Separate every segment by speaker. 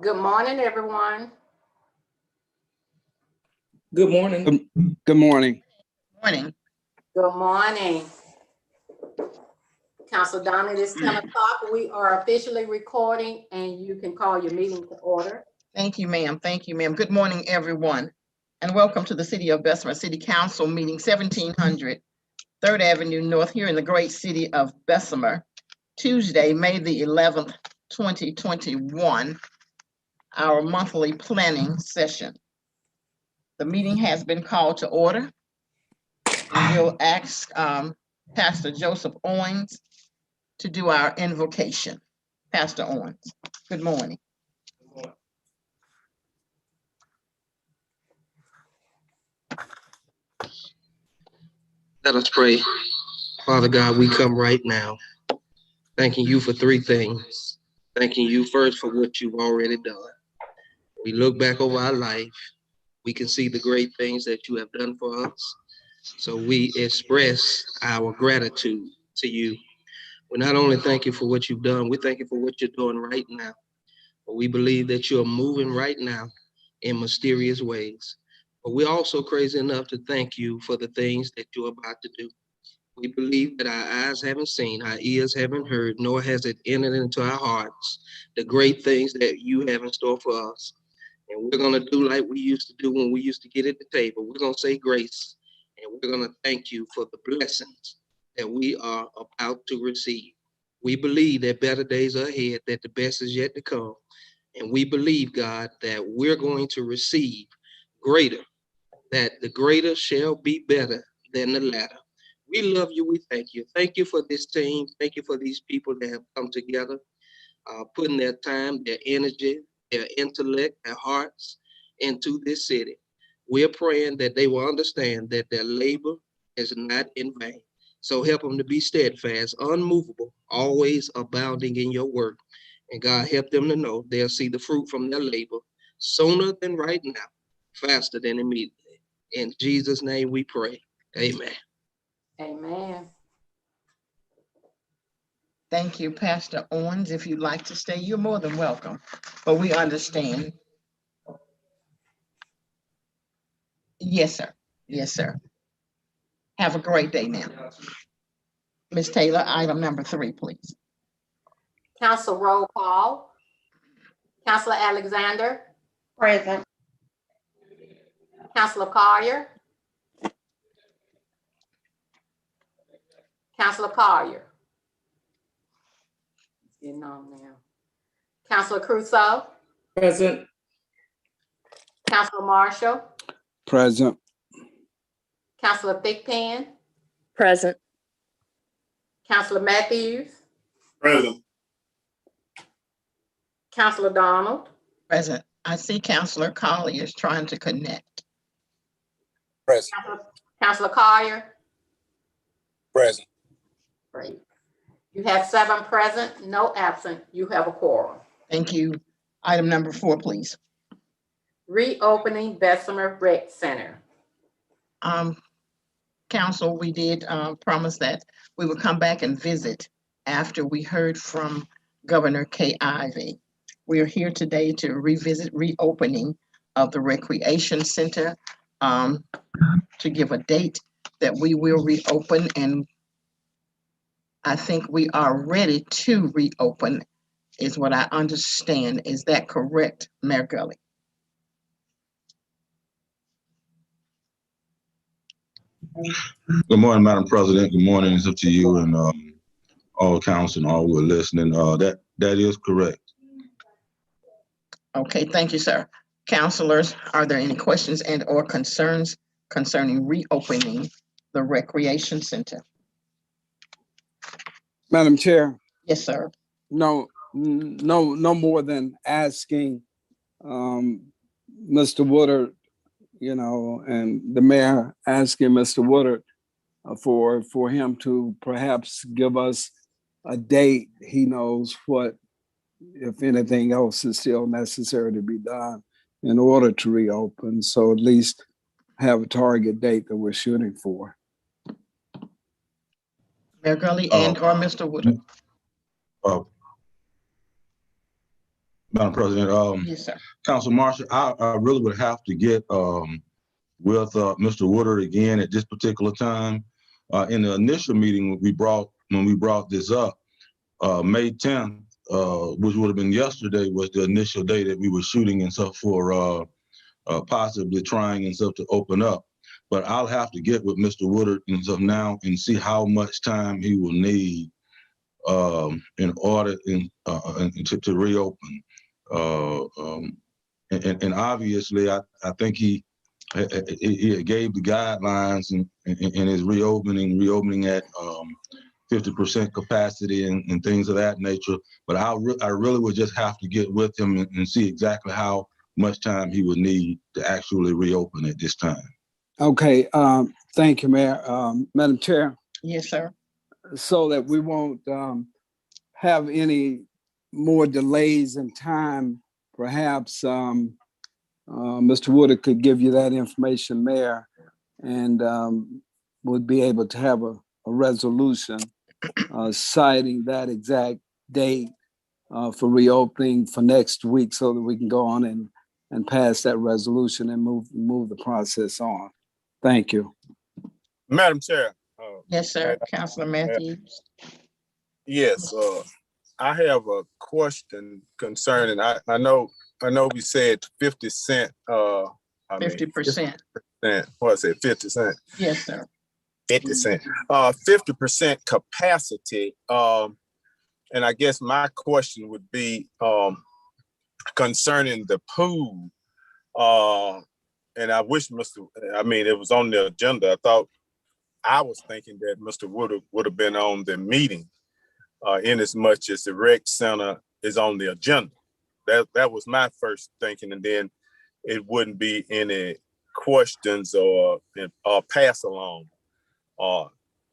Speaker 1: Good morning, everyone.
Speaker 2: Good morning.
Speaker 3: Good morning.
Speaker 4: Morning.
Speaker 1: Good morning. Council Donna, it is 10 o'clock. We are officially recording and you can call your meeting to order.
Speaker 4: Thank you, ma'am. Thank you, ma'am. Good morning, everyone. And welcome to the City of Bessemer City Council meeting 1700 3rd Avenue North here in the great city of Bessemer. Tuesday, May the 11th, 2021, our monthly planning session. The meeting has been called to order. And we'll ask Pastor Joseph Owens to do our invocation. Pastor Owens, good morning.
Speaker 2: Let us pray. Father God, we come right now, thanking you for three things. Thanking you first for what you've already done. We look back over our life, we can see the great things that you have done for us. So we express our gratitude to you. We not only thank you for what you've done, we thank you for what you're doing right now. But we believe that you're moving right now in mysterious ways. But we're also crazy enough to thank you for the things that you're about to do. We believe that our eyes haven't seen, our ears haven't heard, nor has it entered into our hearts the great things that you have in store for us. And we're going to do like we used to do when we used to get at the table. We're going to say grace, and we're going to thank you for the blessings that we are about to receive. We believe that better days are ahead, that the best is yet to come. And we believe, God, that we're going to receive greater, that the greater shall be better than the latter. We love you. We thank you. Thank you for this team. Thank you for these people that have come together, putting their time, their energy, their intellect, their hearts into this city. We're praying that they will understand that their labor is not in vain. So help them to be steadfast, unmovable, always abounding in your work. And God, help them to know they'll see the fruit from their labor sooner than right now, faster than immediately. In Jesus' name we pray. Amen.
Speaker 1: Amen.
Speaker 4: Thank you, Pastor Owens. If you'd like to stay, you're more than welcome, but we understand. Yes, sir. Yes, sir. Have a great day now. Ms. Taylor, item number 3, please.
Speaker 1: Council roll call. Councilor Alexander.
Speaker 5: Present.
Speaker 1: Councilor Collier. Councilor Collier. Getting on now. Councilor Crusoe.
Speaker 2: Present.
Speaker 1: Councilor Marshall.
Speaker 3: Present.
Speaker 1: Councilor Thigpen.
Speaker 5: Present.
Speaker 1: Councilor Matthews.
Speaker 6: Present.
Speaker 1: Councilor Donald.
Speaker 4: Present. I see Councilor Collier is trying to connect.
Speaker 6: Present.
Speaker 1: Councilor Collier.
Speaker 6: Present.
Speaker 1: Great. You have 7 present, no absent. You have a quorum.
Speaker 4: Thank you. Item number 4, please.
Speaker 1: Reopening Bessemer Rec Center.
Speaker 4: Council, we did promise that we would come back and visit after we heard from Governor Kay Ivey. We are here today to revisit reopening of the Recreation Center, to give a date that we will reopen, and I think we are ready to reopen, is what I understand. Is that correct, Mayor Gully?
Speaker 7: Good morning, Madam President. Good morning. It's up to you and all council and all who are listening. That is correct.
Speaker 4: Okay, thank you, sir. Councilors, are there any questions and or concerns concerning reopening the Recreation Center?
Speaker 3: Madam Chair,
Speaker 4: Yes, sir.
Speaker 3: no more than asking Mr. Woodard, and the mayor asking Mr. Woodard for him to perhaps give us a date. He knows what, if anything else is still necessary to be done in order to reopen. So at least have a target date that we're shooting for.
Speaker 4: Mayor Gully and or Mr. Woodard.
Speaker 7: Madam President,
Speaker 4: Yes, sir.
Speaker 7: Council Marshall, I really would have to get with Mr. Woodard again at this particular time. In the initial meeting when we brought this up, May 10th, which would have been yesterday, was the initial day that we were shooting and stuff for possibly trying and stuff to open up. But I'll have to get with Mr. Woodard and stuff now and see how much time he will need in order to reopen. And obviously, I think he gave the guidelines in his reopening at 50% capacity and things of that nature. But I really would just have to get with him and see exactly how much time he would need to actually reopen at this time.
Speaker 3: Okay, thank you, Mayor. Madam Chair,
Speaker 4: Yes, sir.
Speaker 3: so that we won't have any more delays in time, perhaps Mr. Woodard could give you that information, Mayor, and would be able to have a resolution citing that exact date for reopening for next week so that we can go on and pass that resolution and move the process on. Thank you.
Speaker 6: Madam Chair.
Speaker 4: Yes, sir. Councilor Matthews.
Speaker 6: Yes, I have a question concerning, I know we said 50 cent,
Speaker 4: 50%.
Speaker 6: what is it, 50 cent?
Speaker 4: Yes, sir.
Speaker 6: 50 cent, 50% capacity. And I guess my question would be concerning the pool. And I wish it was on the agenda. I was thinking that Mr. would have been on the meeting in as much as the rec center is on the agenda. That was my first thinking, and then it wouldn't be any questions or pass along.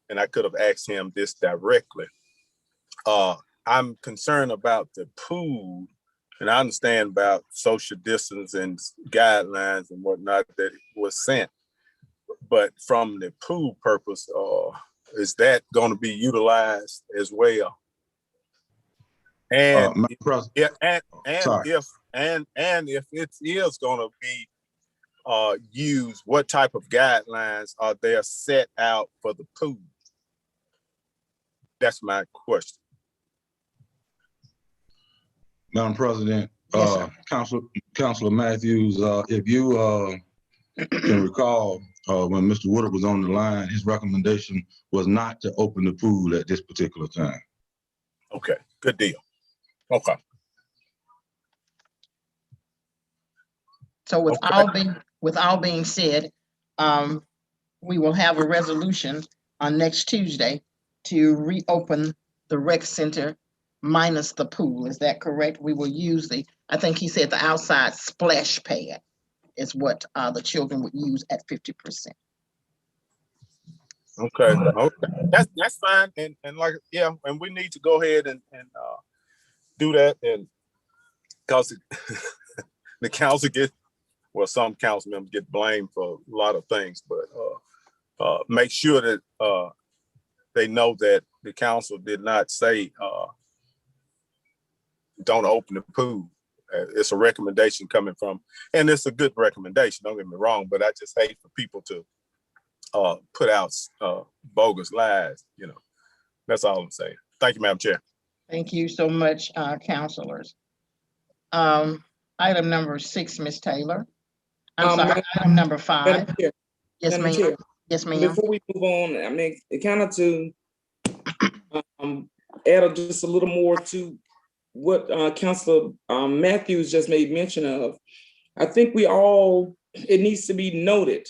Speaker 6: And I could have asked him this directly. I'm concerned about the pool, and I understand about social distance and guidelines and whatnot that was sent. But from the pool purpose, is that going to be utilized as well? And if it is going to be used, what type of guidelines are there set out for the pool? That's my question.
Speaker 7: Madam President,
Speaker 4: Yes,
Speaker 7: Councilor Matthews, if you can recall, when Mr. Woodard was on the line, his recommendation was not to open the pool at this particular time.
Speaker 6: Okay, good deal. Okay.
Speaker 4: So with all being said, we will have a resolution on next Tuesday to reopen the rec center minus the pool. Is that correct? We will use I think he said the outside splash pad is what the children would use at 50%.
Speaker 6: Okay. That's fine. And like, yeah, and we need to go ahead and do that, and because the council some council members get blamed for a lot of things, but make sure that they know that the council did not say don't open the pool. It's a recommendation coming from, and it's a good recommendation, don't get me wrong, but I just hate for people to put out bogus lies, That's all I'm saying. Thank you, Madam Chair.
Speaker 4: Thank you so much, councilors. Item number 6, Ms. Taylor. I'm sorry, item number 5. Yes, ma'am. Yes, ma'am.
Speaker 8: Before we move on, kind of to add just a little more to what Councilor Matthews just made mention of. I think it needs to be noted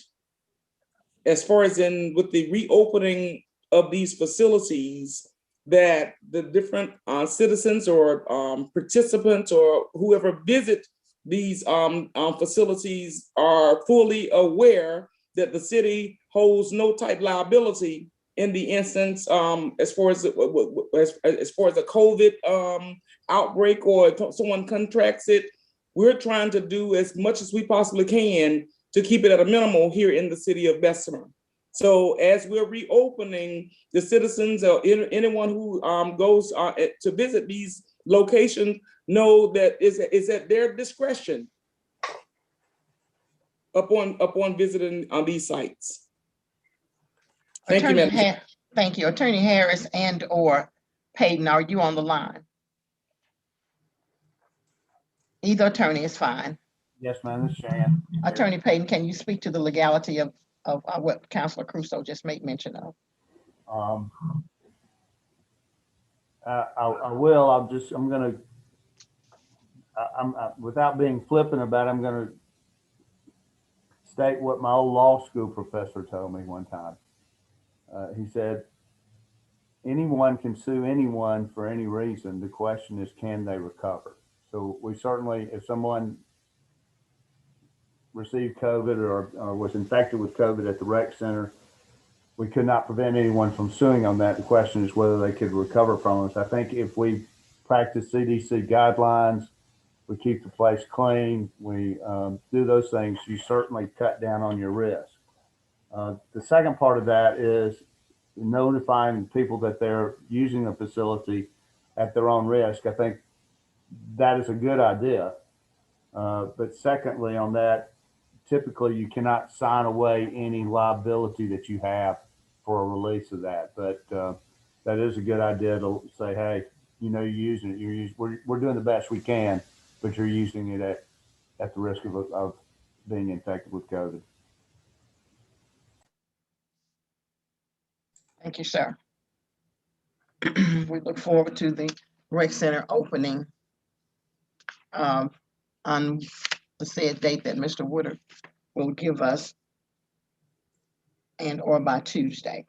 Speaker 8: as far as with the reopening of these facilities, that the different citizens or participants or whoever visit these facilities are fully aware that the city holds no type liability in the instance as far as a COVID outbreak or if someone contracts it. We're trying to do as much as we possibly can to keep it at a minimal here in the city of Bessemer. So as we're reopening, the citizens or anyone who goes to visit these location know that is at their discretion upon visiting on these sites. Thank you, Madam.
Speaker 4: Thank you. Attorney Harris and or Payton, are you on the line? Either attorney is fine.
Speaker 9: Yes, ma'am, this is Shan.
Speaker 4: Attorney Payton, can you speak to the legality of what Councilor Crusoe just made mention of?
Speaker 9: I will. Without being flippant about it, I'm going to state what my old law school professor told me one time. He said, anyone can sue anyone for any reason. The question is, can they recover? So we certainly, if someone received COVID or was infected with COVID at the rec center, we could not prevent anyone from suing on that. The question is whether they could recover from us. I think if we practice CDC guidelines, we keep the place clean, we do those things, you certainly cut down on your risk. The second part of that is notifying people that they're using the facility at their own risk. I think that is a good idea. But secondly, on that, typically you cannot sign away any liability that you have for a release of that. But that is a good idea to say, hey, you know, you're using it. We're doing the best we can, but you're using it at the risk of being infected with COVID.
Speaker 4: Thank you, sir. We look forward to the rec center opening on the said date that Mr. Woodard will give us and or by Tuesday.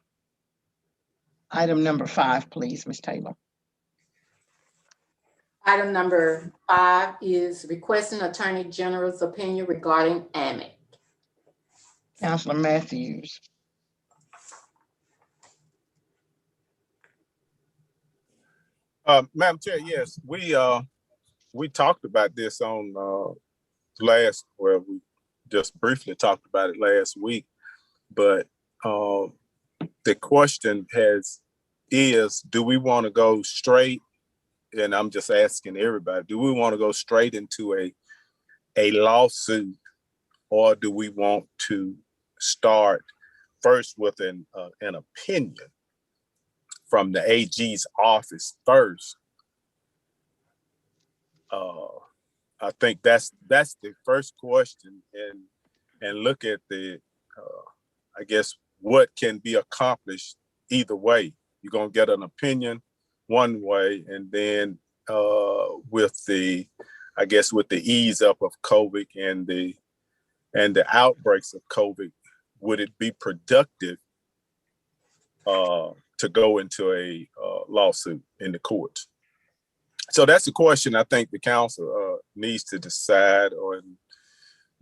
Speaker 4: Item number 5, please, Ms. Taylor.
Speaker 1: Item number 5 is requesting Attorney General's opinion regarding AMIC.
Speaker 4: Councilor Matthews.
Speaker 6: Madam Chair, yes, we talked about this on we just briefly talked about it last week, but the question is, do we want to go straight? And I'm just asking everybody, do we want to go straight into a lawsuit, or do we want to start first with an opinion from the AG's office first? I think that's the first question, and look at the I guess what can be accomplished either way. You're gonna get an opinion one way, and then with the ease up of COVID and the outbreaks of COVID, would it be productive to go into a lawsuit in the courts? So that's the question I think the council needs to decide or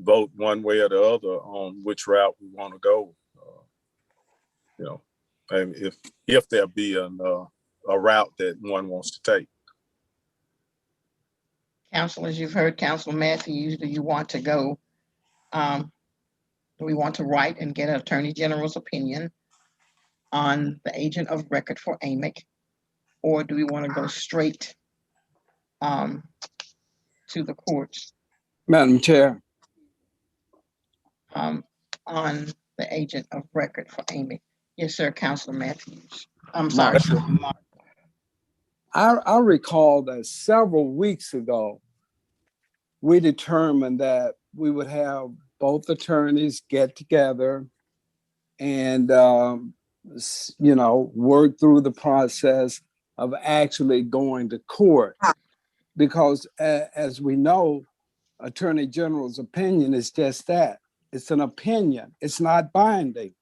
Speaker 6: vote one way or the other on which route we want to go. And if there be a route that one wants to take.
Speaker 4: Councilors, you've heard Councilor Matthews. Do you want to go? Do we want to write and get an Attorney General's opinion on the agent of record for AMIC, or do we want to go straight to the courts?
Speaker 3: Madam Chair.
Speaker 4: On the agent of record for AMIC. Yes, sir, Councilor Matthews. I'm sorry.
Speaker 3: I recall that several weeks ago, we determined that we would have both attorneys get together and, work through the process of actually going to court. Because as we know, Attorney General's opinion is just that. It's an opinion. It's not binding.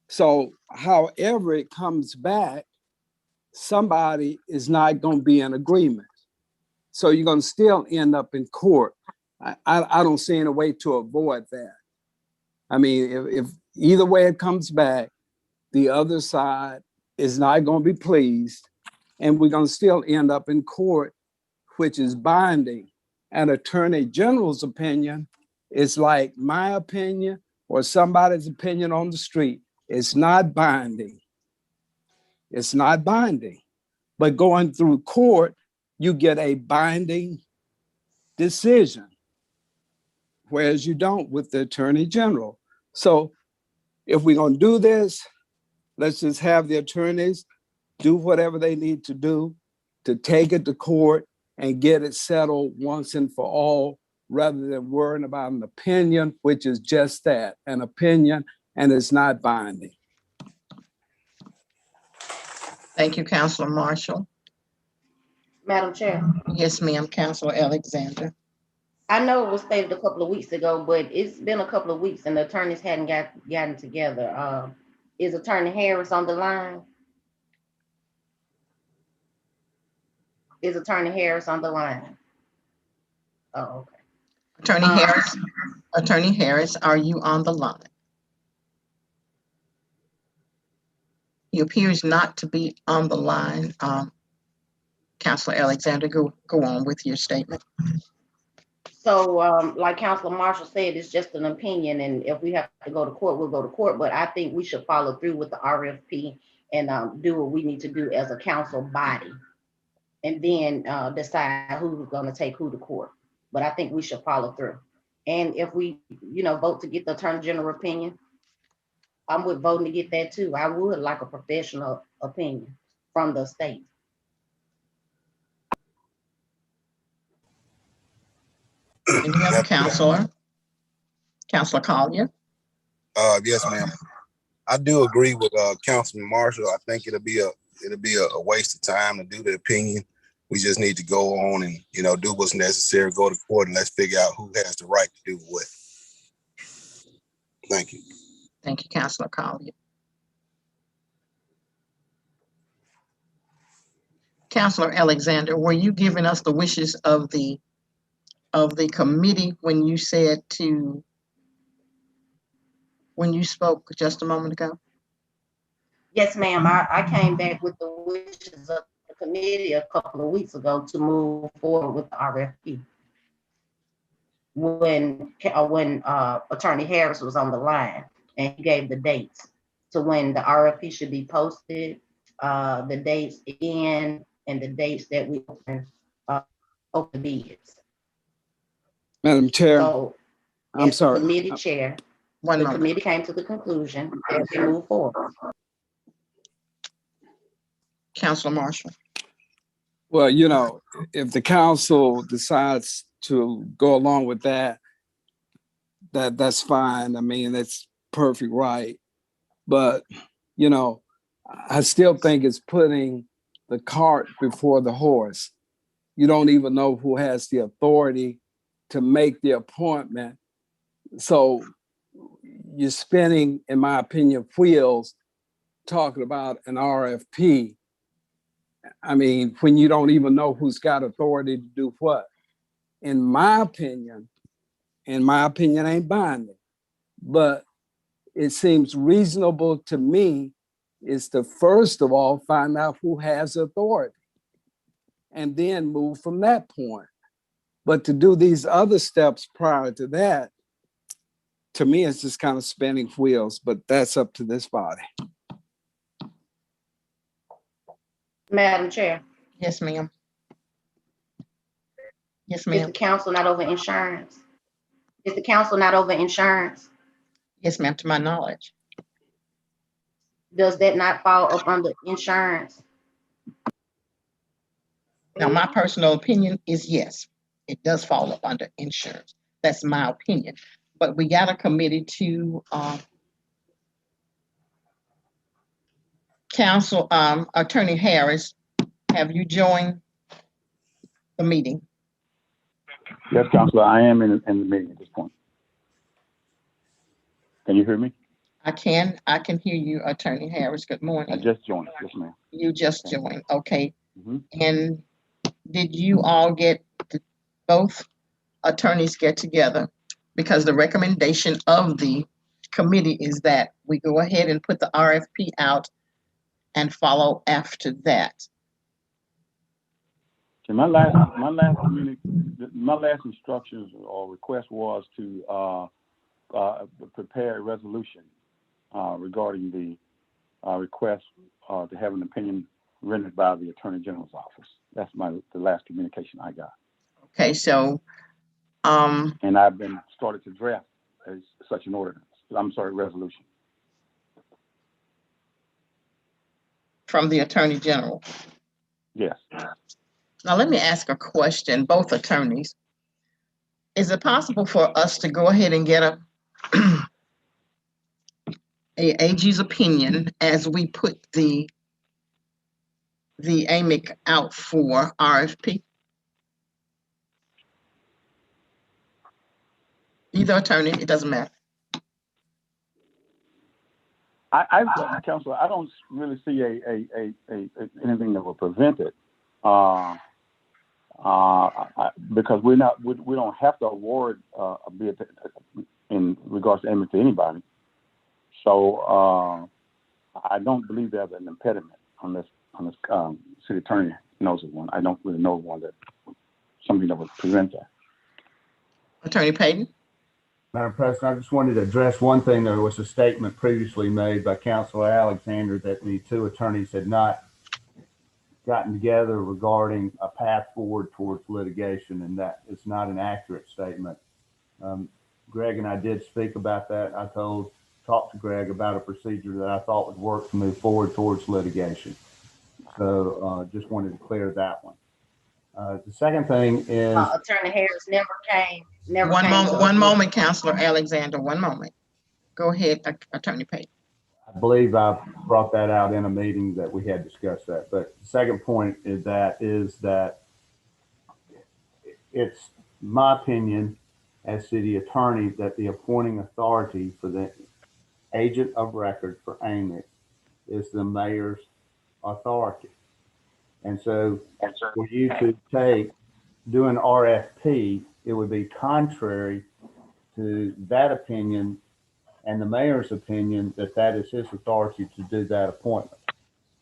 Speaker 3: So however it comes back, somebody is not going to be in agreement. So you're going to still end up in court. I don't see any way to avoid that. I mean, if either way it comes back, the other side is not going to be pleased, and we're going to still end up in court, which is binding. An Attorney General's opinion is like my opinion or somebody's opinion on the street. It's not binding. It's not binding. But going through court, you get a binding decision, whereas you don't with the Attorney General. So if we're going to do this, let's just have the attorneys do whatever they need to do to take it to court and get it settled once and for all, rather than worrying about an opinion, which is just that, an opinion, and it's not binding.
Speaker 4: Thank you, Councilor Marshall.
Speaker 5: Madam Chair,
Speaker 4: Yes, ma'am, Councilor Alexander.
Speaker 5: I know it was stated a couple of weeks ago, but it's been a couple of weeks and the attorneys hadn't gotten together. Is Attorney Harris on the line? Is Attorney Harris on the line? Oh, okay.
Speaker 4: Attorney Harris, are you on the line? He appears not to be on the line. Councilor Alexander, go on with your statement.
Speaker 5: So, like Councilor Marshall said, it's just an opinion, and if we have to go to court, we'll go to court. But I think we should follow through with the RFP and do what we need to do as a council body, and then decide who's going to take who to court. But I think we should follow through. And if we, vote to get the Attorney General opinion, I'm with voting to get that too. I would like a professional opinion from the state.
Speaker 4: Any other counselor? Councilor Collier?
Speaker 10: Yes, ma'am. I do agree with Councilman Marshall. I think it'll be a waste of time to do the opinion. We just need to go on and do what's necessary, go to court, and let's figure out who has the right to do what. Thank you.
Speaker 4: Thank you, Councilor Collier. Councilor Alexander, were you giving us the wishes of the committee when you spoke just a moment ago?
Speaker 5: Yes, ma'am. I came back with the wishes of the committee a couple of weeks ago to move forward with the RFP. When Attorney Harris was on the line and he gave the dates to when the RFP should be posted, the dates again, and the dates that we open bids.
Speaker 3: Madam Chair,
Speaker 5: So,
Speaker 3: I'm
Speaker 5: as
Speaker 3: sorry.
Speaker 5: Committee chair, the committee came to the conclusion that we move forward.
Speaker 4: Councilor Marshall.
Speaker 3: Well, if the council decides to go along with that's fine. I mean, that's perfect right. But, I still think it's putting the cart before the horse. You don't even know who has the authority to make the appointment. So you're spinning, in my opinion, wheels talking about an RFP. I mean, when you don't even know who's got authority to do what. In my opinion ain't binding, but it seems reasonable to me is to first of all find out who has authority and then move from that point. But to do these other steps prior to that, to me, it's just kind of spinning wheels, but that's up to this body.
Speaker 5: Madam Chair.
Speaker 4: Yes, ma'am. Yes,
Speaker 5: Is
Speaker 4: ma'am.
Speaker 5: the council not over insurance? Is the council not over insurance?
Speaker 4: Yes, ma'am, to my knowledge.
Speaker 5: Does that not fall up under insurance?
Speaker 4: Now, my personal opinion is yes, it does fall up under insurance. That's my opinion. But we got a committee to Council Attorney Harris, have you joined the meeting?
Speaker 9: Yes, Councilor, I am in the meeting at this point. Can you hear me?
Speaker 4: I can hear you, Attorney Harris. Good morning.
Speaker 9: I just joined. Yes, ma'am.
Speaker 4: You just joined, okay.
Speaker 9: Mhm.
Speaker 4: And did you all both attorneys get together? Because the recommendation of the committee is that we go ahead and put the RFP out and follow after that.
Speaker 9: Okay, my last instructions or request was to prepare a resolution regarding the request to have an opinion
Speaker 11: rendered by the Attorney General's office. That's the last communication I got.
Speaker 4: Okay, so,
Speaker 11: And I've been started to draft as such an ordinance. I'm sorry, resolution.
Speaker 4: from the Attorney General.
Speaker 11: Yes.
Speaker 4: Now, let me ask a question, both attorneys. Is it possible for us to go ahead and get a AG's opinion as we put the AMIC out for RFP? Either attorney, it doesn't matter.
Speaker 11: Counselor, I don't really see anything that will prevent it, because we don't have to award a bid in regards to AMIC to anybody. So I don't believe there's an impediment unless city attorney knows of one. I don't really know of one something that would prevent that.
Speaker 4: Attorney Payton?
Speaker 9: Madam President, I just wanted to address one thing. There was a statement previously made by Councilor Alexander that the two attorneys had not gotten together regarding a path forward towards litigation, and that is not an accurate statement. Greg and I did speak about that. I talked to Greg about a procedure that I thought would work to move forward towards litigation. So just wanted to clear that one. The second thing is
Speaker 5: Attorney Harris never came.
Speaker 4: One moment, Councilor Alexander, one moment. Go ahead, Attorney Payton.
Speaker 9: I believe I brought that out in a meeting that we had discussed that. But the second point is that it's my opinion as city attorney that the appointing authority for the agent of record for AMIC is the mayor's authority. And so for you to do an RFP, it would be contrary to that opinion and the mayor's opinion that is his authority to do that appointment,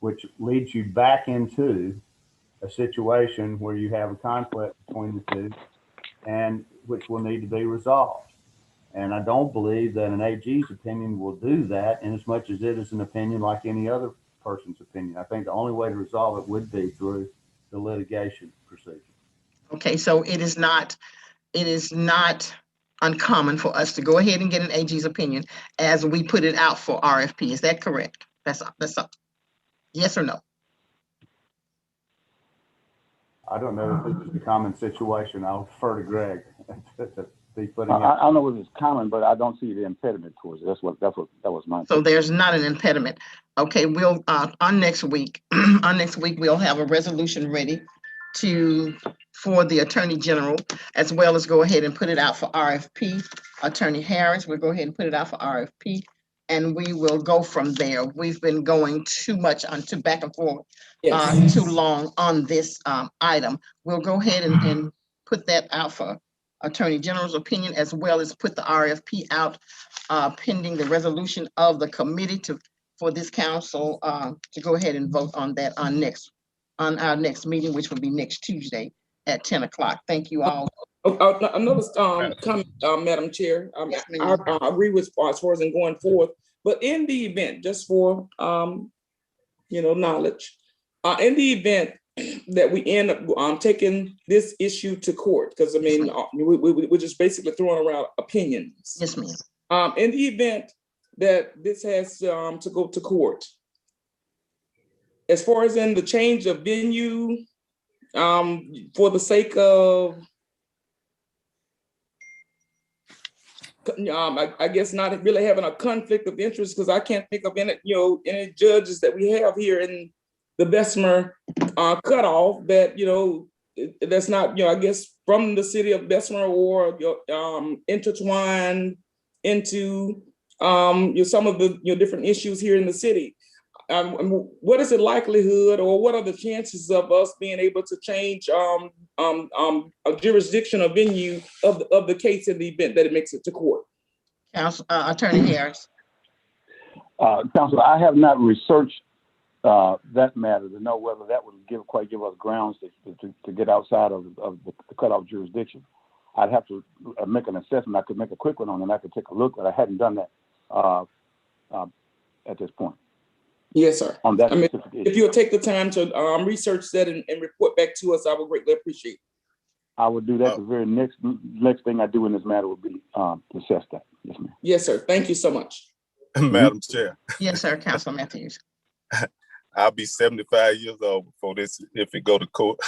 Speaker 9: which leads you back into a situation where you have a conflict between the two and which will need to be resolved. And I don't believe that an AG's opinion will do that in as much as it is an opinion like any other person's opinion. I think the only way to resolve it would be through the litigation procedure.
Speaker 4: Okay, so it is not uncommon for us to go ahead and get an AG's opinion as we put it out for RFP. Is that correct? That's yes or no?
Speaker 9: I don't know if this is a common situation. I'll defer to Greg to be putting it.
Speaker 11: I don't know if it's common, but I don't see the impediment towards it. That was my.
Speaker 4: So there's not an impediment. Okay, we'll on next week we'll have a resolution ready for the Attorney General, as well as go ahead and put it out for RFP. Attorney Harris, we'll go ahead and put it out for RFP, and we will go from there. We've been going too much too back and forth, too long on this item. We'll go ahead and put that out for Attorney General's opinion, as well as put the RFP out pending the resolution of the committee for this council to go ahead and vote on that on our next meeting, which will be next Tuesday at 10 o'clock. Thank you all.
Speaker 8: Another comment, Madam Chair.
Speaker 4: Yes,
Speaker 8: I agree with as far as in going forth, but in the event, just for knowledge, in the event that we end up taking this issue to court, because I mean, we're just basically throwing around opinions.
Speaker 4: Yes, ma'am.
Speaker 8: In the event that this has to go to court, as far as in the change of venue, for the sake of, I guess not really having a conflict of interest, because I can't think of any judges that we have here in the Bessemer cutoff that that's not I guess from the city of Bessemer or intertwined into some of the different issues here in the city. What is the likelihood, or what are the chances of us being able to change a jurisdiction or venue of the case in the event that it makes it to court?
Speaker 4: Attorney Harris.
Speaker 11: Counselor, I have not researched that matter to know whether that would quite give us grounds to get outside of the cutoff jurisdiction. I'd have to make an assessment. I could make a quick one on it, and I could take a look, but I hadn't done that at this point.
Speaker 8: Yes, sir.
Speaker 11: on that
Speaker 8: I mean,
Speaker 11: specific
Speaker 8: if
Speaker 11: issue.
Speaker 8: you'll take the time to research that and report back to us, I would greatly appreciate it.
Speaker 11: I would do that. The very next thing I do in this matter would be to assess that. Yes, ma'am.
Speaker 8: Yes, sir. Thank you so much.
Speaker 6: Madam Chair,
Speaker 4: Yes, sir, Councilor Matthews.
Speaker 6: I'll be 75 years old before this, if it go to court.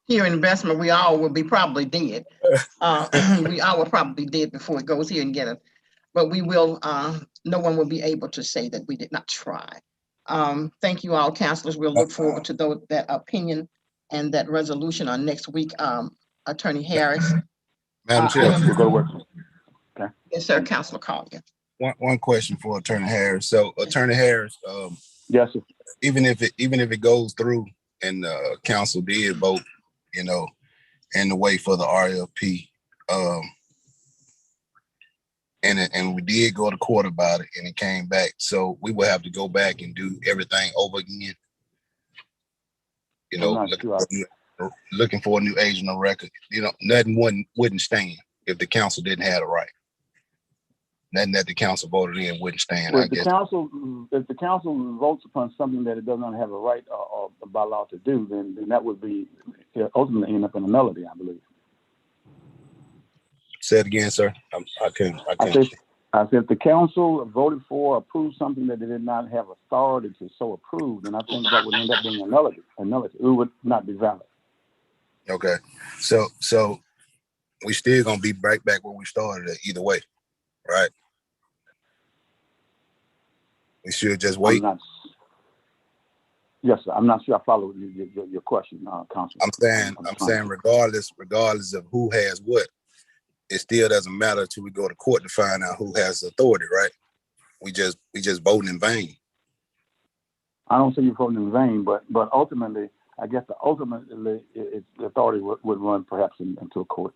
Speaker 4: Here in Bessemer, we all will be probably dead. We all will probably be dead before it goes here and get it. But we will, no one will be able to say that we did not try. Thank you all, councilors. We'll look forward to that opinion and that resolution on next week. Attorney Harris.
Speaker 10: Madam Chair,
Speaker 11: We'll go to work.
Speaker 4: Yes, sir, Councilor Collier.
Speaker 10: one question for Attorney Harris. So Attorney Harris,
Speaker 11: Yes, sir.
Speaker 10: even if it goes through and council did vote, in the way for the RFP, and we did go to court about it and it came back. So we will have to go back and do everything over again. Looking for a new agent of record. Nothing wouldn't stand if the council didn't have the right. Nothing that the council voted in wouldn't stand.
Speaker 11: Well,
Speaker 10: I guess.
Speaker 11: If the council votes upon something that it does not have a right or by law to do, then that would be ultimately end up in a nullity, I believe.
Speaker 10: Say it again, sir. I couldn't.
Speaker 11: I said if the council voted for or approved something that they did not have authority to so approve, then I think that would end up being a nullity. It would not be valid.
Speaker 10: Okay. So we still gonna be right back where we started at either way, right? We should just wait.
Speaker 11: Yes, sir. I'm not sure I follow your question, Council.
Speaker 10: I'm saying regardless of who has what, it still doesn't matter until we go to court to find out who has the authority, right? We just voting in vain.
Speaker 11: I don't say you're voting in vain, but ultimately, I guess the authority would run perhaps into a court.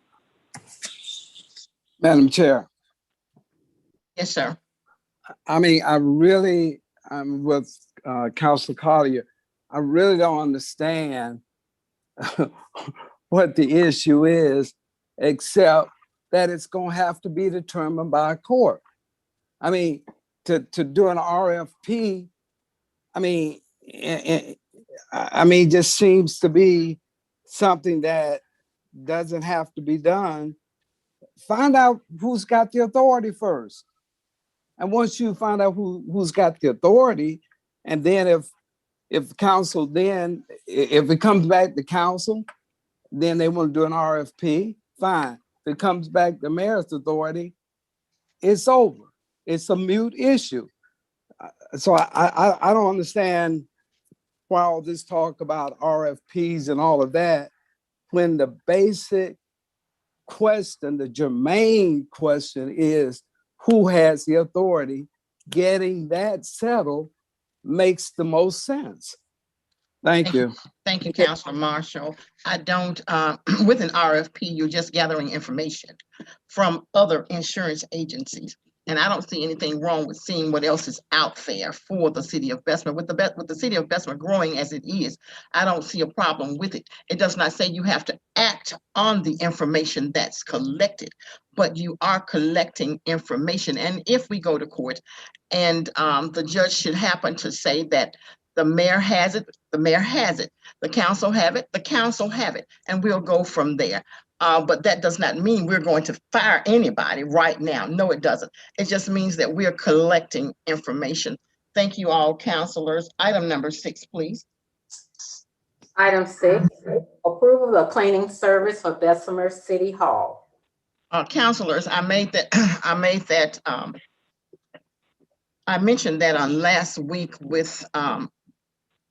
Speaker 3: Madam Chair.
Speaker 4: Yes, sir.
Speaker 3: I mean, I'm with Councilor Collier. I really don't understand what the issue is, except that it's going to have to be determined by a court. I mean, to do an RFP, just seems to be something that doesn't have to be done. Find out who's got the authority first. And once you find out who's got the authority, and then if council then, if it comes back to council, then they want to do an RFP, fine. If it comes back to mayor's authority, it's over. It's a moot issue. So I don't understand why all this talk about RFPs and all of that, when the basic question, the germane question is who has the authority. Getting that settled makes the most sense. Thank you.
Speaker 4: Thank you, Councilor Marshall. I don't, with an RFP, you're just gathering information from other insurance agencies. And I don't see anything wrong with seeing what else is out there for the city of Bessemer. With the city of Bessemer growing as it is, I don't see a problem with it. It does not say you have to act on the information that's collected, but you are collecting information. And if we go to court and the judge should happen to say that the mayor has it, the mayor has it, the council have it, the council have it, and we'll go from there. But that does not mean we're going to fire anybody right now. No, it doesn't. It just means that we're collecting information. Thank you all, councilors. Item number 6, please.
Speaker 1: Item 6, approval of cleaning service for Bessemer City Hall.
Speaker 4: Councilors, I mentioned that on last week with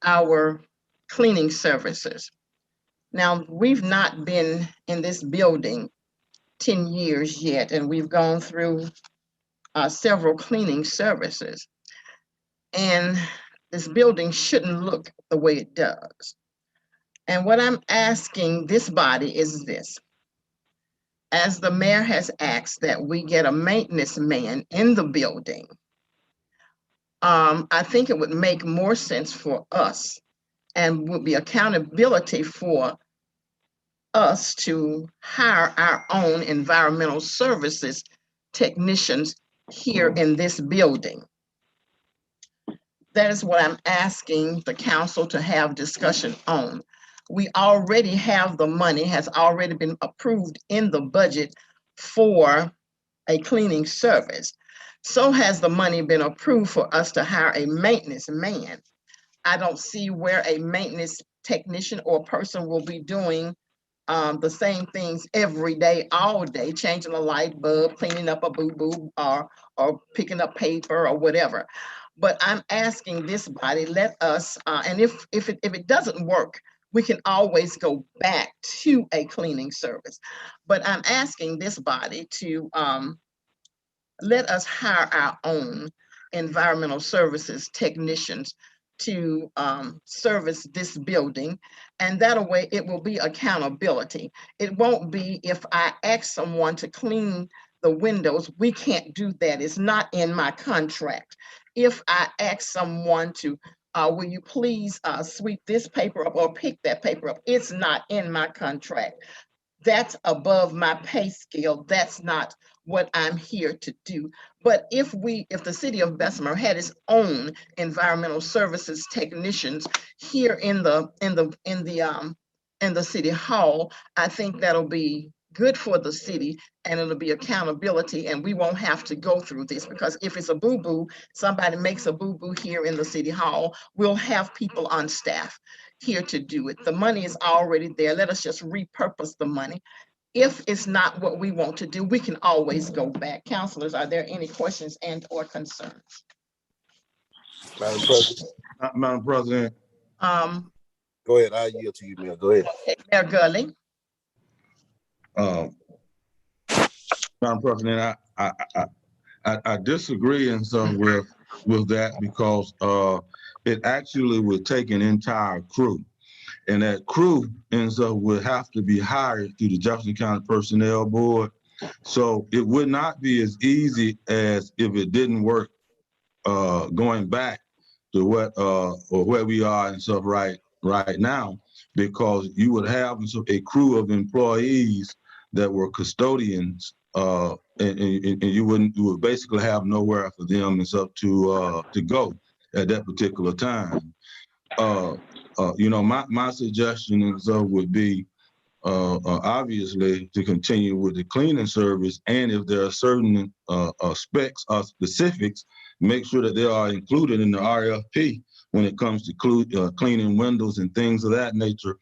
Speaker 4: our cleaning services. Now, we've not been in this building 10 years yet, and we've gone through several cleaning services. And this building shouldn't look the way it does. And what I'm asking this body is this. As the mayor has asked that we get a maintenance man in the building, I think it would make more sense for us and would be accountability for us to hire our own environmental services technicians here in this building. that is what I'm asking the council to have discussion on. We already have the money, has already been approved in the budget for a cleaning service. So has the money been approved for us to hire a maintenance man. I don't see where a maintenance technician or person will be doing the same things every day, all day, changing a light bulb, cleaning up a boo-boo, or picking up paper or whatever. But I'm asking this body, let us, and if it doesn't work, we can always go back to a cleaning service. But I'm asking this body to let us hire our own environmental services technicians to service this building. And that way it will be accountability. It won't be if I ask someone to clean the windows, we can't do that. It's not in my contract. If I ask someone to, will you please sweep this paper up or pick that paper up, it's not in my contract. That's above my pay scale. That's not what I'm here to do. But if the city of Bessemer had its own environmental services technicians here in the city hall, I think that'll be good for the city and it'll be accountability, and we won't have to go through this, because if it's a boo-boo, somebody makes a boo-boo here in the city hall, we'll have people on staff here to do it. The money is already there. Let us just repurpose the money. If it's not what we want to do, we can always go back. Councilors, are there any questions and or concerns?
Speaker 10: Madam President.
Speaker 7: Madam President,
Speaker 10: Go ahead. I yield to you, Mayor. Go ahead.
Speaker 4: Mayor Gully.
Speaker 7: Madam President, I disagree in some with that, because it actually would take an entire crew. And that crew ends up would have to be hired through the Jefferson County Personnel Board. So it would not be as easy as if it didn't work going back to what or where we are and stuff right now, because you would have a crew of employees that were custodians, and you would basically have nowhere for them and stuff to go at that particular time. My suggestion and stuff would be obviously to continue with the cleaning service, and if there are certain specs or specifics, make sure that they are included in the RFP when it comes to cleaning windows and things of that nature.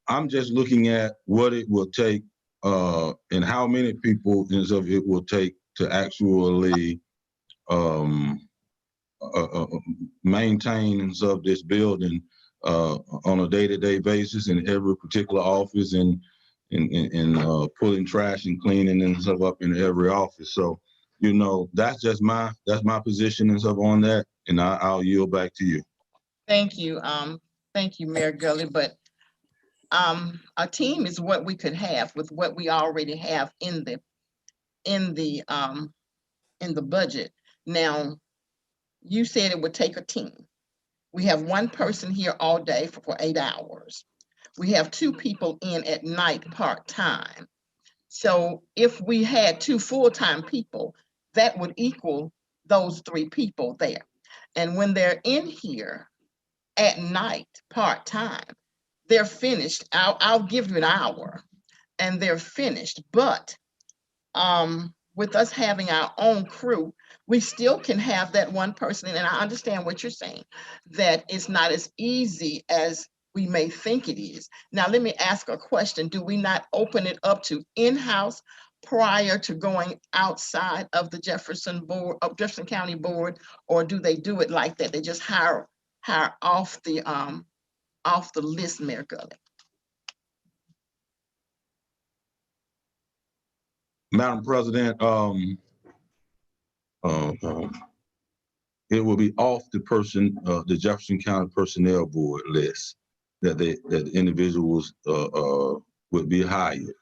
Speaker 7: I'm just looking at what it will take and how many people and stuff it will take to actually maintain and stuff this building on a day-to-day basis in every particular office, and pulling trash and cleaning and stuff up in every office. So, that's just my position and stuff on that, and I'll yield back to you.
Speaker 4: Thank you, Mayor Gully. But a team is what we could have with what we already have in the budget. Now, you said it would take a team. We have one person here all day for 8 hours. We have 2 people in at night part-time. So if we had 2 full-time people, that would equal those 3 people there. And when they're in here at night part-time, they're finished. I'll give you an hour and they're finished. But with us having our own crew, we still can have that one person. And I understand what you're saying, that it's not as easy as we may think it is. Now, let me ask a question. Do we not open it up to in-house prior to going outside of the Jefferson County Board, or do they do it like that? They just hire off the list, Mayor Gully?
Speaker 7: Madam President, it will be off the Jefferson County Personnel Board list that the individuals would be hired.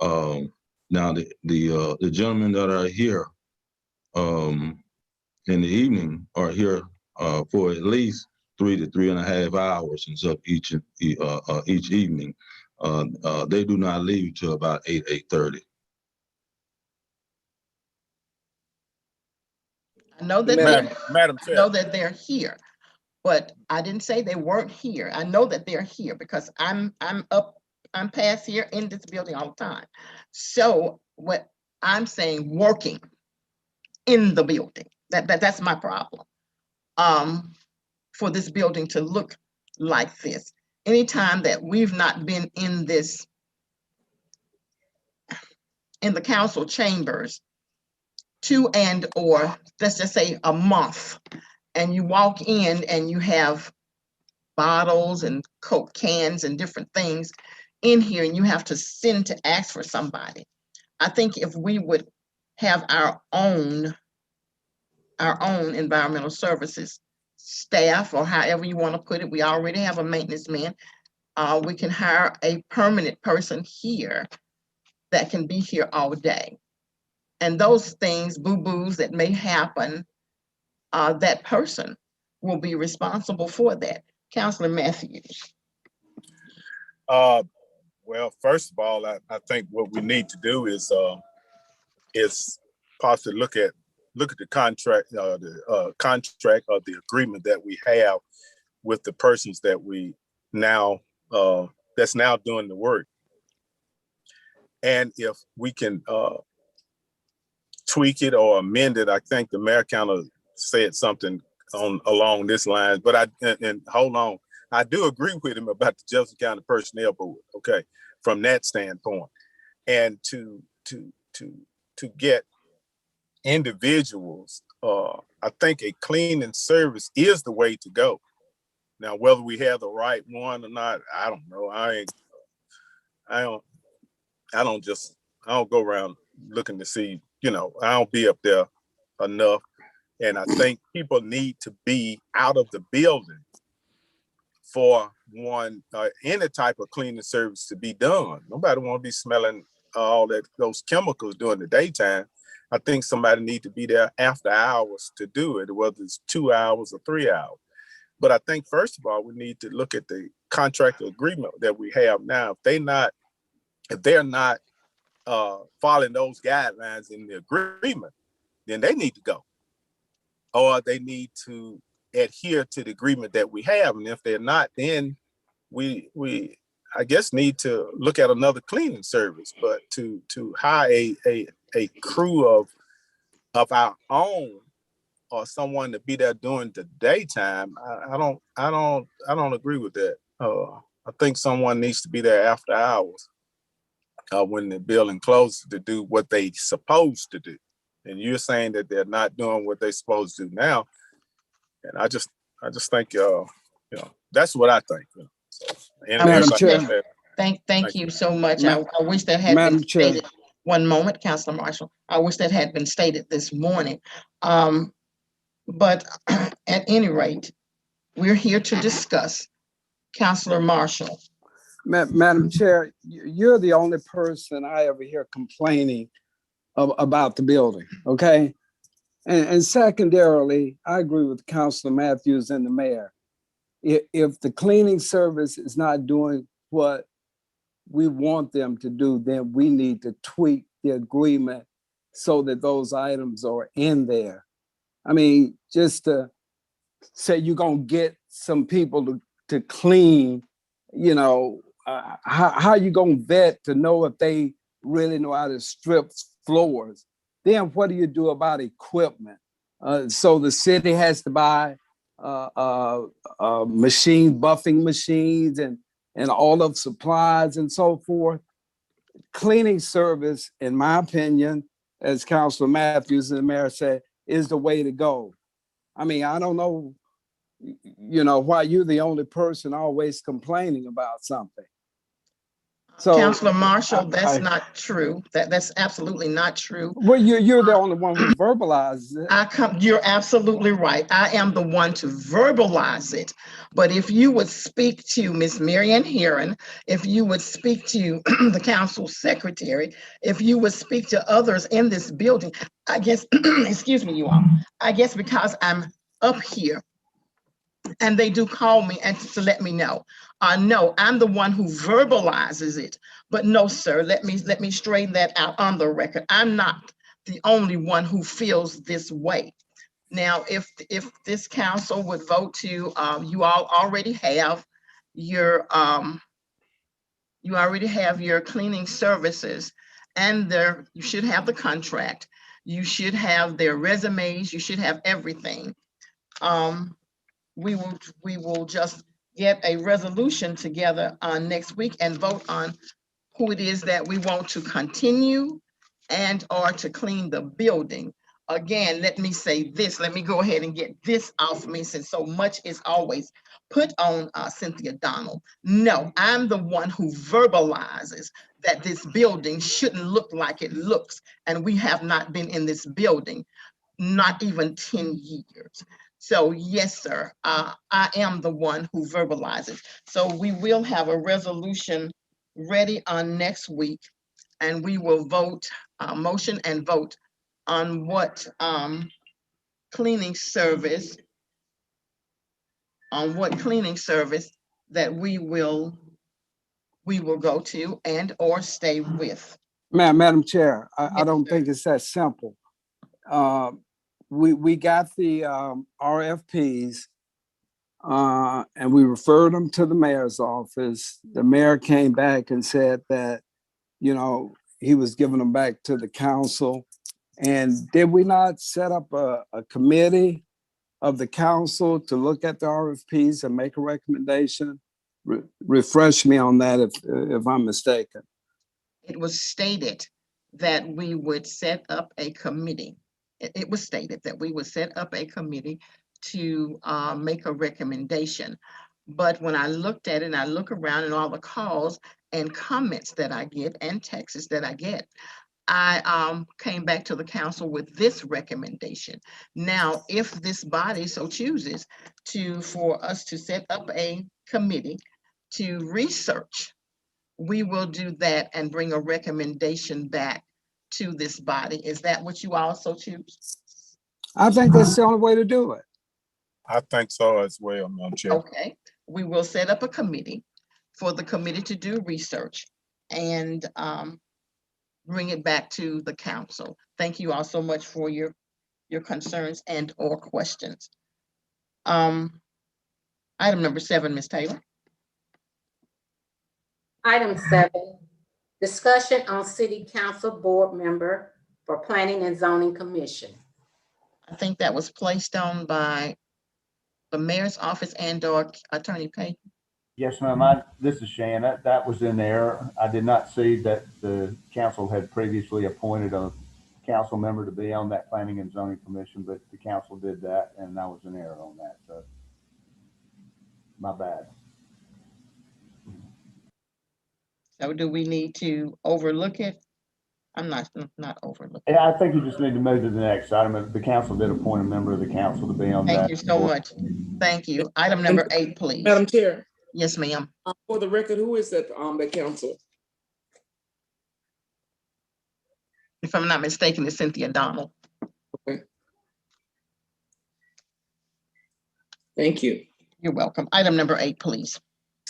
Speaker 7: Now the gentlemen that are here in the evening are here for at least 3 to 3.5 hours and stuff each evening. They do not leave till about 8:30.
Speaker 4: I know that
Speaker 3: Madam-
Speaker 6: Madam
Speaker 4: I know
Speaker 6: Chair,
Speaker 4: that they're here, but I didn't say they weren't here. I know that they're here because I'm past here in this building all the time. So what I'm saying, working in the building, that's my problem. For this building to look like this. Anytime that we've not been in this, in the council chambers, or let's just say a month, and you walk in and you have bottles and Coke cans and different things in here, and you have to send to ask for somebody. I think if we would have our own environmental services staff, or however you want to put it, we already have a maintenance man. We can hire a permanent person here that can be here all day. And those things, boo-boos that may happen, that person will be responsible for that. Councilor Matthews.
Speaker 6: well, first of all, I think what we need to do is possibly look at the contract, contract or the agreement that we have with the persons that we now that's now doing the work. And if we can tweak it or amend it, I think the mayor kind of said something along this line. But and hold on, I do agree with him about the Jefferson County Personnel Board. Okay, from that standpoint, and to get individuals, I think a cleaning service is the way to go. Now, whether we have the right one or not, I don't know. I don't go around looking to see, I don't be up there enough. And I think people need to be out of the building for any type of cleaning service to be done. Nobody want to be smelling all those chemicals during the daytime. I think somebody need to be there after hours to do it, whether it's 2 hours or 3 hours. But I think, first of all, we need to look at the contract agreement that we have now. If they're not following those guidelines in the agreement, then they need to go. Or they need to adhere to the agreement that we have. And if they're not, then we I guess need to look at another cleaning service. But to hire a crew of our own, or someone to be there during the daytime, I don't agree with that. I think someone needs to be there after hours when the building closes to do what they supposed to do. And you're saying that they're not doing what they're supposed to do now. And I just think, that's what I think. So, and
Speaker 3: Madam
Speaker 6: everybody
Speaker 3: Chair.
Speaker 6: else has-
Speaker 4: Thank you so much.
Speaker 3: Ma-
Speaker 4: I wish that had
Speaker 3: Madam
Speaker 4: been
Speaker 3: Chair.
Speaker 4: stated. One moment, Councilor Marshall. I wish that had been stated this morning. But at any rate, we're here to discuss. Councilor Marshall.
Speaker 3: Madam Chair, you're the only person I ever hear complaining about the building, okay? And secondarily, I agree with Councilor Matthews and the mayor. If the cleaning service is not doing what we want them to do, then we need to tweak the agreement so that those items are in there. I mean, just to say you're gonna get some people to clean, how you gonna vet to know if they really know how to strip floors? Then what do you do about equipment? So the city has to buy buffing machines and all of supplies and so forth. Cleaning service, in my opinion, as Councilor Matthews and the mayor said, is the way to go. I mean, I don't know, why you're the only person always complaining about something. So,
Speaker 4: Councilor Marshall, that's not true. That's absolutely not true.
Speaker 3: Well, you're the only one who verbalizes it.
Speaker 4: You're absolutely right. I am the one to verbalize it. But if you would speak to Ms. Marianne Heron, if you would speak to the council secretary, if you would speak to others in this building, I guess, excuse me, you all, I guess because I'm up here and they do call me and to let me know. No, I'm the one who verbalizes it. But no, sir, let me straighten that out on the record. I'm not the only one who feels this way. Now, if this council would vote to, you all already have your, cleaning services, and you should have the contract. You should have their resumes. You should have everything. We will just get a resolution together next week and vote on who it is that we want to continue and or to clean the building. Again, let me say this, let me go ahead and get this off me, since so much is always put on Cynthia Donald. No, I'm the one who verbalizes that this building shouldn't look like it looks, and we have not been in this building not even 10 years. So yes, sir, I am the one who verbalizes. So we will have a resolution ready on next week, and we will vote, motion and vote on what cleaning service that we will go to and or stay with.
Speaker 3: Madam Chair, I
Speaker 4: Yes,
Speaker 3: don't think it's that simple. We got the RFPs and we referred them to the mayor's office. The mayor came back and said that, you know, he was giving them back to the council. And did we not set up a committee of the council to look at the RFPs and make a recommendation? Refresh me on that if I'm mistaken.
Speaker 4: It was stated that we would set up a committee. It was stated that we would set up a committee to make a recommendation. But when I looked at it and I look around and all the calls and comments that I get and texts that I get, I came back to the council with this recommendation. Now, if this body so chooses for us to set up a committee to research, we will do that and bring a recommendation back to this body. Is that what you also choose?
Speaker 3: I think that's the only way to do it.
Speaker 6: I think so as well, Madam Chair.
Speaker 4: Okay, we will set up a committee for the committee to do research and bring it back to the council. Thank you all so much for your concerns and or questions. Item number 7, Ms. Taylor.
Speaker 1: Item 7, discussion on city council board member for planning and zoning commission.
Speaker 4: I think that was placed on by the mayor's office and or Attorney Payton.
Speaker 9: Yes, ma'am. This is Shan. That was in there. I did not see that the council had previously appointed a council member to be on that planning and zoning commission, but the council did that, and I was in error on that. So my bad.
Speaker 4: So do we need to overlook it? I'm not overlooking.
Speaker 9: Yeah, I think you just need to move to the next item. The council did appoint a member of the council to be on that.
Speaker 4: Thank you so much. Thank you. Item number 8, please.
Speaker 8: Madam Chair,
Speaker 4: Yes, ma'am.
Speaker 8: for the record, who is that council?
Speaker 4: If I'm not mistaken, it's Cynthia Donald.
Speaker 8: Okay. Thank you.
Speaker 4: You're welcome. Item number 8, please.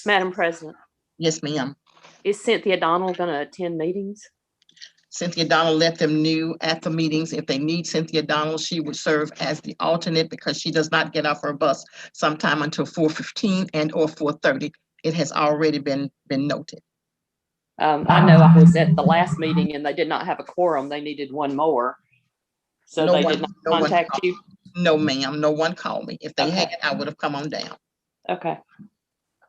Speaker 12: Madam President,
Speaker 4: Yes, ma'am.
Speaker 12: is Cynthia Donald going to attend meetings?
Speaker 4: Cynthia Donald let them know at the meetings, if they need Cynthia Donald, she would serve as the alternate because she does not get off her bus sometime until 4:15 and or 4:30. It has already been noted.
Speaker 12: I know I was at the last meeting and they did not have a quorum. They needed one more. So
Speaker 4: No
Speaker 12: they
Speaker 4: one-
Speaker 12: did not
Speaker 4: no one
Speaker 12: contact
Speaker 4: called.
Speaker 12: you?
Speaker 4: No, ma'am, no one called me. If they
Speaker 12: Okay.
Speaker 4: had, I would have come on down.
Speaker 12: Okay,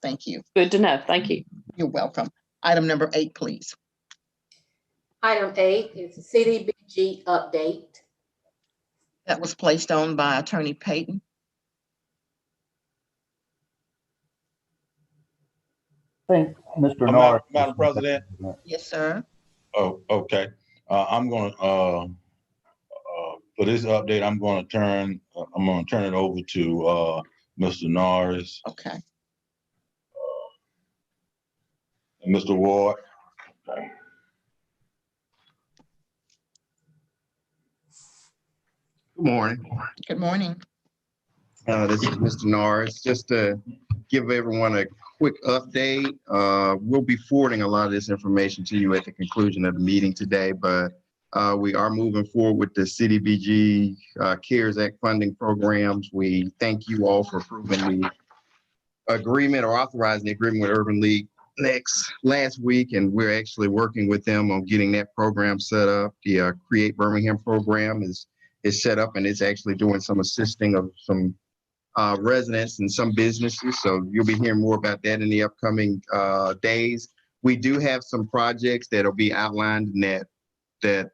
Speaker 4: Thank you.
Speaker 12: good to know. Thank you.
Speaker 4: You're welcome. Item number 8, please.
Speaker 1: Item 8 is the CDBG update.
Speaker 4: That was placed on by Attorney Payton.
Speaker 9: I think Mr. Norris.
Speaker 13: Madam President.
Speaker 4: Yes, sir.
Speaker 13: Oh, okay. I'm going to for this update, I'm going to turn it over to Mr. Norris
Speaker 4: Okay.
Speaker 13: and Mr. Ward.
Speaker 14: Good morning.
Speaker 4: Good morning.
Speaker 14: This is Mr. Norris. Just to give everyone a quick update, we'll be forwarding a lot of this information to you at the conclusion of the meeting today, but We are moving forward with the CDBG CARES Act funding programs. We thank you all for approving the agreement or authorizing the agreement with Urban League last week, and we're actually working with them on getting that program set up. The Create Birmingham program is set up, and it's actually doing some assisting of some residents and some businesses. So you'll be hearing more about that in the upcoming days. We do have some projects that'll be outlined in that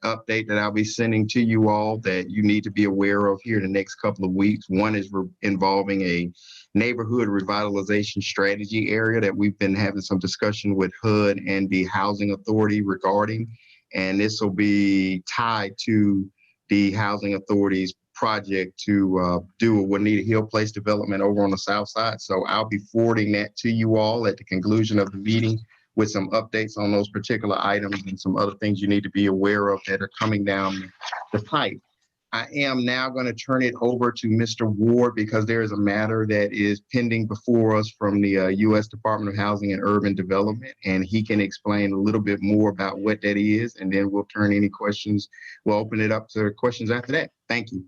Speaker 14: update that I'll be sending to you all that you need to be aware of here in the next couple of weeks. One is involving a neighborhood revitalization strategy area that we've been having some discussion with HUD and the Housing Authority regarding, and this will be tied to the Housing Authority's project to do a Juanita Hill Place development over on the south side. So I'll be forwarding that to you all at the conclusion of the meeting with some updates on those particular items and some other things you need to be aware of that are coming down the pipe. I am now going to turn it over to Mr. Ward because there is a matter that is pending before us from the U.S. Department of Housing and Urban Development, and he can explain a little bit more about what that is, and then we'll turn any questions. We'll open it up to questions after that. Thank you.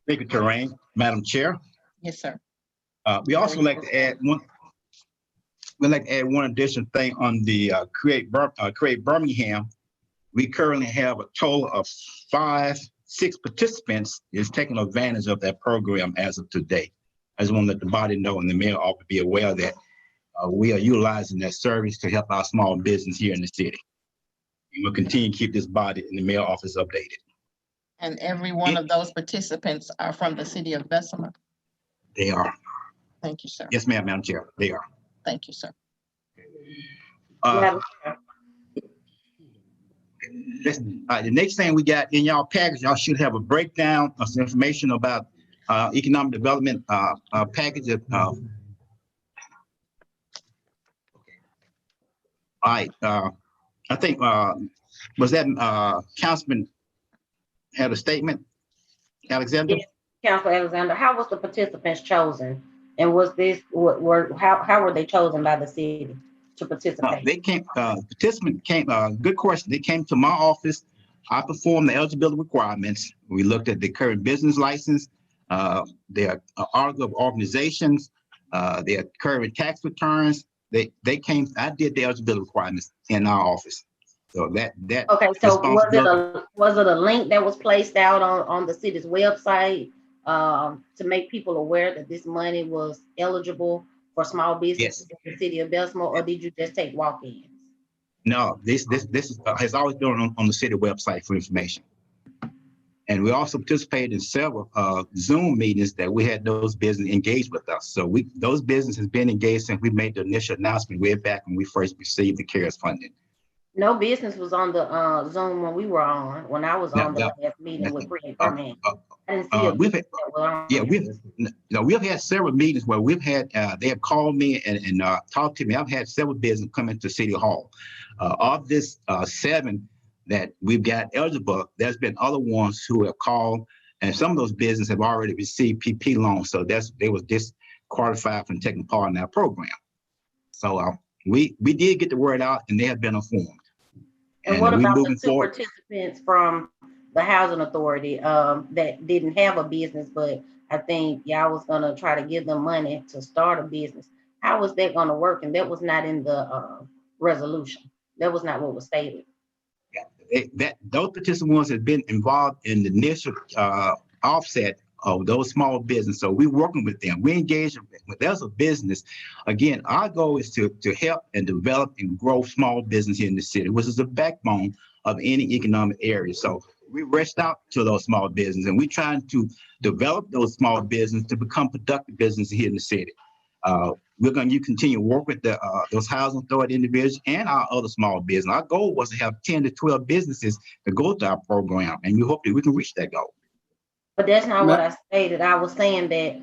Speaker 15: Thank you, Terrain. Madam Chair.
Speaker 4: Yes, sir.
Speaker 15: We also like to add one. We'd like to add one additional thing on the Create Birmingham. We currently have a total of 6 participants is taking advantage of that program as of today. I just want to let the body know and the mayor ought to be aware that we are utilizing that service to help our small business here in the city. And we'll continue to keep this body in the mayor office updated.
Speaker 4: And every one of those participants are from the city of Bessemer?
Speaker 15: They are.
Speaker 4: Thank you, sir.
Speaker 15: Yes, ma'am, Madam Chair, they are.
Speaker 4: Thank you, sir.
Speaker 15: The next thing we got in y'all package, y'all should have a breakdown of some information about economic development package. All right, I think, was that Councilman had a statement, Alexander?
Speaker 5: Yes, Councilor Alexander, how was the participants chosen? And was this, how were they chosen by the city to participate?
Speaker 15: They came, participant came, good question. They came to my office. I performed the eligibility requirements. We looked at the current business license, their article of organizations, their current tax returns. They came, I did the eligibility requirements in our office. So that
Speaker 5: okay, so was it a link that was placed out on the city's website to make people aware that this money was eligible for small businesses in the city of Bessemer, or did you just take walk-ins?
Speaker 15: No, this has always been on the city website for information. And we also participated in several Zoom meetings that we had those businesses engaged with us. So those businesses have been engaged since we made the initial announcement way back when we first received the CARES funding.
Speaker 5: No business was on the Zoom when we were on, when I was on the last meeting with Create Birmingham. I didn't see
Speaker 15: we've had several meetings where we've had, they have called me and talked to me. I've had several businesses come into City Hall. Of this 7 that we've got eligible, there's been other ones who have called, and some of those businesses have already received PP loans. So they was disqualified from taking part in that program. So we did get the word out, and they have been informed.
Speaker 5: And what about the 2 participants from the Housing Authority that didn't have a business, but I think y'all was gonna try to give them money to start a business? How was that gonna work? And that was not in the resolution. That was not what was stated.
Speaker 15: Those participants have been involved in the initial offset of those small businesses. So we're working with them. We engage with them as a business. Again, our goal is to help and develop and grow small business here in the city, which is the backbone of any economic area. So we reached out to those small businesses, and we're trying to develop those small businesses to become productive businesses here in the city. We're going to continue to work with those housing authority individuals and our other small business. Our goal was to have 10 to 12 businesses to go to our program, and we hope that we can reach that goal.
Speaker 5: But that's not what I stated. I was saying that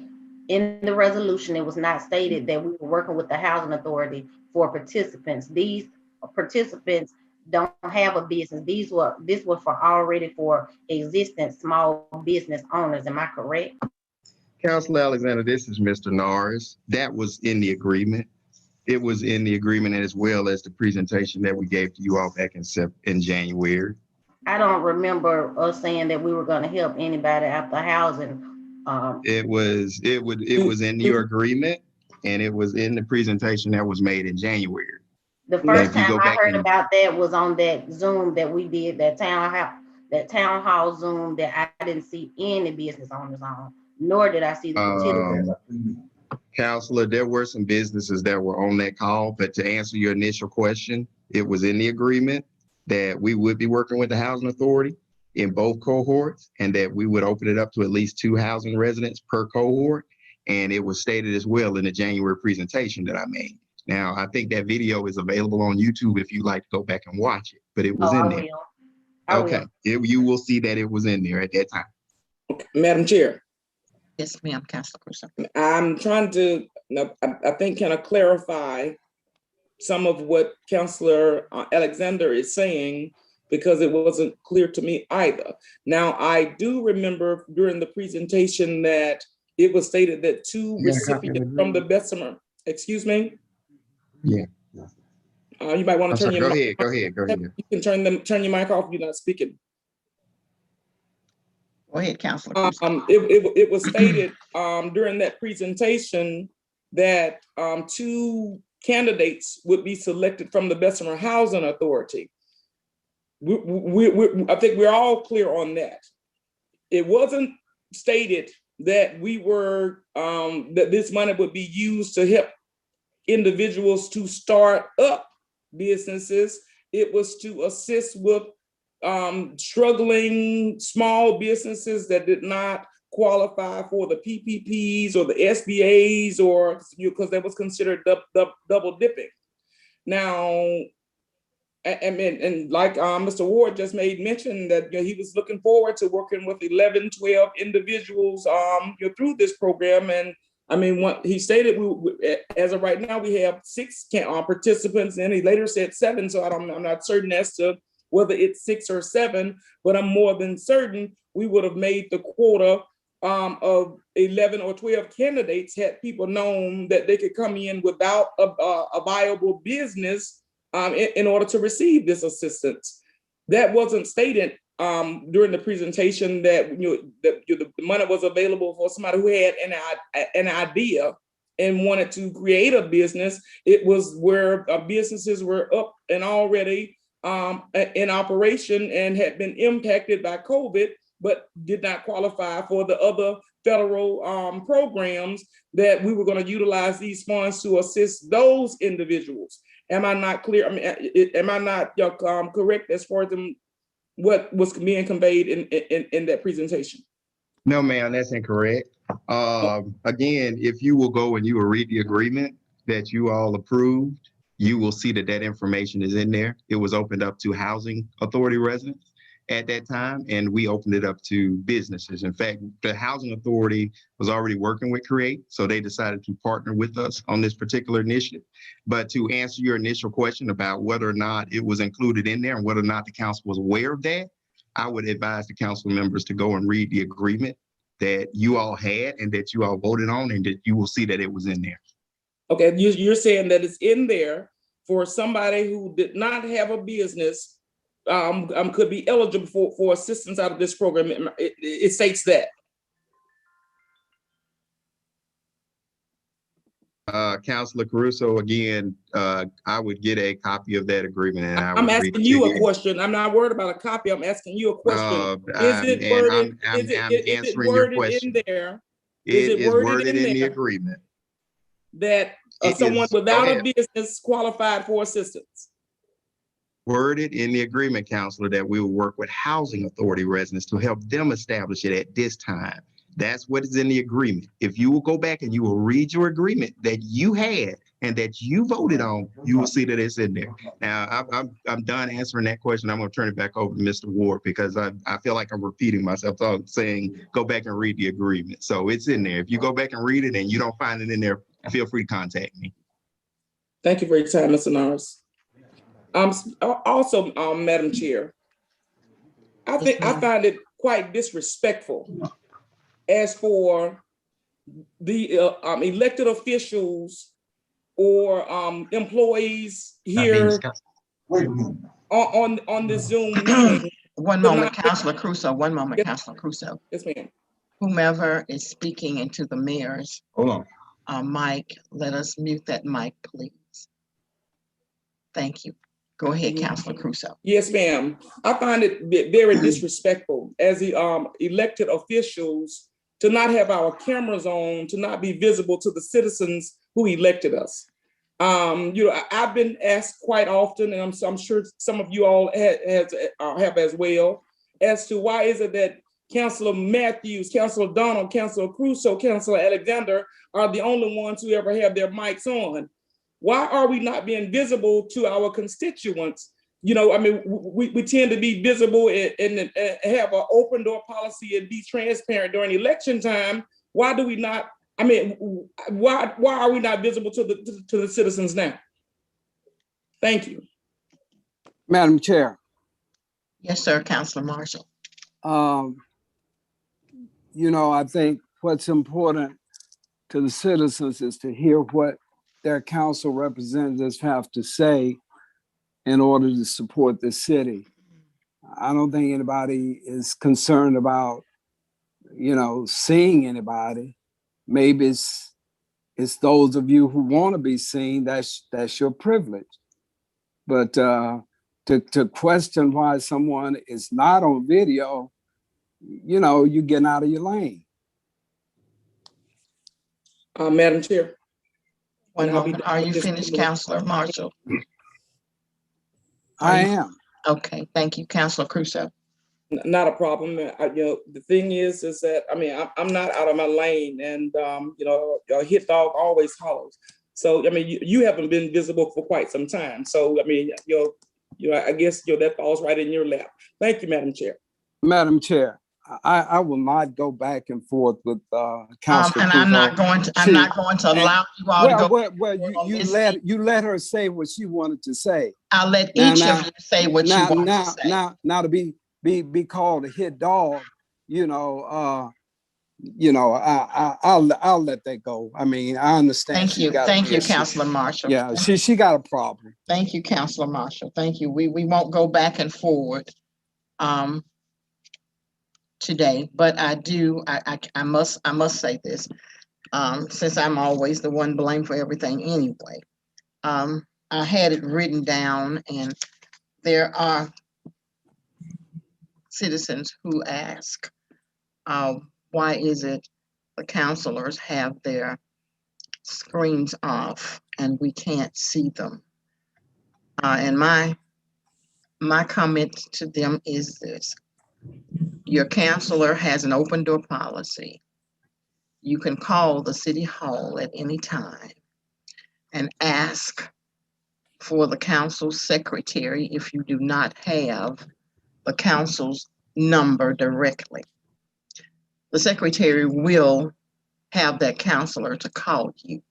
Speaker 5: in the resolution, it was not stated that we were working with the Housing Authority for participants. These participants don't have a business. This was for already for existing small business owners. Am I correct?
Speaker 14: Councilor Alexander, this is Mr. Norris. That was in the agreement. It was in the agreement as well as the presentation that we gave to you all back in January.
Speaker 5: I don't remember us saying that we were gonna help anybody after housing.
Speaker 14: It was in your agreement, and it was in the presentation that was made in January.
Speaker 5: The first time I heard about that was on that Zoom that we did, that town hall Zoom, that I didn't see any business owners on, nor did I see the utilities.
Speaker 14: Counselor, there were some businesses that were on that call, but to answer your initial question, it was in the agreement that we would be working with the housing authority in both cohorts, and that we would open it up to at least 2 housing residents per cohort. And it was stated as well in the January presentation that I made. Now, I think that video is available on YouTube if you'd like to go back and watch it, but it was in there. Okay, you will see that it was in there at that time.
Speaker 8: Okay. Madam Chair.
Speaker 4: Yes, ma'am, Councilor Crusoe.
Speaker 8: I'm trying to, I think, kind of clarify some of what Councilor Alexander is saying, because it wasn't clear to me either. Now, I do remember during the presentation that it was stated that 2 recipients from the Bessemer, excuse me?
Speaker 14: Yeah.
Speaker 8: You might want to turn your mic.
Speaker 14: Go ahead.
Speaker 8: You can turn your mic off if you're not speaking.
Speaker 4: Go ahead, Councilor.
Speaker 8: It was stated during that presentation that 2 candidates would be selected from the Bessemer Housing Authority. I think we're all clear on that. It wasn't stated that we were that this money would be used to help individuals to start up businesses. It was to assist with struggling small businesses that did not qualify for the PPPs or the SBAs, or because that was considered double dipping. Now, and like Mr. Ward just made mention that he was looking forward to working with 11, 12 individuals through this program. And I mean, what he stated, as of right now, we have 6 participants, and he later said 7. So I'm not certain as to whether it's 6 or 7, but I'm more than certain we would have made the quota of 11 or 12 candidates had people known that they could come in without a viable business in order to receive this assistance. That wasn't stated during the presentation that the money was available for somebody who had an idea and wanted to create a business. It was where businesses were up and already in operation and had been impacted by COVID, but did not qualify for the other federal programs that we were going to utilize these funds to assist those individuals. Am I not clear? I mean, am I not correct as far as what was being conveyed in that presentation?
Speaker 14: No, ma'am, that's incorrect. Again, if you will go and you will read the agreement that you all approved, you will see that that information is in there. It was opened up to housing authority residents at that time, and we opened it up to businesses. In fact, the housing authority was already working with CREATE, so they decided to partner with us on this particular initiative. But to answer your initial question about whether or not it was included in there and whether or not the council was aware of that, I would advise the council members to go and read the agreement that you all had and that you all voted on, and that you will see that it was in there.
Speaker 8: Okay, you're saying that it's in there for somebody who did not have a business could be eligible for assistance out of this program. It states that.
Speaker 14: Councilor Caruso, again, I would get a copy of that agreement, and
Speaker 8: I'm asking you a question. I'm not worried about a copy. I'm asking you a question. Is it worded? Is it worded in there?
Speaker 14: It is worded in the agreement
Speaker 8: that someone without a business qualified for assistance?
Speaker 14: Worded in the agreement, Counselor, that we will work with housing authority residents to help them establish it at this time. That's what is in the agreement. If you will go back and you will read your agreement that you had and that you voted on, you will see that it's in there. Now, I'm done answering that question. I'm going to turn it back over to Mr. Ward, because I feel like I'm repeating myself. So I'm saying go back and read the agreement. So it's in there. If you go back and read it and you don't find it in there, feel free to contact me.
Speaker 8: Thank you for your time, Mr. Norris. Also, Madam Chair, I find it quite disrespectful as for the elected officials or employees here on the Zoom meeting.
Speaker 4: One moment, Councilor Crusoe, one moment,
Speaker 8: Yes.
Speaker 4: Councilor Crusoe.
Speaker 8: Yes, ma'am.
Speaker 4: Whomever is speaking into the mayor's
Speaker 13: Hold on.
Speaker 4: mic, let us mute that mic, please. Thank you. Go ahead, Councilor Crusoe.
Speaker 8: Yes, ma'am. I find it very disrespectful as the elected officials to not have our cameras on, to not be visible to the citizens who elected us. I've been asked quite often, and I'm sure some of you all have as well, as to why is it that Councilor Matthews, Councilor Donald, Councilor Crusoe, Councilor Alexander are the only ones who ever have their mics on. Why are we not being visible to our constituents? We tend to be visible and have an open door policy and be transparent during election time. Why do we not? Why are we not visible to the citizens now? Thank you.
Speaker 3: Madam Chair.
Speaker 4: Yes, sir, Councilor Marshall.
Speaker 3: I think what's important to the citizens is to hear what their council representatives have to say in order to support the city. I don't think anybody is concerned about, seeing anybody. Maybe it's those of you who want to be seen, that's your privilege. But to question why someone is not on video, you're getting out of your lane.
Speaker 8: Madam Chair.
Speaker 4: One moment. Are you finished, Councilor Marshall?
Speaker 3: I am.
Speaker 4: Okay, thank you, Councilor Crusoe.
Speaker 8: Not a problem. The thing is that I'm not out of my lane, and a hit dog always hollers. So you haven't been visible for quite some time. So I guess that falls right in your lap. Thank you, Madam Chair.
Speaker 3: Madam Chair, I will not go back and forth with Councilor.
Speaker 4: And I'm not going to allow you all to go.
Speaker 3: Well, you let her say what she wanted to say.
Speaker 4: I'll let each of you say what you want to say.
Speaker 3: Now to be called a hit dog, I'll let that go. I understand.
Speaker 4: Thank you, Councilor Marshall.
Speaker 3: Yeah, she got a problem.
Speaker 4: Thank you, Councilor Marshall. Thank you. We won't go back and forward today, but I must say this, since I'm always the one blamed for everything anyway. I had it written down, and there are citizens who ask, why is it the councilors have their screens off and we can't see them? And my comment to them is this: your councilor has an open door policy. You can call the city hall at any time and ask for the council secretary if you do not have the council's number directly. The secretary will have that councilor to call you.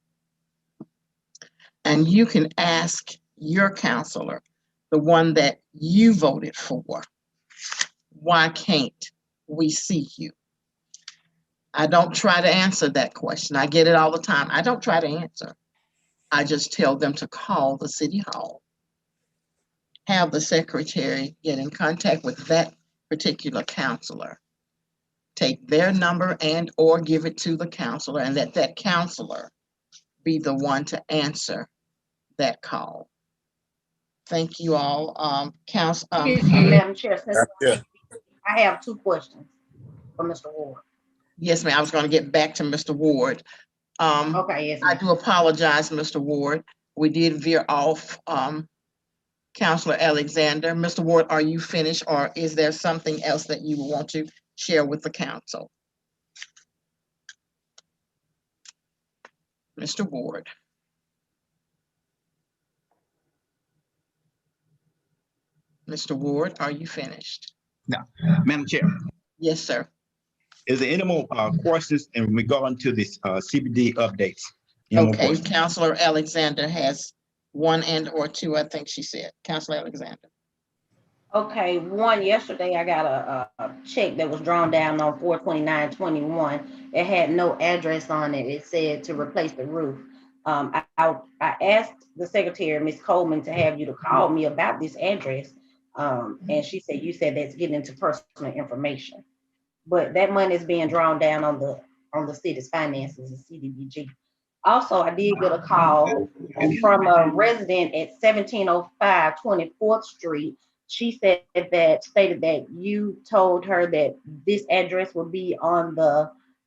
Speaker 4: And you can ask your councilor, the one that you voted for, why can't we see you? I don't try to answer that question. I get it all the time. I don't try to answer. I just tell them to call the city hall. Have the secretary get in contact with that particular councilor. Take their number and or give it to the councilor, and let that councilor be the one to answer that call. Thank you all.
Speaker 5: Madam Chair, I have two questions for Mr. Ward.
Speaker 4: Yes, ma'am. I was going to get back to Mr. Ward.
Speaker 5: Okay, yes.
Speaker 4: I do apologize, Mr. Ward. We did veer off Councilor Alexander. Mr. Ward, are you finished, or is there something else that you want to share with the council? Mr. Ward. Mr. Ward, are you finished?
Speaker 15: No, Madam Chair.
Speaker 4: Yes, sir.
Speaker 15: Is there any more questions in regard to this CBD updates?
Speaker 4: Okay, Councilor Alexander has one and or two, I think she said. Councilor Alexander.
Speaker 5: Okay, one, yesterday I got a check that was drawn down on 4/29/21. It had no address on it. It said to replace the roof. I asked the secretary, Ms. Coleman, to have you to call me about this address. And she said, you said that's getting into personal information. But that money is being drawn down on the city's finances, the CDBG. Also, I did get a call from a resident at 1705 24th Street. She said that stated that you told her that this address will be uh,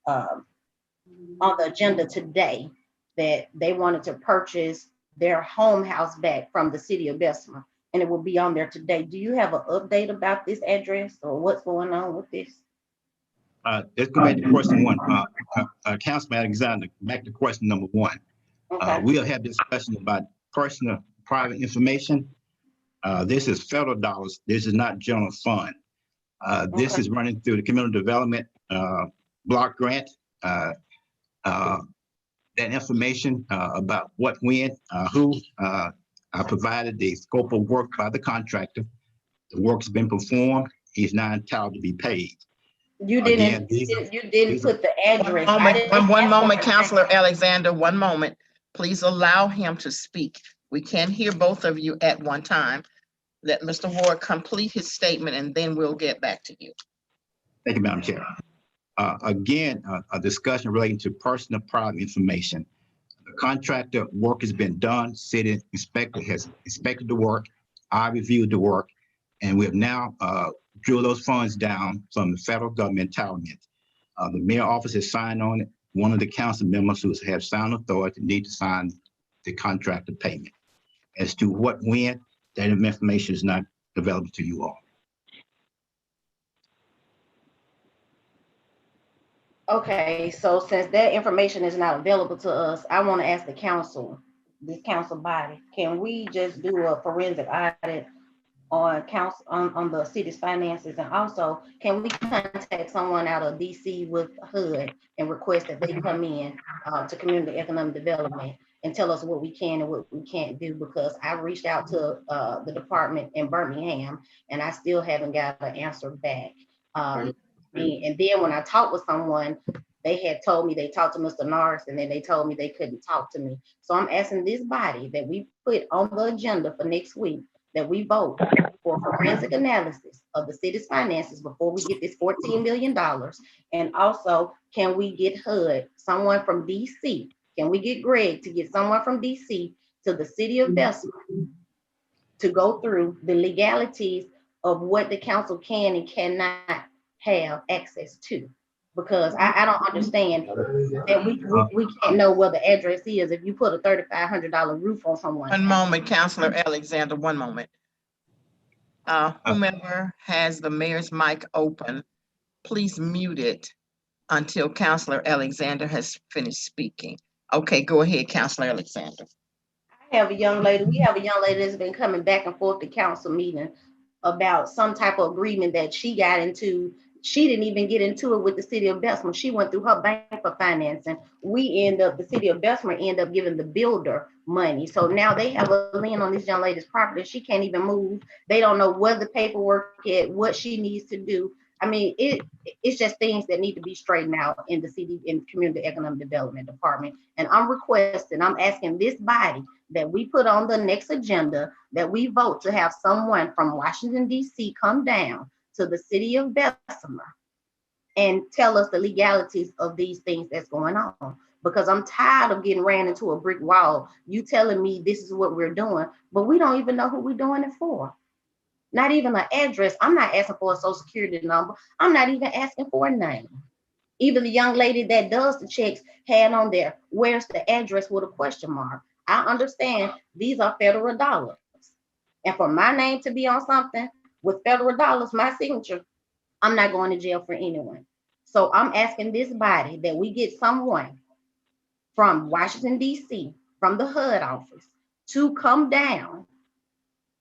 Speaker 5: on the agenda today, that they wanted to purchase their home house back from the city of Bessemer, and it will be on there today. Do you have an update about this address or what's going on with this?
Speaker 15: Let's go back to question one. Councilman Alexander, back to question number one.
Speaker 5: Okay.
Speaker 15: We'll have discussion about personal private information. This is federal dollars. This is not general fund. This is running through the community development block grant. That information about what, when, who, I provided the scope of work by the contractor. The work's been performed. He's now entitled to be paid.
Speaker 5: You didn't put the address.
Speaker 4: One moment, Councilor Alexander, one moment. Please allow him to speak. We can't hear both of you at one time. Let Mr. Ward complete his statement and then we'll get back to you.
Speaker 15: Thank you, Madam Chair. Again, a discussion relating to personal private information. The contractor work has been done. City inspector has inspected the work. I reviewed the work, and we have now drew those funds down from the federal government entitlement. The mayor office has signed on it. One of the council members who have sound authority need to sign the contractor payment. As to what, when, that information is not available to you all.
Speaker 5: Okay, so since that information is not available to us, I want to ask the council, this council body, can we just do a forensic audit on council on the city's finances? And also, can we contact someone out of DC with HUD and request that they come in to community economic development and tell us what we can and what we can't do? Because I reached out to the department in Birmingham and I still haven't got an answer back. And then when I talked with someone, they had told me they talked to Mr. Norris and then they told me they couldn't talk to me. So I'm asking this body that we put on the agenda for next week, that we vote for forensic analysis of the city's finances before we get this $14 million. And also, can we get HUD, someone from DC? Can we get Greg to get someone from DC to the city of Bessemer to go through the legalities of what the council can and cannot have access to? Because I don't understand that we can't know where the address is if you put a $3,500 roof on someone.
Speaker 4: One moment, Councilor Alexander, one moment. Whomever has the mayor's mic open, please mute it until Councilor Alexander has finished speaking. Okay, go ahead, Councilor Alexander.
Speaker 5: We have a young lady that's been coming back and forth to council meeting about some type of agreement that she got into. She didn't even get into it with the city of Bessemer. She went through her bank for financing. The city of Bessemer end up giving the builder money. So now they have a lien on this young lady's property. She can't even move. They don't know where the paperwork is, what she needs to do. I mean, it's just things that need to be straightened out in the city, in community economic development department. And I'm asking this body that we put on the next agenda, that we vote to have someone from Washington, DC come down to the city of Bessemer and tell us the legalities of these things that's going on. Because I'm tired of getting ran into a brick wall. You telling me this is what we're doing, but we don't even know who we're doing it for. Not even an address. I'm not asking for a social security number. I'm not even asking for a name. Even the young lady that does the checks had on there, where's the address with a question mark? I understand these are federal dollars. And for my name to be on something with federal dollars, my signature, I'm not going to jail for anyone. So I'm asking this body that we get someone from Washington, DC, from the HUD office to come down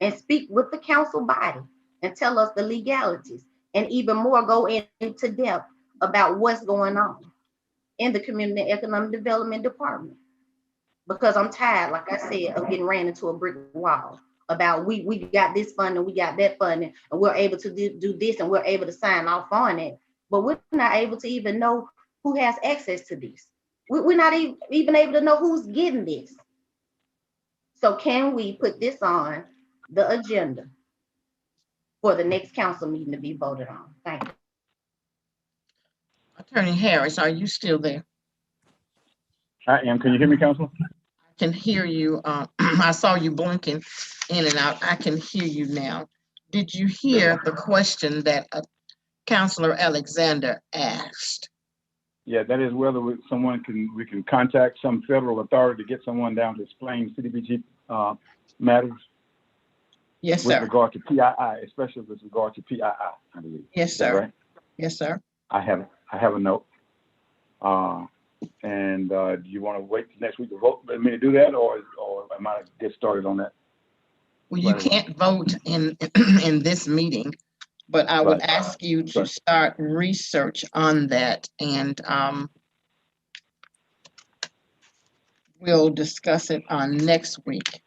Speaker 5: and speak with the council body and tell us the legalities, and even more go into depth about what's going on in the community economic development department. Because I'm tired, like I said, of getting ran into a brick wall about we got this funding, we got that funding, and we're able to do this, and we're able to sign off on it, but we're not able to even know who has access to this. We're not even able to know who's getting this. So can we put this on the agenda for the next council meeting to be voted on? Thank you.
Speaker 4: Attorney Harris, are you still there?
Speaker 11: I am. Can you hear me, Councilman?
Speaker 4: I can hear you. I saw you blinking in and out. I can hear you now. Did you hear the question that Councilor Alexander asked?
Speaker 11: Yeah, that is whether we can contact some federal authority to get someone down to explain CDBG matters.
Speaker 4: Yes,
Speaker 11: with
Speaker 4: sir.
Speaker 11: regard to PII, especially with regard to PII, I believe.
Speaker 4: Yes,
Speaker 11: Is that
Speaker 4: sir.
Speaker 11: right?
Speaker 4: Yes, sir.
Speaker 11: I have a note. And do you want to wait till next week to vote for me to do that, or am I get started on that?
Speaker 4: Well, you can't vote in this meeting, but I would ask you to start research on that, and we'll discuss it on next week.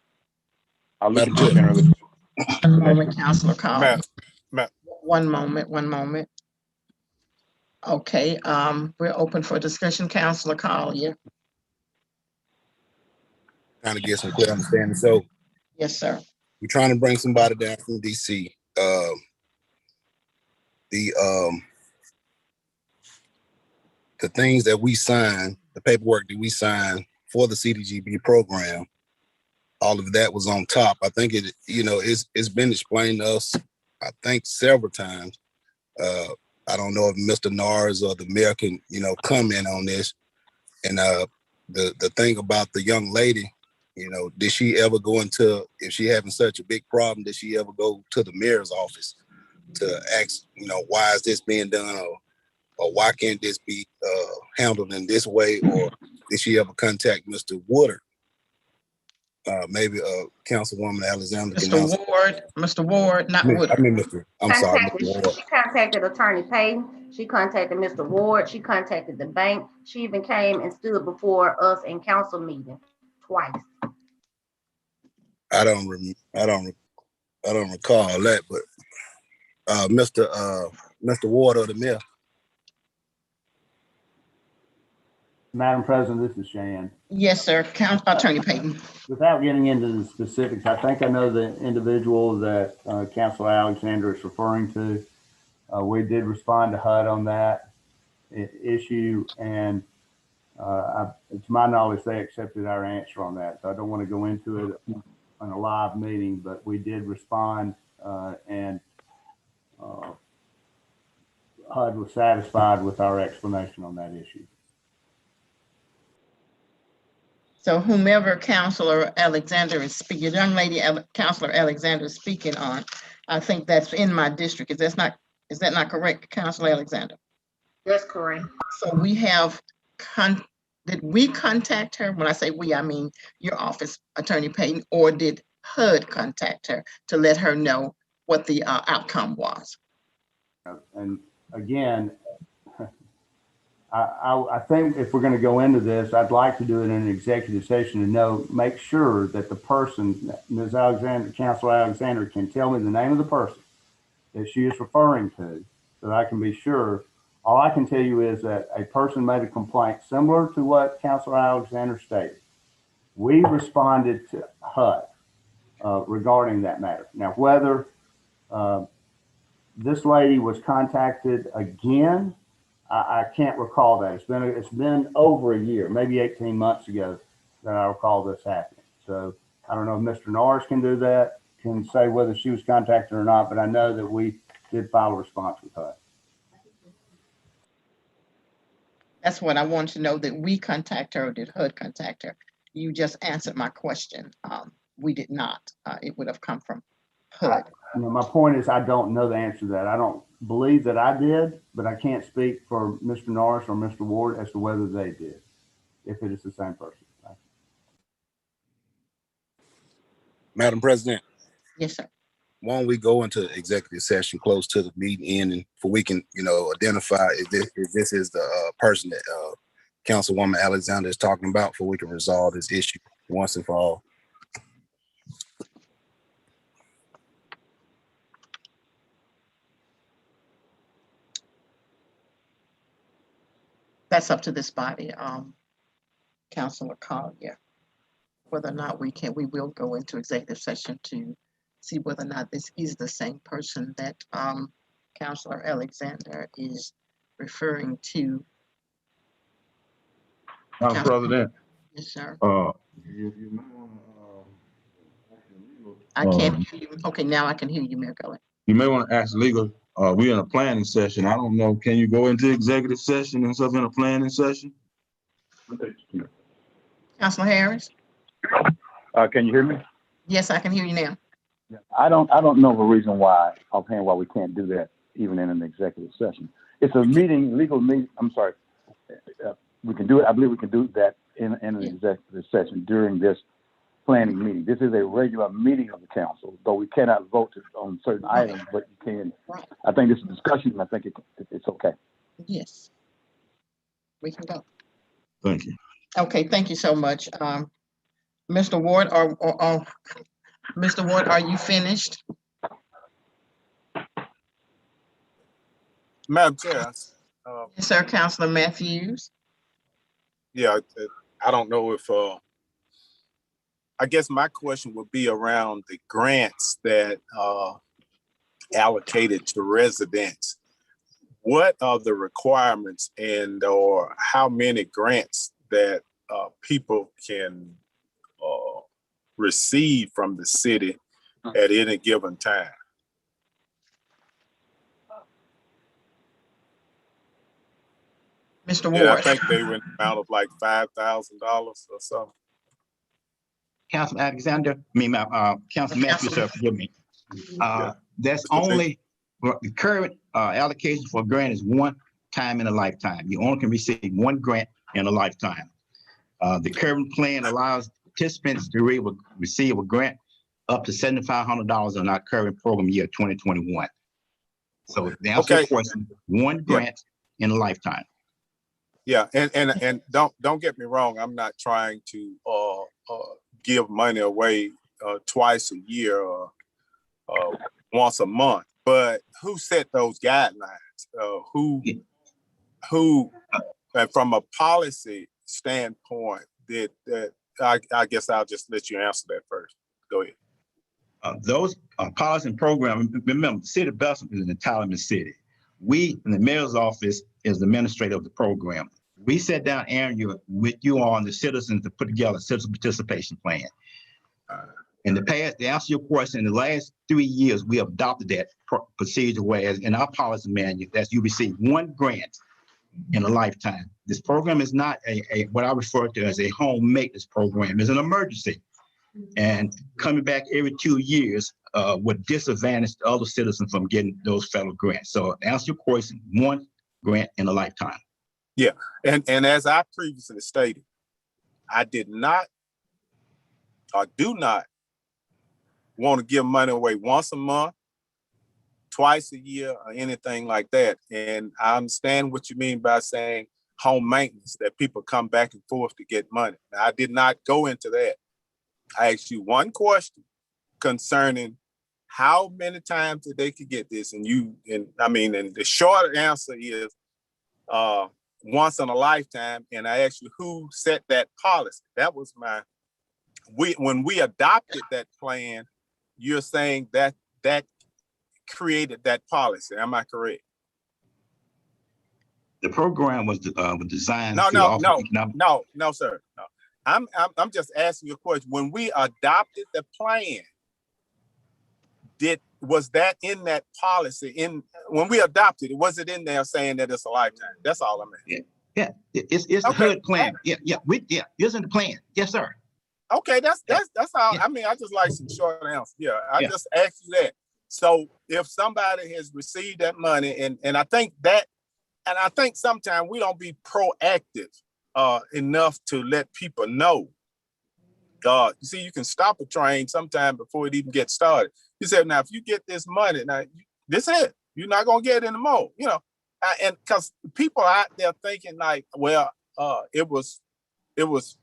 Speaker 11: I'll look at the itinerary.
Speaker 4: One moment, Councilor Collins.
Speaker 6: Matt.
Speaker 4: One moment. Okay, we're open for discussion. Councilor Collier.
Speaker 10: Trying to get some clear understanding. So
Speaker 4: yes, sir.
Speaker 10: We're trying to bring somebody down from DC. The things that we signed, the paperwork that we signed for the CDGB program, all of that was on top. I think it's been explained to us, I think, several times. I don't know if Mr. Norris or the mayor can, comment on this. And the thing about the young lady, did she ever go into, if she having such a big problem, did she ever go to the mayor's office to ask, why is this being done, or why can't this be handled in this way? Or did she ever contact Mr. Woodard? Maybe Councilwoman Alexander can answer.
Speaker 4: Mr. Ward, not Woodard.
Speaker 10: I'm sorry, Mr. Ward.
Speaker 5: She contacted Attorney Payton. She contacted Mr. Ward. She contacted the bank. She even came and stood before us in council meeting twice.
Speaker 10: I don't recall that, but Mr. Ward or the mayor.
Speaker 9: Madam President, this is Shan.
Speaker 4: Yes, sir. Attorney Payton.
Speaker 9: Without getting into the specifics, I think I know the individual that Councilor Alexander is referring to. We did respond to HUD on that issue, and to my knowledge, they accepted our answer on that. So I don't want to go into it on a live meeting, but we did respond, and HUD was satisfied with our explanation on that issue.
Speaker 4: So whomever Councilor Alexander is speaking, young lady Councilor Alexander is speaking on, I think that's in my district. Is that not correct, Councilor Alexander?
Speaker 5: That's correct.
Speaker 4: So we have, did we contact her? When I say we, I mean your office, Attorney Payton, or did HUD contact her to let her know what the outcome was?
Speaker 9: And again, I think if we're going to go into this, I'd like to do it in an executive session to make sure that the person, Ms. Alexander, Councilor Alexander, can tell me the name of the person that she is referring to, so that I can be sure. All I can tell you is that a person made a complaint similar to what Councilor Alexander stated. We responded to HUD regarding that matter. Now, whether this lady was contacted again, I can't recall that. It's been over a year, maybe 18 months ago that I recall this happening. So I don't know if Mr. Norris can do that, can say whether she was contacted or not, but I know that we did file a response with HUD.
Speaker 4: That's what I want to know, that we contact her or did HUD contact her? You just answered my question. We did not. It would have come from HUD.
Speaker 9: My point is, I don't know the answer to that. I don't believe that I did, but I can't speak for Mr. Norris or Mr. Ward as to whether they did, if it is the same person.
Speaker 10: Madam President.
Speaker 4: Yes, sir.
Speaker 10: Why don't we go into executive session close to the meeting end, and for we can, identify if this is the person that Councilwoman Alexander is talking about, for we can resolve this issue once and for all.
Speaker 4: that's up to this body, Councilor Collier, whether or not we will go into executive session to see whether or not this is the same person that Councilor Alexander is referring to.
Speaker 13: Madam President,
Speaker 4: Yes, sir.
Speaker 13: you may wanna,
Speaker 4: I can't hear you. Okay, now I can hear you, Mayor Gully.
Speaker 13: you may want to ask legal, we're in a planning session. I don't know, can you go into executive session and stuff in a planning session?
Speaker 4: Councilor Harris?
Speaker 11: Can you hear me?
Speaker 4: Yes, I can hear you now.
Speaker 11: I don't know the reason why, offhand, why we can't do that even in an executive session. It's a meeting, legal meeting, I'm sorry. We can do it, I believe we can do that in an executive session during this planning meeting. This is a regular meeting of the council, though we cannot vote on certain items, but you can.
Speaker 4: Right.
Speaker 11: I think this is a discussion, and I think it's okay.
Speaker 4: Yes. We can go.
Speaker 13: Thank you.
Speaker 4: Okay, thank you so much. Mr. Ward, Mr. Ward, are you finished?
Speaker 6: Madam Chair,
Speaker 4: Yes, sir, Councilor Matthews.
Speaker 6: yeah, I don't know if, I guess my question would be around the grants that allocated to residents. What are the requirements or how many grants that people can receive from the city at any given time?
Speaker 4: Mr. Ward.
Speaker 6: Yeah, I think they were in the amount of like $5,000 or so.
Speaker 15: Councilman Alexander, Councilman Matthews, sir, forgive me. That's only, the current allocation for a grant is one time in a lifetime. You only can receive one grant in a lifetime. The current plan allows participants to receive a grant up to $7,500 in our current program year 2021. So to answer your question, one grant in a lifetime.
Speaker 6: Yeah, and don't get me wrong, I'm not trying to give money away twice a year or once a month, but who set those guidelines? Who from a policy standpoint, I guess I'll just let you answer that first. Go ahead.
Speaker 15: Those policies and programs, remember, the city of Bessemer is an entitlement city. We, in the mayor's office, is the administrator of the program. We sat down, Aaron, with you all and the citizens to put together a citizen participation plan. In the past, to answer your question, in the last 3 years, we have adopted that procedure, whereas in our policy manual, that you receive one grant in a lifetime. This program is not what I refer to as a home maintenance program. It's an emergency. And coming back every 2 years would disadvantage the other citizens from getting those federal grants. So to answer your question, one grant in a lifetime.
Speaker 6: Yeah, and as I previously stated, I did not or do not want to give money away once a month, twice a year, or anything like that. And I understand what you mean by saying home maintenance, that people come back and forth to get money. Now, I did not go into that. I asked you one question concerning how many times that they could get this, and the short answer is once in a lifetime. And I asked you who set that policy. That was when we adopted that plan, you're saying that created that policy. Am I correct?
Speaker 15: The program was designed.
Speaker 6: No, sir. No. I'm just asking you a question. When we adopted the plan, was that in that policy? When we adopted it, was it in there saying that it's a lifetime? That's all I'm asking.
Speaker 15: Yeah. It's the HUD plan. Yeah. It's in the plan. Yes, sir.
Speaker 6: Okay, that's all. Yeah. I mean, I just like some short answers. Yeah, I just asked you that. So if somebody has received that money, and I think sometimes we don't be proactive enough to let people know. You see, you can stop a train sometime before it even gets started. You said, now, if you get this money, now this is it. You're not gonna get it anymore. And because people out there thinking like, well, it was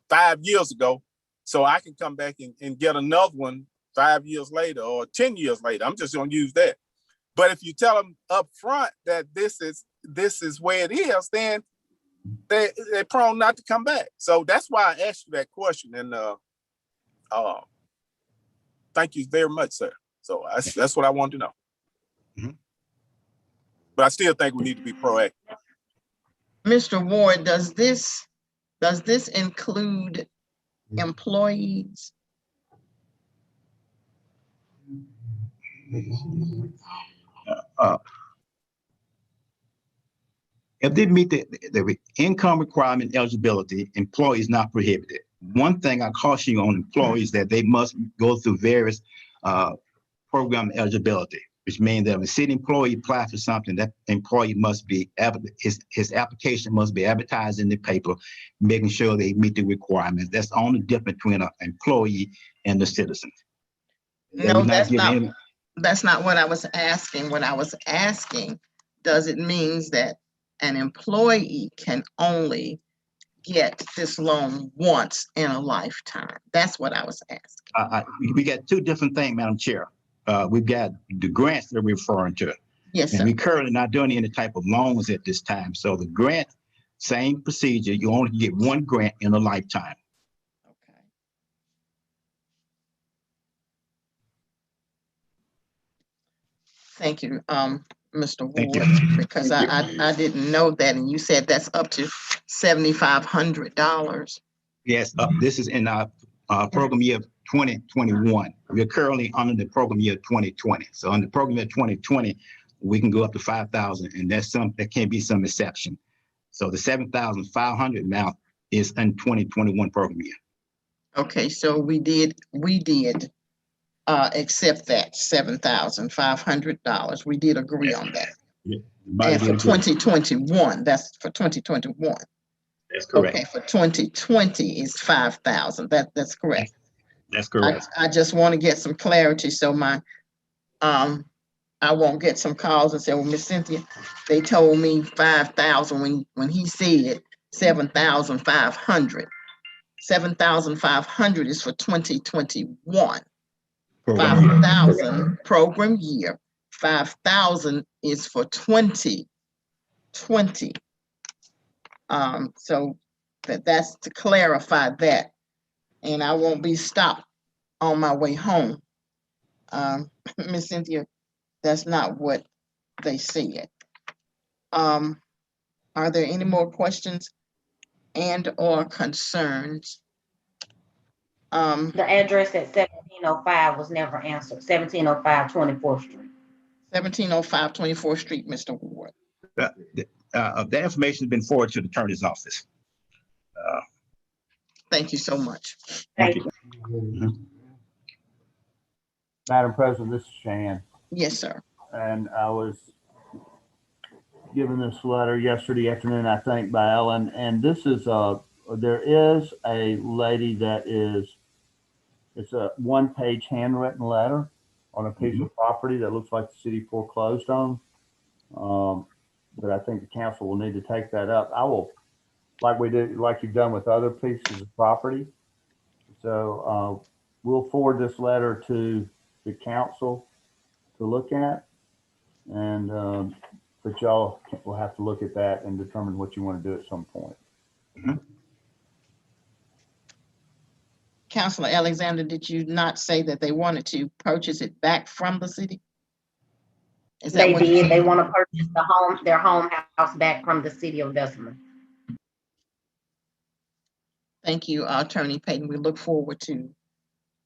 Speaker 6: 5 years ago, so I can come back and get another one 5 years later or 10 years later. I'm just gonna use that. But if you tell them up front that this is where it is, then they're prone not to come back. So that's why I asked you that question. And thank you very much, sir. So that's what I wanted to know.
Speaker 15: Mhm.
Speaker 6: But I still think we need to be proactive.
Speaker 4: Mr. Ward, does this include employees?
Speaker 15: If they meet the income requirement eligibility, employees not prohibited. One thing I caution you on employees that they must go through various program eligibility, which means that if a city employee apply for something, that employee must be, his application must be advertised in the paper, making sure they meet the requirements. That's the only difference between an employee and the citizen.
Speaker 4: No, that's not what I was asking. What I was asking, does it mean that an employee can only get this loan once in a lifetime? That's what I was asking.
Speaker 15: We got two different things, Madam Chair. We've got the grants that we're referring to.
Speaker 4: Yes,
Speaker 15: and
Speaker 4: sir.
Speaker 15: we currently not doing any type of loans at this time. So the grant, same procedure. You only get one grant in a lifetime.
Speaker 4: Okay. Thank you, Mr. Ward, because I didn't know that, and you said that's up to $7,500.
Speaker 15: Yes, this is in our program year 2021. We're currently under the program year 2020. So in the program year 2020, we can go up to 5,000, and there can be some exception. So the 7,500 amount is in 2021 program year. Okay,
Speaker 4: so we did accept that $7,500. We did agree on that.
Speaker 15: Yeah.
Speaker 4: And for 2021, that's for 2021.
Speaker 15: That's correct.
Speaker 4: Okay, for 2020 is 5,000. That's correct.
Speaker 15: That's correct.
Speaker 4: I just want to get some clarity so I won't get some calls and say, well, Miss Cynthia, they told me 5,000 when he said 7,500. 7,500 is for 2021. 5,000 program year. 5,000 is for 2020. So that's to clarify that, and I won't be stopped on my way home. Miss Cynthia, that's not what they said. Are there any more questions and or concerns?
Speaker 5: The address at 1705 was never answered. 1705 24th Street.
Speaker 4: 1705 24th Street, Mr. Ward.
Speaker 15: That information has been forwarded to the attorney's office.
Speaker 4: Thank you so much.
Speaker 5: Thank you.
Speaker 9: Madam President, this is Shan.
Speaker 4: Yes, sir.
Speaker 9: And I was given this letter yesterday afternoon, I think, by Ellen. And this is there is a lady that it's a one-page handwritten letter on a piece of property that looks like the city foreclosed on. But I think the council will need to take that up. I will, like you've done with other pieces of property. So we'll forward this letter to the council to look at, and but y'all will have to look at that and determine what you want to do at some point.
Speaker 4: Councilor Alexander, did you not say that they wanted to purchase it back from the city?
Speaker 5: They did. They want to purchase their home house back from the city of Bessemer.
Speaker 4: Thank you, Attorney Payton. We look forward to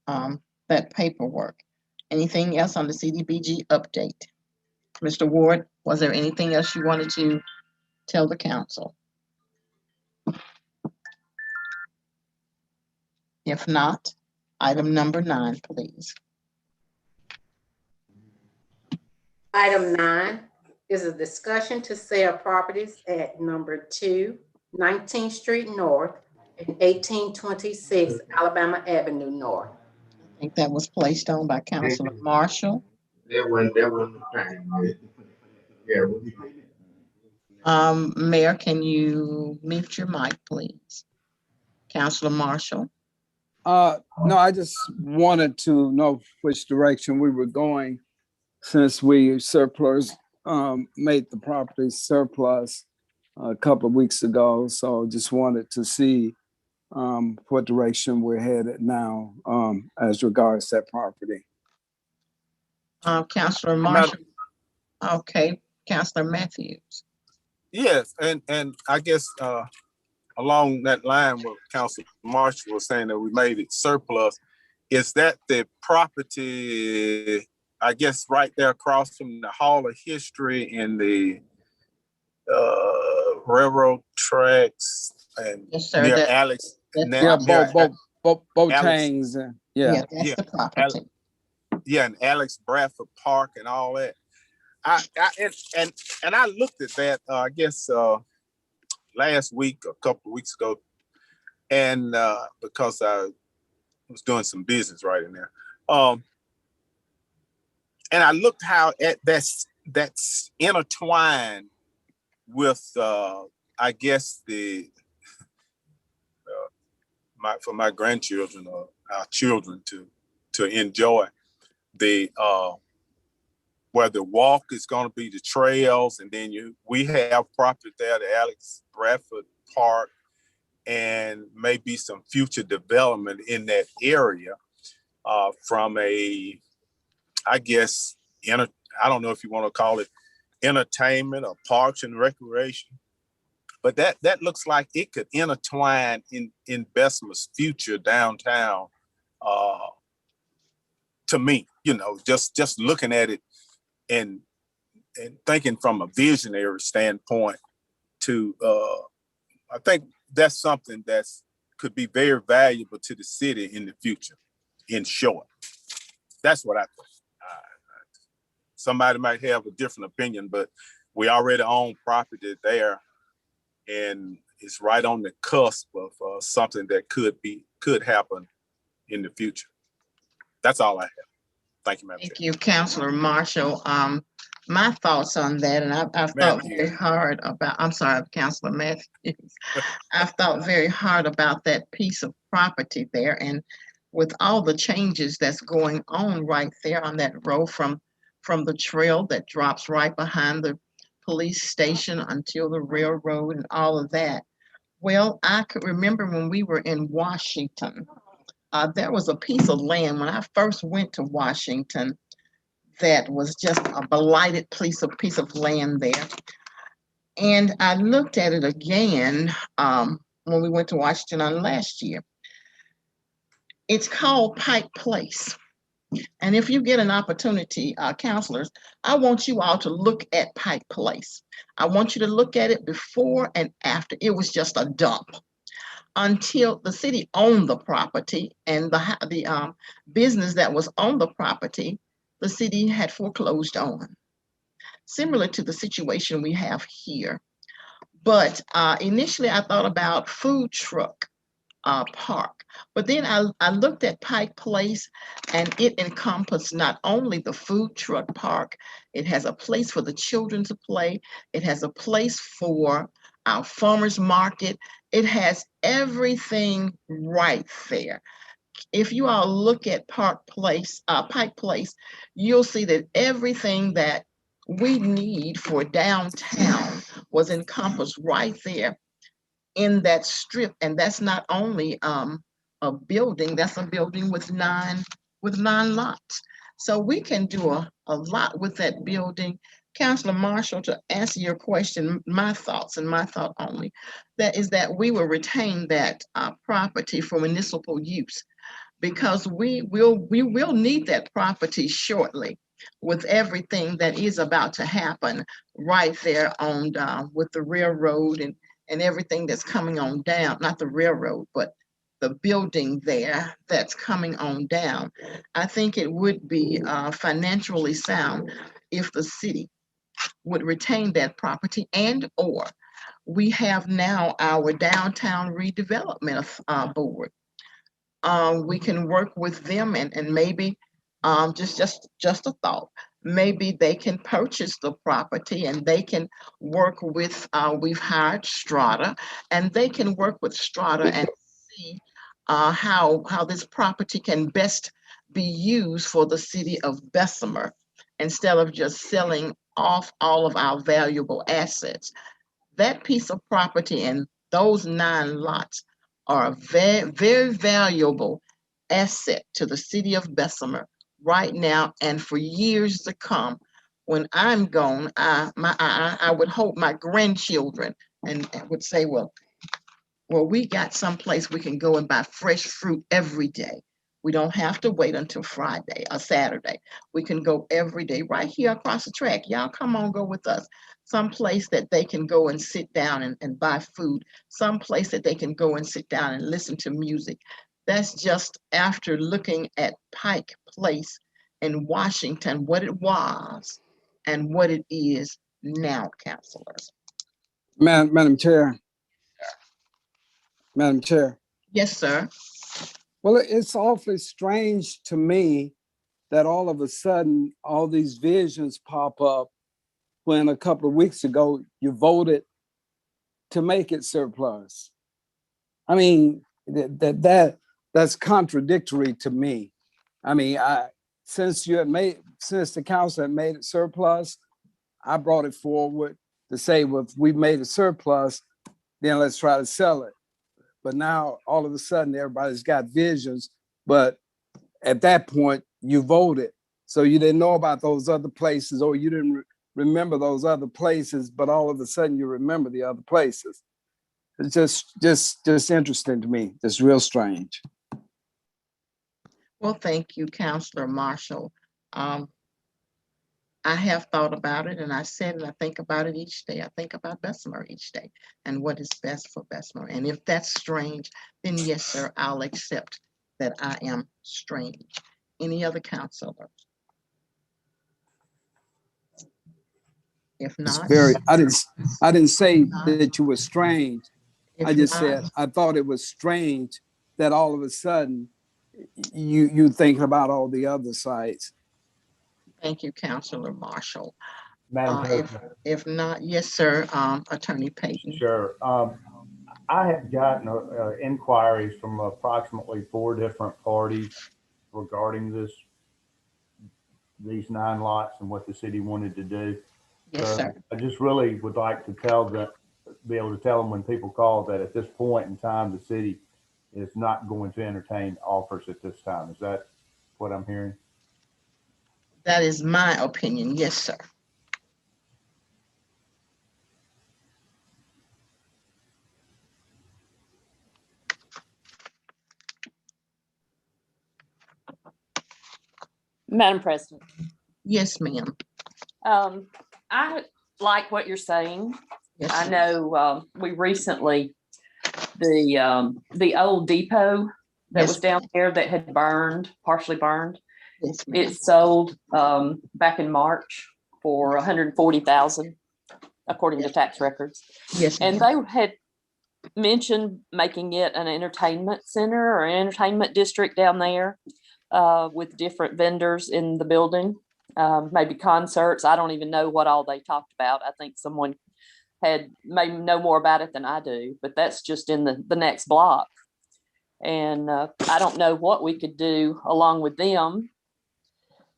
Speaker 4: that paperwork. Anything else on the CDBG update? Mr. Ward, was there anything else you wanted to tell the council? If not, item number 9, please.
Speaker 1: Item 9 is a discussion to sell properties at number 2, 19th Street North and 1826 Alabama Avenue North.
Speaker 4: I think that was placed on by Councilor Marshall. Mayor, can you mute your mic, please? Councilor Marshall.
Speaker 3: No, I just wanted to know which direction we were going since we made the property surplus. a couple of weeks ago. So just wanted to see what direction we're headed now as regards that property.
Speaker 4: Councilor Marshall. Okay, Councilor Matthews.
Speaker 6: Yes, and I guess along that line, what Councilor Marshall was saying that we made it surplus, is that the property, I guess, right there across from the Hall of History and the railroad tracks and
Speaker 4: Yes, sir,
Speaker 6: near Alex.
Speaker 3: Yeah, Botang's.
Speaker 4: Yeah, that's the property.
Speaker 6: Yeah, and Alex Bradford Park and all that. And I looked at that, I guess, last week, a couple of weeks ago, and because I was doing some business right in there, and I looked how that's intertwined with, I guess, the for my grandchildren or our children to enjoy the where the walk is going to be, the trails, and then we have property there, the Alex Bradford Park, and maybe some future development in that area from a, I guess, I don't know if you want to call it entertainment or parks and recreation, but that looks like it could intertwine in Bessemer's future downtown. To me, just looking at it and thinking from a visionary standpoint, I think that's something could be very valuable to the city in the future. In short, that's what I think. Somebody might have a different opinion, but we already own property there, and it's right on the cusp of something that could happen in the future. That's all I have. Thank you, Madam Chair.
Speaker 4: Thank you, Councilor Marshall. My thoughts on that, and I've thought very hard about, I'm sorry, Councilor Matthews. I've thought very hard about that piece of property there, and with all the changes that's going on right there on that road from the trail that drops right behind the police station until the railroad and all of that. Well, I could remember when we were in Washington, there was a piece of land when I first went to Washington that was just a blighted piece of land there. And I looked at it again when we went to Washington last year. It's called Pike Place. And if you get an opportunity, counselors, I want you all to look at Pike Place. I want you to look at it before and after. It was just a dump until the city owned the property, and the business that was on the property, the city had foreclosed on. Similar to the situation we have here. But initially I thought about food truck park. But then I looked at Pike Place, and it encompassed not only the food truck park, it has a place for the children to play, it has a place for our farmers market, it has everything right there. If you all look at Pike Place, you'll see that everything that we need for downtown was encompassed right there in that strip. And that's not only a building, that's a building with nine lots. So we can do a lot with that building. Councilor Marshall, to answer your question, my thoughts and my thought only, that is that we will retain that property for municipal use, because we will need that property shortly with everything that is about to happen right there on with the railroad and everything that's coming on down, not the railroad, but the building there that's coming on down. I think it would be financially sound if the city would retain that property, and or we have now our downtown redevelopment board. We can work with them and maybe just a thought. Maybe they can purchase the property and they can work with, we've hired Strata, and they can work with Strata and see how this property can best be used for the city of Bessemer, instead of just selling off all of our valuable assets. That piece of property and those 9 lots are a very, very valuable asset to the city of Bessemer right now and for years to come. When I'm gone, I would hope my grandchildren and would say, well, we got someplace we can go and buy fresh fruit every day. We don't have to wait until Friday or Saturday. We can go every day right here across the track. Y'all come on, go with us. Someplace that they can go and sit down and buy food. Someplace that they can go and sit down and listen to music. That's just after looking at Pike Place in Washington, what it was and what it is now, councilors.
Speaker 3: Madam Chair. Madam Chair.
Speaker 4: Yes, sir.
Speaker 3: Well, it's awfully strange to me that all of a sudden all these visions pop up when a couple of weeks ago you voted to make it surplus. I mean, that's contradictory to me. I mean, since the council had made it surplus, I brought it forward to say, well, if we made it surplus, then let's try to sell it. But now all of a sudden everybody's got visions, but at that point you voted. So you didn't know about those other places, or you didn't remember those other places, but all of a sudden you remember the other places. It's just interesting to me. It's real strange.
Speaker 4: Well, thank you, Councilor Marshall. I have thought about it, and I said, and I think about it each day. I think about Bessemer each day and what is best for Bessemer. And if that's strange, then yes, sir, I'll accept that I am strange. Any other councilor? If
Speaker 3: It's
Speaker 4: not,
Speaker 3: I didn't say that you were strange.
Speaker 4: if
Speaker 3: I just
Speaker 4: not,
Speaker 3: said I thought it was strange that all of a sudden you thinking about all the other sites.
Speaker 4: thank you, Councilor Marshall.
Speaker 9: Madam President.
Speaker 4: If not, yes, sir, Attorney Payton.
Speaker 9: Sure. I have gotten inquiries from approximately 4 different parties regarding these 9 lots and what the city wanted to do.
Speaker 4: Yes,
Speaker 9: So
Speaker 4: sir.
Speaker 9: I just really would like to be able to tell them when people call that at this point in time, the city is not going to entertain offers at this time. Is that what I'm hearing?
Speaker 4: That is my opinion. Yes, sir.
Speaker 12: Madam President.
Speaker 4: Yes, ma'am.
Speaker 12: I like what you're saying.
Speaker 4: Yes,
Speaker 12: I know we recently, the old depot that
Speaker 4: Yes,
Speaker 12: was down there that had burned, partially burned,
Speaker 4: yes, ma'am.
Speaker 12: it sold back in March for $140,000, according to tax records.
Speaker 4: Yes,
Speaker 12: And
Speaker 4: ma'am.
Speaker 12: they had mentioned making it an entertainment center or an entertainment district down there with different vendors in the building, maybe concerts. I don't even know what all they talked about. I think someone had maybe know more about it than I do, but that's just in the next block. And I don't know what we could do along with them.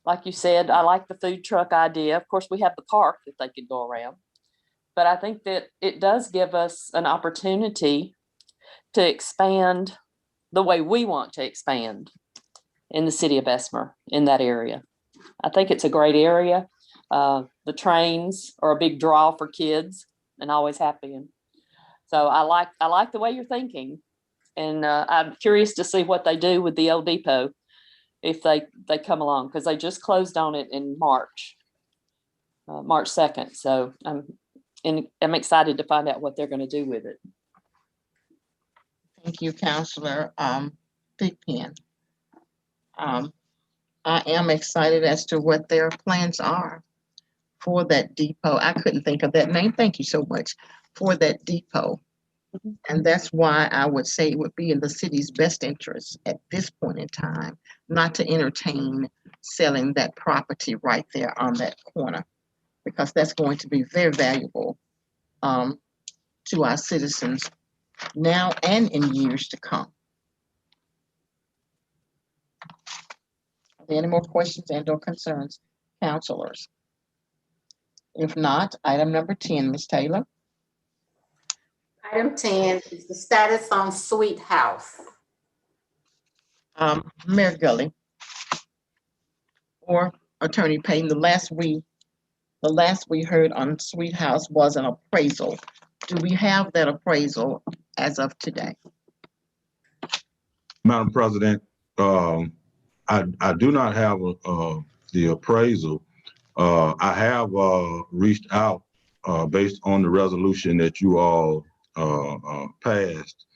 Speaker 12: Like you said, I like the food truck idea. Of course, we have the park that they could go around. But I think that it does give us an opportunity to expand the way we want to expand in the city of Bessemer in that area. I think it's a great area. The trains are a big draw for kids and always have been. So I like the way you're thinking. And I'm curious to see what they do with the old depot if they come along, because they just closed on it in March 2nd. So I'm excited to find out what they're going to do with it.
Speaker 4: Thank you, Councilor Thigpen. I am excited as to what their plans are for that depot. I couldn't think of that name. Thank you so much for that depot. And that's why I would say it would be in the city's best interest at this point in time not to entertain selling that property right there on that corner, because that's going to be very valuable to our citizens now and in years to come. Are there any more questions and or concerns, councilors? If not, item number 10, Ms. Taylor.
Speaker 1: Item 10 is the status on Sweet House.
Speaker 4: Mayor Gully or Attorney Payne, the last we heard on Sweet House was an appraisal. Do we have that appraisal as of today?
Speaker 7: Madam President, I do not have the appraisal. I have reached out based on the resolution that you all passed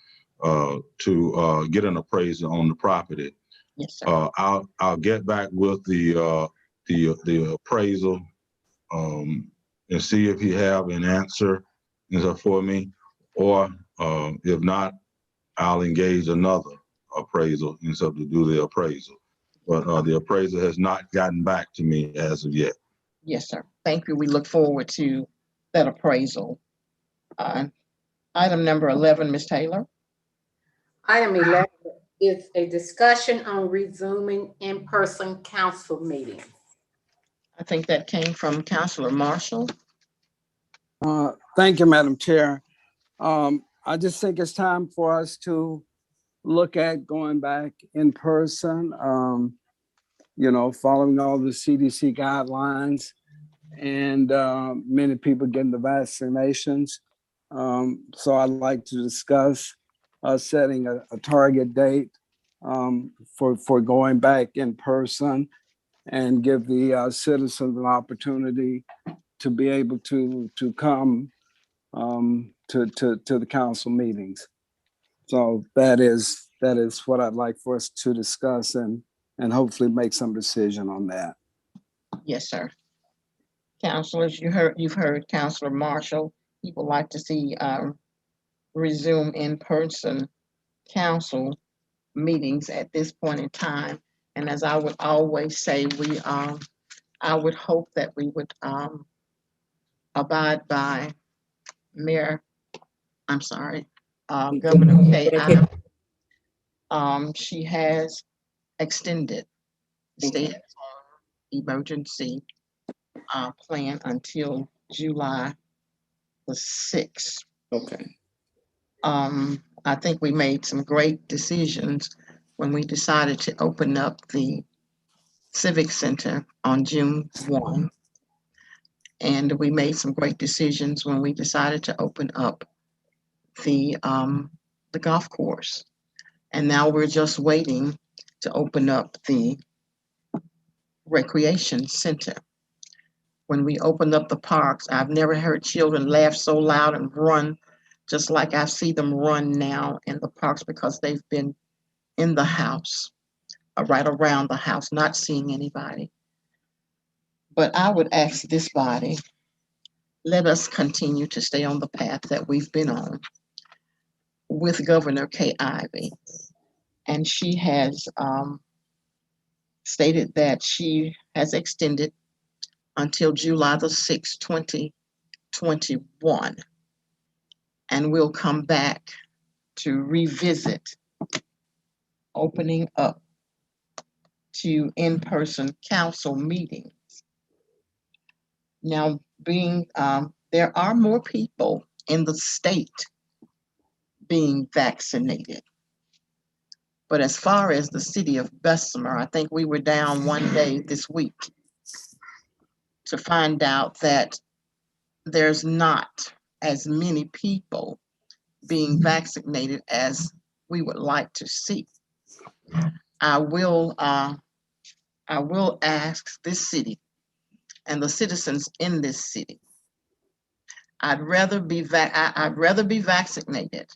Speaker 7: to get an appraisal on the property.
Speaker 4: Yes, sir.
Speaker 7: I'll get back with the appraisal and see if he have an answer for me, or if not, I'll engage another appraisal to do the appraisal. But the appraisal has not gotten back to me as of yet.
Speaker 4: Yes, sir. Thank you. We look forward to that appraisal. Item number 11, Ms. Taylor.
Speaker 1: Item 11 is a discussion on resuming in-person council meetings.
Speaker 4: I think that came from Councilor Marshall.
Speaker 3: Thank you, Madam Chair. I just think it's time for us to look at going back in person, following all the CDC guidelines and many people getting the vaccinations. So I'd like to discuss setting a target date for going back in person and give the citizens an opportunity to be able to come to the council meetings. So that is what I'd like for us to discuss and hopefully make some decision on that.
Speaker 4: Yes, sir. Councilors, you've heard Councilor Marshall. People like to see resume in-person council meetings at this point in time. And as I would always say, I would hope that we would abide by Governor Kay. She has extended the state emergency plan until July the 6th.
Speaker 8: Okay.
Speaker 4: I think we made some great decisions when we decided to open up the Civic Center on June 1. And we made some great decisions when we decided to open up the golf course. And now we're just waiting to open up the recreation center. When we opened up the parks, I've never heard children laugh so loud and run just like I see them run now in the parks, because they've been in the house, right around the house, not seeing anybody. But I would ask this body, let us continue to stay on the path that we've been on with Governor Kay Ivey. And she has stated that she has extended until July the 6th, 2021. And we'll come back to revisit opening up to in-person council meetings. Now, there are more people in the state being vaccinated. But as far as the city of Bessemer, I think we were down one day this week to find out that there's not as many people being vaccinated as we would like to see. I will ask this city and the citizens in this city, I'd rather be vaccinated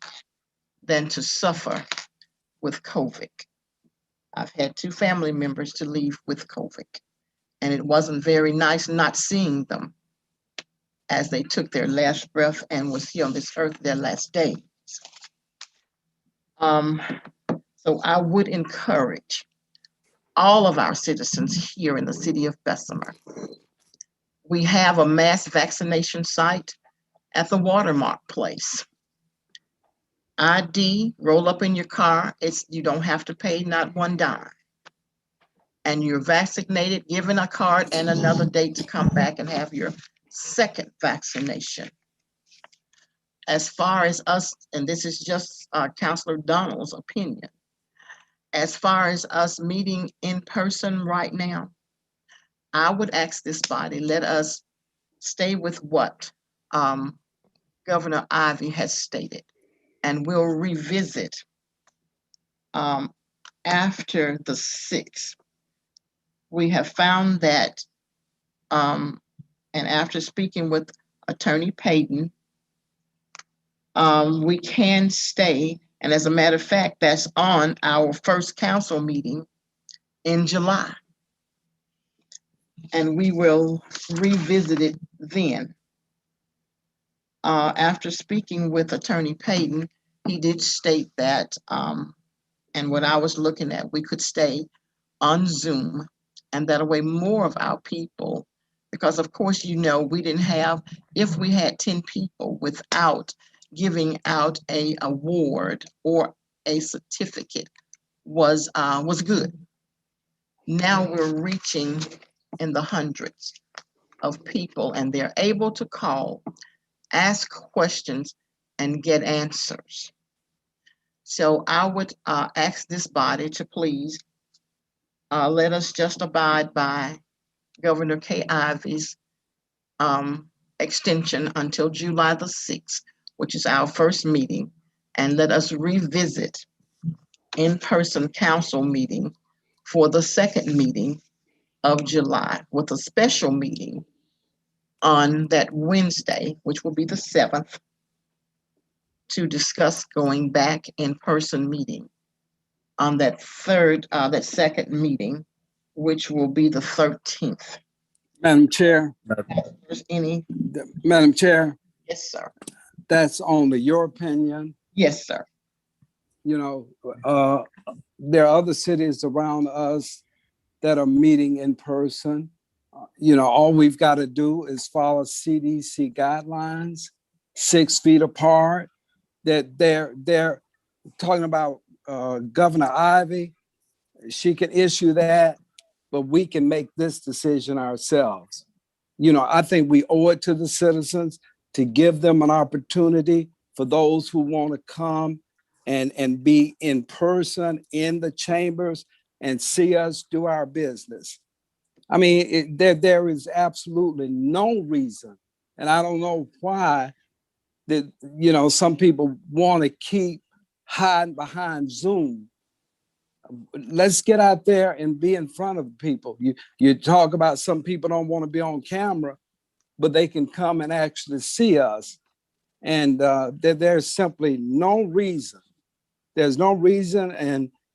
Speaker 4: than to suffer with COVID. I've had 2 family members to leave with COVID, and it wasn't very nice not seeing them as they took their last breath and was here on this earth their last days. So I would encourage all of our citizens here in the city of Bessemer. We have a mass vaccination site at the Watermark place. ID, roll up in your car. You don't have to pay not one dime. And you're vaccinated, given a card and another date to come back and have your second vaccination. as far as us, and this is just Councilor Donald's opinion, as far as us meeting in person right now, I would ask this body, let us stay with what Governor Ivey has stated, and we'll revisit after the 6th. We have found that, and after speaking with Attorney Payton, we can stay. And as a matter of fact, that's on our first council meeting in July. And we will revisit it then. After speaking with Attorney Payton, he did state that, and what I was looking at, we could stay on Zoom, and that way more of our people, because of course, you know, we didn't have, if we had 10 people without giving out a award or a certificate was good. Now we're reaching in the hundreds of people, and they're able to call, ask questions, and get answers. So I would ask this body to please let us just abide by Governor Kay Ivey's extension until July the 6th, which is our first meeting, and let us revisit in-person council meeting for the second meeting of July, with a special meeting on that Wednesday, which will be the 7th, to discuss going back in-person meeting on that second meeting, which will be the 13th.
Speaker 3: Madam Chair.
Speaker 4: There's any?
Speaker 3: Madam Chair.
Speaker 4: Yes, sir.
Speaker 3: That's only your opinion.
Speaker 4: Yes, sir.
Speaker 3: You know, there are other cities around us that are meeting in person. You know, all we've got to do is follow CDC guidelines, 6 feet apart. That they're talking about Governor Ivey. She can issue that, but we can make this decision ourselves. You know, I think we owe it to the citizens to give them an opportunity for those who want to come and be in person in the chambers and see us do our business. I mean, there is absolutely no reason, and I don't know why, that, you know, some people want to keep hiding behind Zoom. Let's get out there and be in front of people. You talk about some people don't want to be on camera, but they can come and actually see us. And there's simply no reason. There's no reason.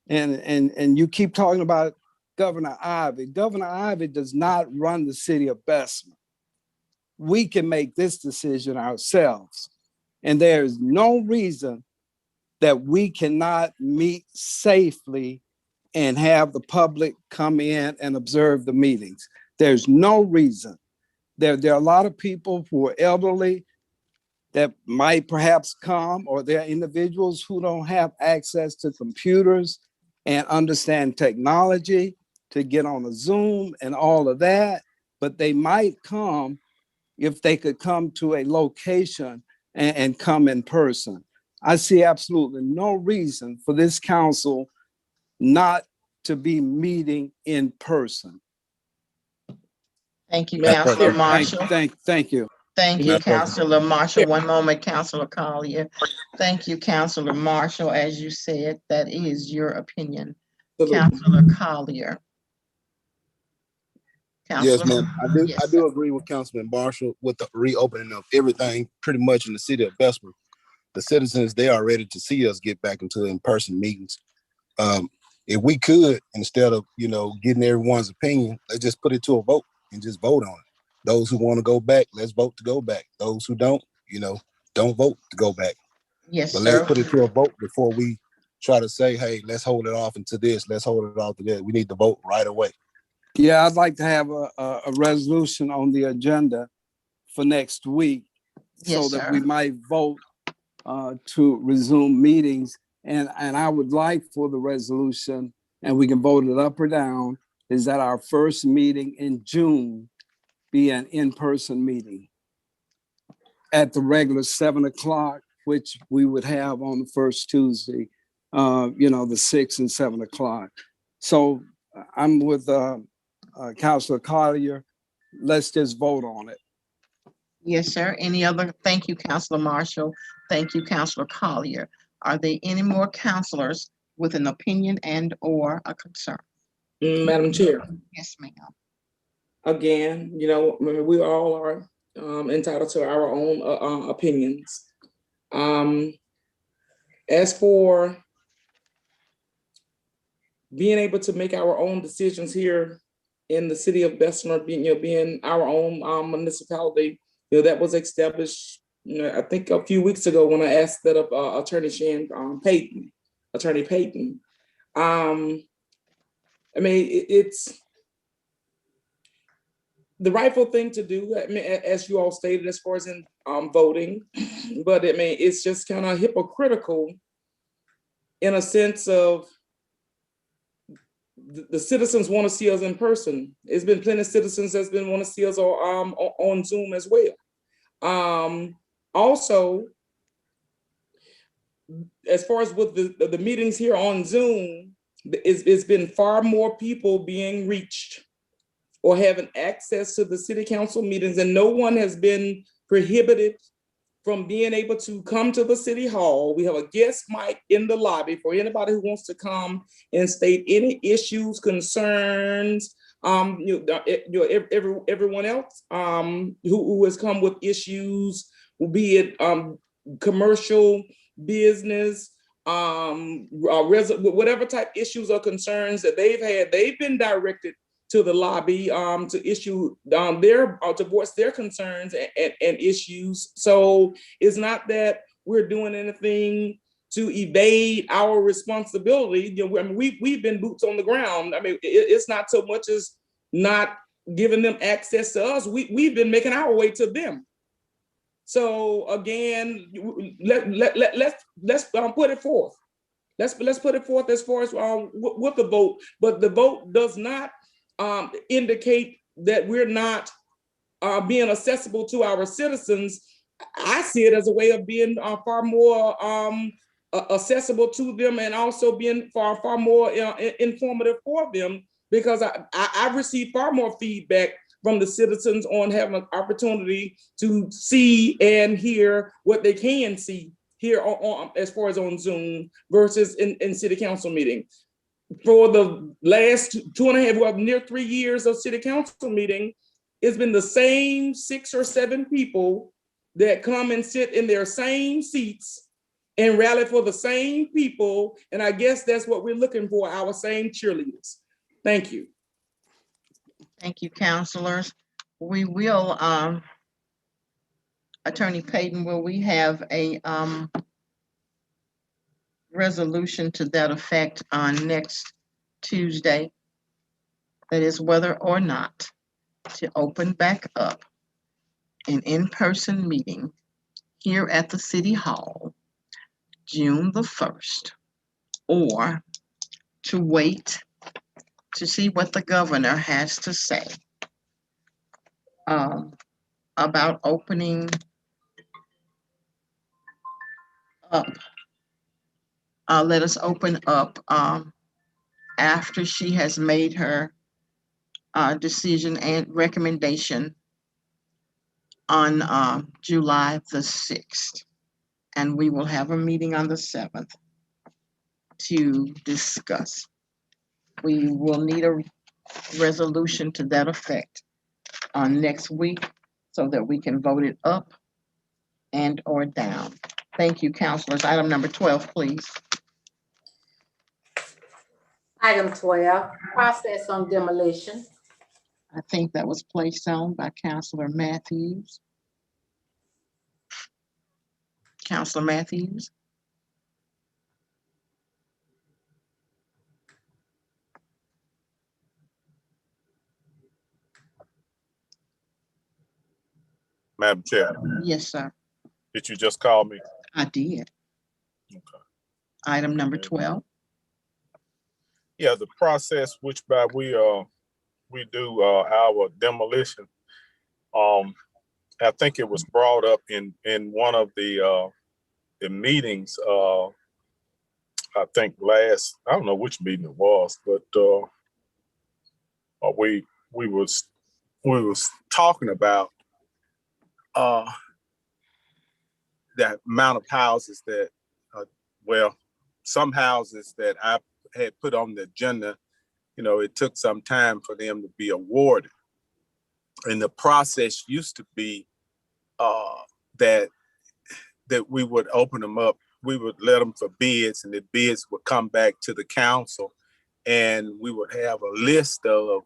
Speaker 3: And you keep talking about Governor Ivey. Governor Ivey does not run the city of Bessemer. We can make this decision ourselves. And there is no reason that we cannot meet safely and have the public come in and observe the meetings. There's no reason. There are a lot of people who are elderly that might perhaps come, or there are individuals who don't have access to computers and understand technology to get on a Zoom and all of that, but they might come if they could come to a location and come in person. I see absolutely no reason for this council not to be meeting in person.
Speaker 4: Thank you, Councilor Marshall.
Speaker 3: Thank you.
Speaker 4: Thank you, Councilor Marshall. One moment, Councilor Collier. Thank you, Councilor Marshall. As you said, that is your opinion. Councilor Collier.
Speaker 10: Yes, ma'am. I do agree with Councilman Marshall with the reopening of everything pretty much in the city of Bessemer. The citizens, they are ready to see us get back into in-person meetings. If we could, instead of, you know, getting everyone's opinion, let's just put it to a vote and just vote on it. Those who want to go back, let's vote to go back. Those who don't, you know, don't vote to go back.
Speaker 4: Yes,
Speaker 10: but
Speaker 4: sir.
Speaker 10: Let's put it to a vote before we try to say, hey, let's hold it off into this, let's hold it off to that. We need to vote right away.
Speaker 3: Yeah, I'd like to have a resolution on the agenda for next week, so that we might vote to resume meetings. And I would like for the resolution, and we can vote it up or down, is that our first meeting in June be an in-person meeting. at the regular 7 o'clock, which we would have on the first Tuesday, the 6 and 7 o'clock. So I'm with Councilor Collier. Let's just vote on it.
Speaker 4: Yes, sir. Any other? Thank you, Councilor Marshall. Thank you, Councilor Collier. Are there any more councilors with an opinion and or a concern?
Speaker 8: Madam Chair,
Speaker 4: Yes, ma'am.
Speaker 8: again, we all are entitled to our own opinions. As for being able to make our own decisions here in the city of Bessemer, being our own municipality, that was established, I think a few weeks ago when I asked that of Attorney Payton. It's the rightful thing to do, as you all stated, as far as in voting, but it's just kind of hypocritical in a sense of the citizens want to see us in person. It's been plenty of citizens that's been want to see us on Zoom as well. Also, as far as with the meetings here on Zoom, it's been far more people being reached or having access to the city council meetings, and no one has been prohibited from being able to come to the city hall. We have a guest mic in the lobby for anybody who wants to come and state any issues, concerns. Everyone else who has come with issues, be it commercial, business, whatever type issues or concerns that they've had, they've been directed to the lobby to issue to voice their concerns and issues. So it's not that we're doing anything to evade our responsibility. We've been boots on the ground. It's not so much as not giving them access to us. We've been making our way to them. So again, let's put it forth. Let's put it forth as far as with the vote, but the vote does not indicate that we're not being accessible to our citizens. I see it as a way of being far more accessible to them, and also being far more informative for them, because I've received far more feedback from the citizens on having an opportunity to see and hear what they can see here on as far as on Zoom versus in city council meeting. For the last 2.5, near 3 years of city council meeting, it's been the same 6 or 7 people that come and sit in their same seats and rally for the same people. And I guess that's what we're looking for, our same cheerleaders. Thank you.
Speaker 4: Thank you, councilors. We will, Attorney Payton, will we have a resolution to that effect on next Tuesday? That is whether or not to open back up an in-person meeting here at the City Hall, June the 1st, or to wait to see what the governor has to say about opening up. Let us open up after she has made her decision and recommendation on July the 6th. And we will have a meeting on the 7th to discuss. We will need a resolution to that effect on next week so that we can vote it up and or down. Thank you, councilors. Item number 12, please.
Speaker 1: Item 12, process on demolition.
Speaker 4: I think that was placed on by Councilor Matthews. Councilor Matthews.
Speaker 6: Madam Chair,
Speaker 4: Yes, sir.
Speaker 6: did you just call me?
Speaker 4: I did.
Speaker 6: Okay.
Speaker 4: Item number 12.
Speaker 6: Yeah, the process which by we do our demolition. I think it was brought up in one of the meetings. I think I don't know which meeting it was, but we was talking about that amount of houses that, well, some houses that I had put on the agenda, you know, it took some time for them to be awarded. And the process used to be that we would open them up, we would let them for bids, and the bids would come back to the council, and we would have a list of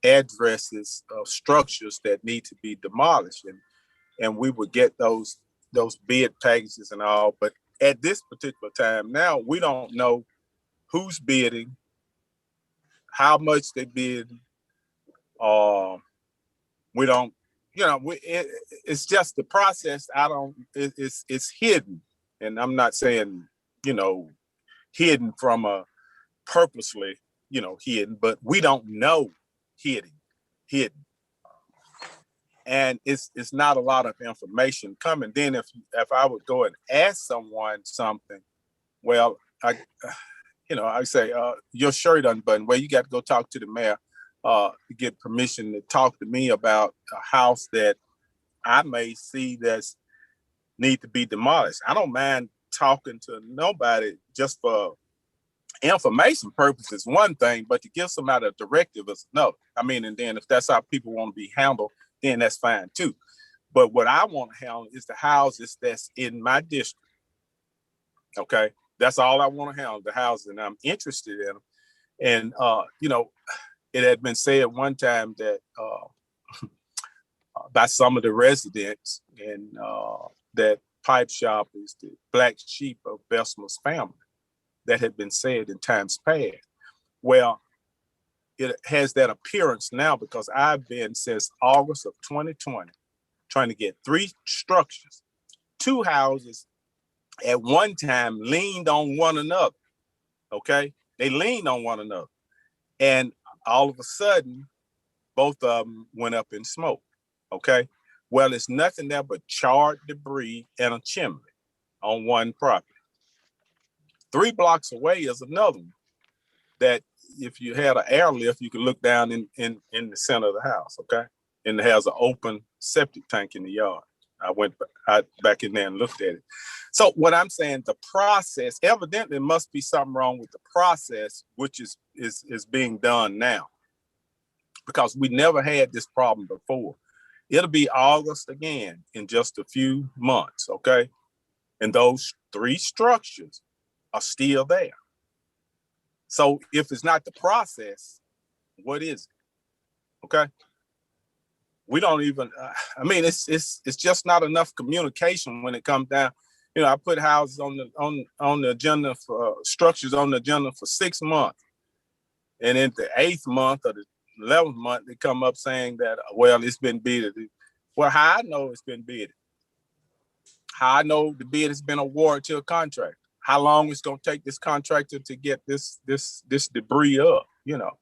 Speaker 6: addresses of structures that need to be demolished, and we would get those bid packages and all. But at this particular time now, we don't know who's bidding, how much they bid. We don't, you know, it's just the process. It's hidden. And I'm not saying, you know, hidden from a purposely, you know, hidden, but we don't know hidden. And it's not a lot of information coming. Then if I would go and ask someone something, well, I say, your shirt unbuttoned. Well, you got to go talk to the mayor to get permission to talk to me about a house that I may see that's need to be demolished. I don't mind talking to nobody just for information purposes, one thing, but to give somebody a directive is another. I mean, and then if that's how people want to be handled, then that's fine too. But what I want to handle is the houses that's in my district. Okay, that's all I want to handle, the houses, and I'm interested in them. And you know, it had been said one time that by some of the residents, and that Pipe Shop is the black sheep of Bessemer's family. That had been said in times past. Well, it has that appearance now because I've been since August of 2020 trying to get 3 structures. 2 houses at one time leaned on one another. Okay, they leaned on one another, and all of a sudden, both of them went up in smoke. Okay, well, it's nothing there but charred debris and a chimney on one property. 3 blocks away is another one that if you had an airlift, you could look down in the center of the house, okay? And it has an open septic tank in the yard. I went back in there and looked at it. So what I'm saying, the process, evidently must be something wrong with the process, which is being done now, because we never had this problem before. It'll be August again in just a few months, okay? And those 3 structures are still there. So if it's not the process, what is it? Okay. We don't even, I mean, it's just not enough communication when it comes down. You know, I put houses on the agenda for structures on the agenda for 6 months. And in the 8th month or the 11th month, they come up saying that, well, it's been bidded. Well, how I know it's been bidded? How I know the bid has been awarded to a contractor? How long it's going to take this contractor to get this debris up, you know?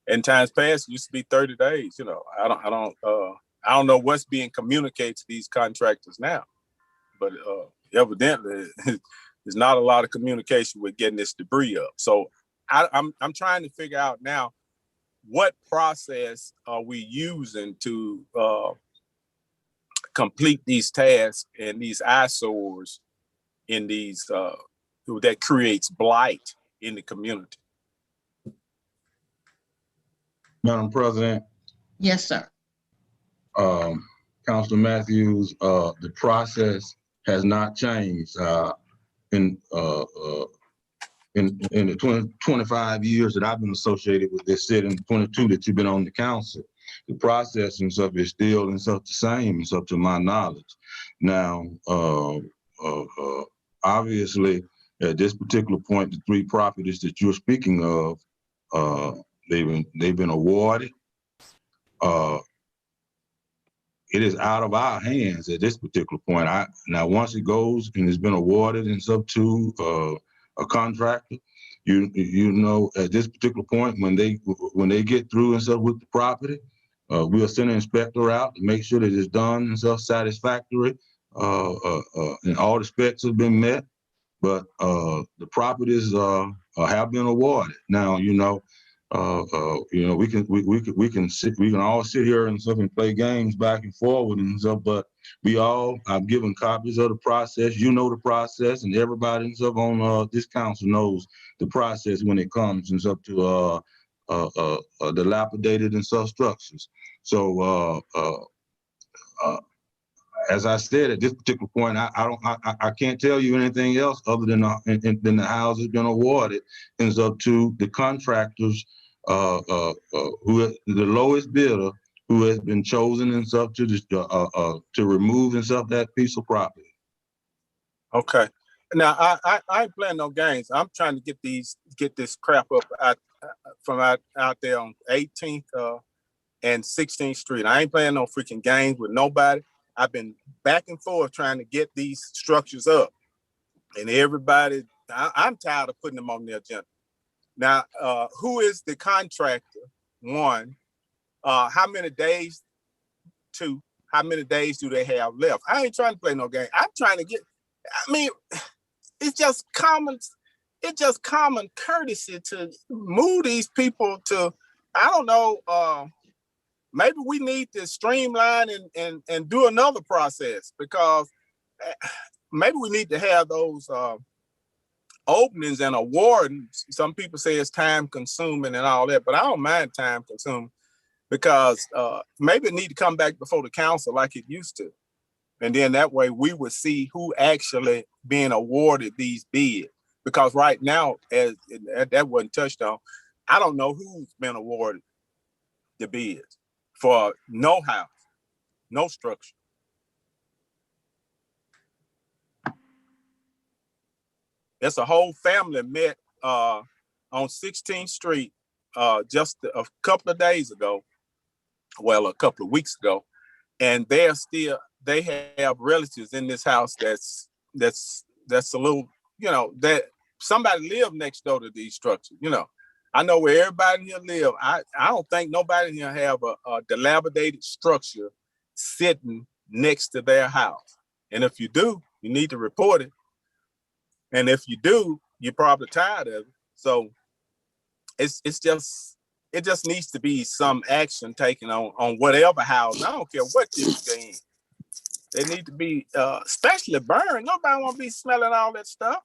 Speaker 6: In times past, it used to be 30 days, you know. I don't know what's being communicated to these contractors now, but evidently there's not a lot of communication with getting this debris up. So I'm trying to figure out now, what process are we using to complete these tasks and these eyesores in these that creates blight in the community.
Speaker 7: Madam President.
Speaker 4: Yes, sir.
Speaker 7: Councilor Matthews, the process has not changed in the 25 years that I've been associated with this city, and 22 that you've been on the council. The process and stuff is still and stuff the same, and stuff to my knowledge. Now, obviously, at this particular point, the 3 properties that you're speaking of, they've been awarded. It is out of our hands at this particular point. Now, once it goes and it's been awarded and stuff to a contractor, you know, at this particular point, when they get through and stuff with the property, we'll send an inspector out to make sure that it's done and self-satisfactory, and all the specs have been met. But the properties have been awarded. Now, we can all sit here and stuff and play games back and forward and stuff, but I've given copies of the process. You know the process, and everybody and stuff on this council knows the process when it comes and stuff to dilapidated and stuff structures. So as I said, at this particular point, I can't tell you anything else other than the house has been awarded, and it's up to the contractors, who the lowest bidder, who has been chosen and stuff to remove and stuff that piece of property.
Speaker 6: Okay. Now I ain't playing no games. I'm trying to get this crap up out there on 18th and 16th Street. I ain't playing no freaking games with nobody. I've been back and forth trying to get these structures up, and everybody, I'm tired of putting them on the agenda. Now, who is the contractor? One, how many days? Two, how many days do they have left? I ain't trying to play no game. I'm trying to it's just common courtesy to move these people to, I don't know, maybe we need to streamline and do another process, because maybe we need to have those openings and awards. Some people say it's time consuming and all that, but I don't mind time consuming, because maybe it need to come back before the council like it used to. And then that way we would see who actually being awarded these bids. Because right now, as that wasn't touched on, I don't know who's been awarded the bids for no house, no structure. There's a whole family met on 16th Street just a couple of days ago, well, a couple of weeks ago, and they have relatives in this house that's a little, that somebody lived next door to these structures. I know where everybody here live. I don't think nobody here have a dilapidated structure sitting next to their house. And if you do, you need to report it. And if you do, you're probably tired of it. So it just needs to be some action taken on whatever house. I don't care what this is in. They need to be especially burned. Nobody want to be smelling all that stuff.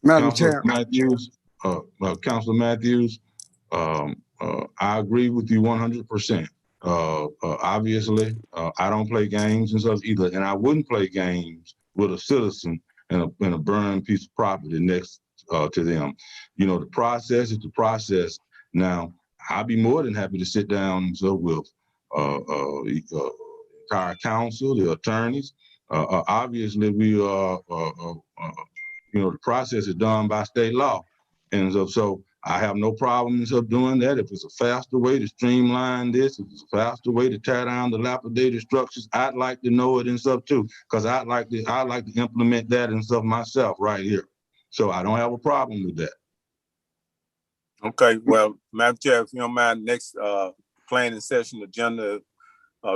Speaker 3: Madam Chair.
Speaker 7: Councilor Matthews, I agree with you 100%. Obviously, I don't play games and stuff either, and I wouldn't play games with a citizen in a burned piece of property next to them. The process is the process. Now, I'd be more than happy to sit down with entire council, the attorneys. Obviously, the process is done by state law. And so I have no problems of doing that. If it's a faster way to streamline this, if it's a faster way to tear down the dilapidated structures, I'd like to know it and stuff too, because I'd like to implement that and stuff myself right here. So I don't have a problem with that.
Speaker 6: Okay, well, Madam Chair, if you don't mind, next planning session agenda,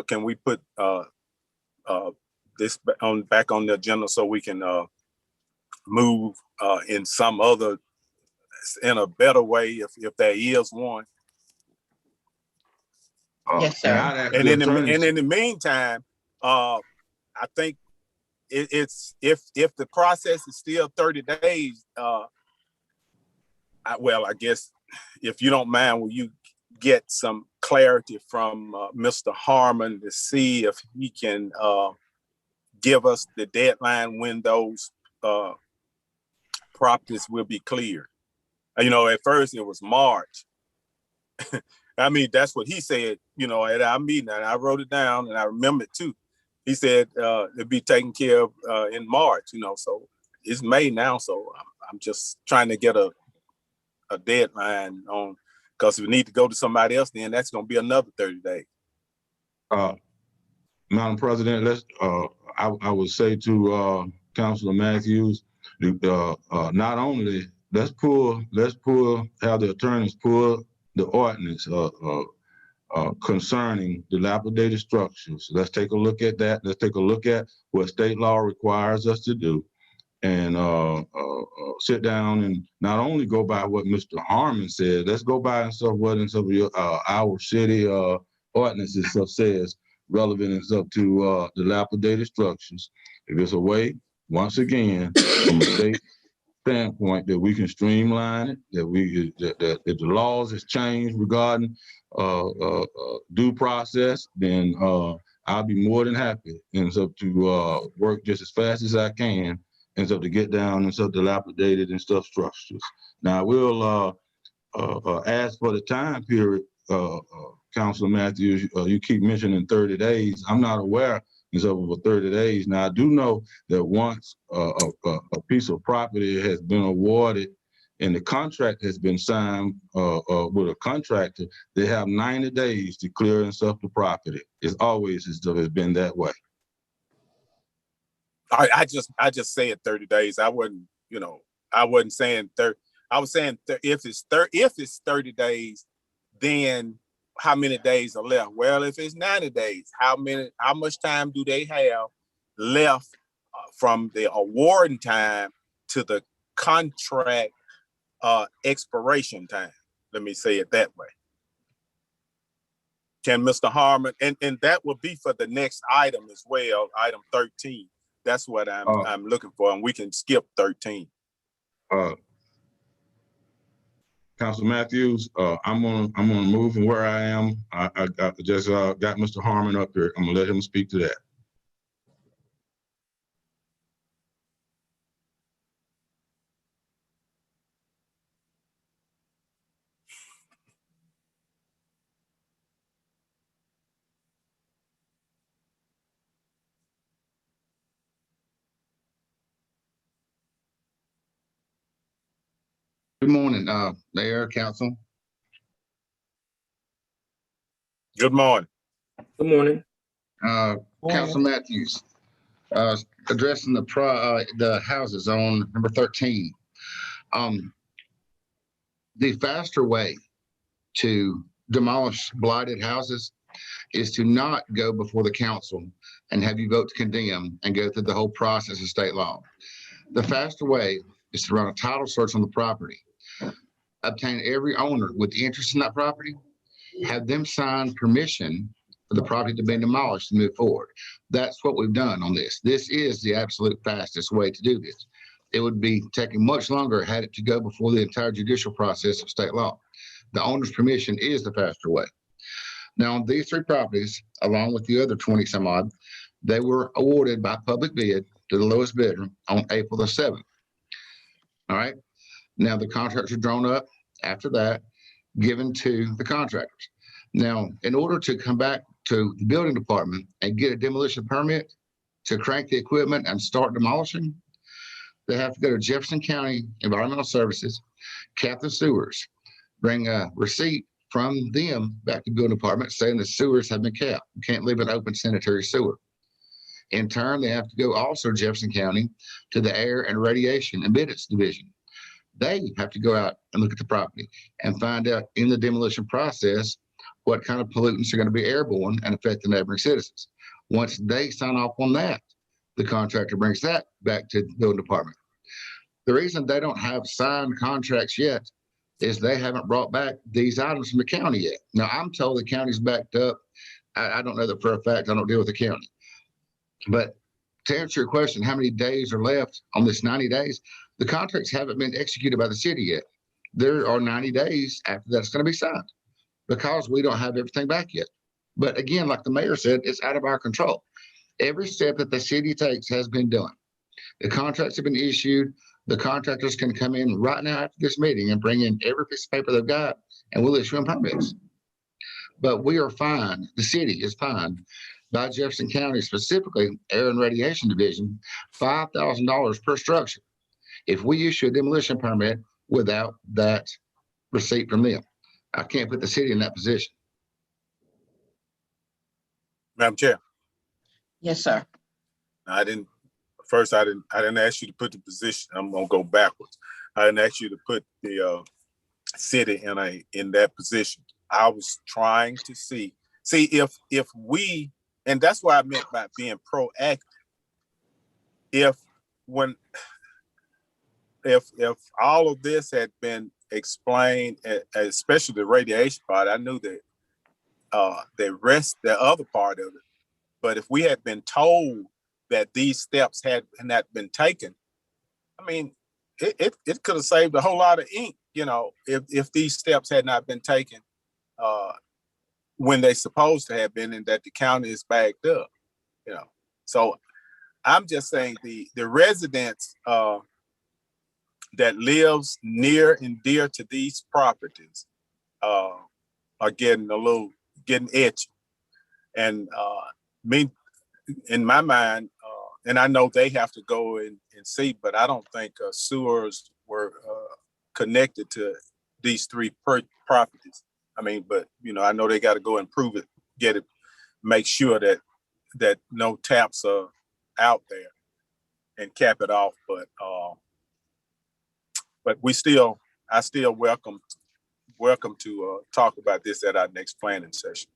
Speaker 6: can we put this back on the agenda so we can move in a better way if there is one?
Speaker 4: Yes, sir.
Speaker 6: And in the meantime, I think it's if the process is still 30 days, I guess if you don't mind, will you get some clarity from Mr. Harmon to see if he can give us the deadline when those properties will be cleared? At first it was March. I mean, that's what he said, at our meeting, and I wrote it down and I remember it too. He said it'd be taken care of in March, so it's May now. So I'm just trying to get a deadline on, because if we need to go to somebody else, then that's going to be another 30 days.
Speaker 7: Madam President, I would say to Councilor Matthews, not only have the attorneys pull the ordinance concerning dilapidated structures. Let's take a look at that. Let's take a look at what state law requires us to do, and sit down and not only go by what Mr. Harmon said, let's go by and stuff what in some of your our city ordinances stuff says relevant and stuff to dilapidated structures. If it's a way, once again, from a state standpoint, that we can streamline it, that if the laws has changed regarding due process, then I'll be more than happy and so to work just as fast as I can and so to get down and so dilapidated and stuff structures. Now I will ask for the time period, Councilor Matthews. You keep mentioning 30 days. I'm not aware it's over 30 days. Now I do know that once a piece of property has been awarded and the contract has been signed with a contractor, they have 90 days to clear and stuff the property. It's always has been that way.
Speaker 6: I just said 30 days. I wasn't saying 30. I was saying if it's 30 days, then how many days are left? Well, if it's 90 days, how much time do they have left from the awarding time to the contract expiration time? Let me say it that way. Can Mr. Harmon, and that will be for the next item as well, item 13. That's what I'm looking for, and we can skip 13.
Speaker 7: Council Matthews, I'm gonna move from where I am. I just got Mr. Harmon up here. I'm gonna let him speak to that.
Speaker 15: Good morning, Mayor, Council.
Speaker 6: Good morning.
Speaker 8: Good morning.
Speaker 15: Council Matthews, addressing the houses on number 13. The faster way to demolish blighted houses is to not go before the council and have you vote to condemn and go through the whole process of state law. The faster way is to run a title search on the property, obtain every owner with interest in that property, have them sign permission for the property to be demolished and move forward. That's what we've done on this. This is the absolute fastest way to do this. It would be taking much longer had it to go before the entire judicial process of state law. The owner's permission is the faster way. Now, on these three properties, along with the other 20 some odd, they were awarded by public bid to the lowest bidder on April the 7th. All right. Now, the contracts are drawn up after that, given to the contractors. Now, in order to come back to the building department and get a demolition permit to crank the equipment and start demolishing, they have to go to Jefferson County Environmental Services, cap the sewers, bring a receipt from them back to the building department saying the sewers have been capped. You can't leave an open sanitary sewer. In turn, they have to go also Jefferson County to the Air and Radiation and Biddits Division. They have to go out and look at the property and find out in the demolition process what kind of pollutants are going to be airborne and affect the neighboring citizens. Once they sign off on that, the contractor brings that back to the building department. The reason they don't have signed contracts yet is they haven't brought back these items from the county yet. Now, I'm told the county's backed up. I don't know that for a fact. I don't deal with the county. But to answer your question, how many days are left on this 90 days? The contracts haven't been executed by the city yet. There are 90 days after that's going to be signed because we don't have everything back yet. But again, like the mayor said, it's out of our control. Every step that the city takes has been done. The contracts have been issued. The contractors can come in right now after this meeting and bring in every piece of paper they've got, and we'll issue them permits. But we are fined. The city is fined by Jefferson County, specifically Air and Radiation Division, $5,000 per structure if we issue a demolition permit without that receipt from them. I can't put the city in that position.
Speaker 6: Madam Chair.
Speaker 4: Yes, sir.
Speaker 6: I didn't ask you to put the position. I'm gonna go backwards. I didn't ask you to put the city in that position. I was trying to see if we, and that's what I meant by being proactive. If all of this had been explained, especially the radiation part, I knew that the other part of it. But if we had been told that these steps had not been taken, I mean, it could have saved a whole lot of ink, if these steps had not been taken when they supposed to have been, and that the county is backed up, So I'm just saying the residents that lives near and dear to these properties are getting itchy. And me, in my mind, and I know they have to go and see, but I don't think sewers were connected to these three properties. I mean, but I know they got to go and prove it, make sure that no taps are out there and cap it off. But I still welcome to talk about this at our next planning session.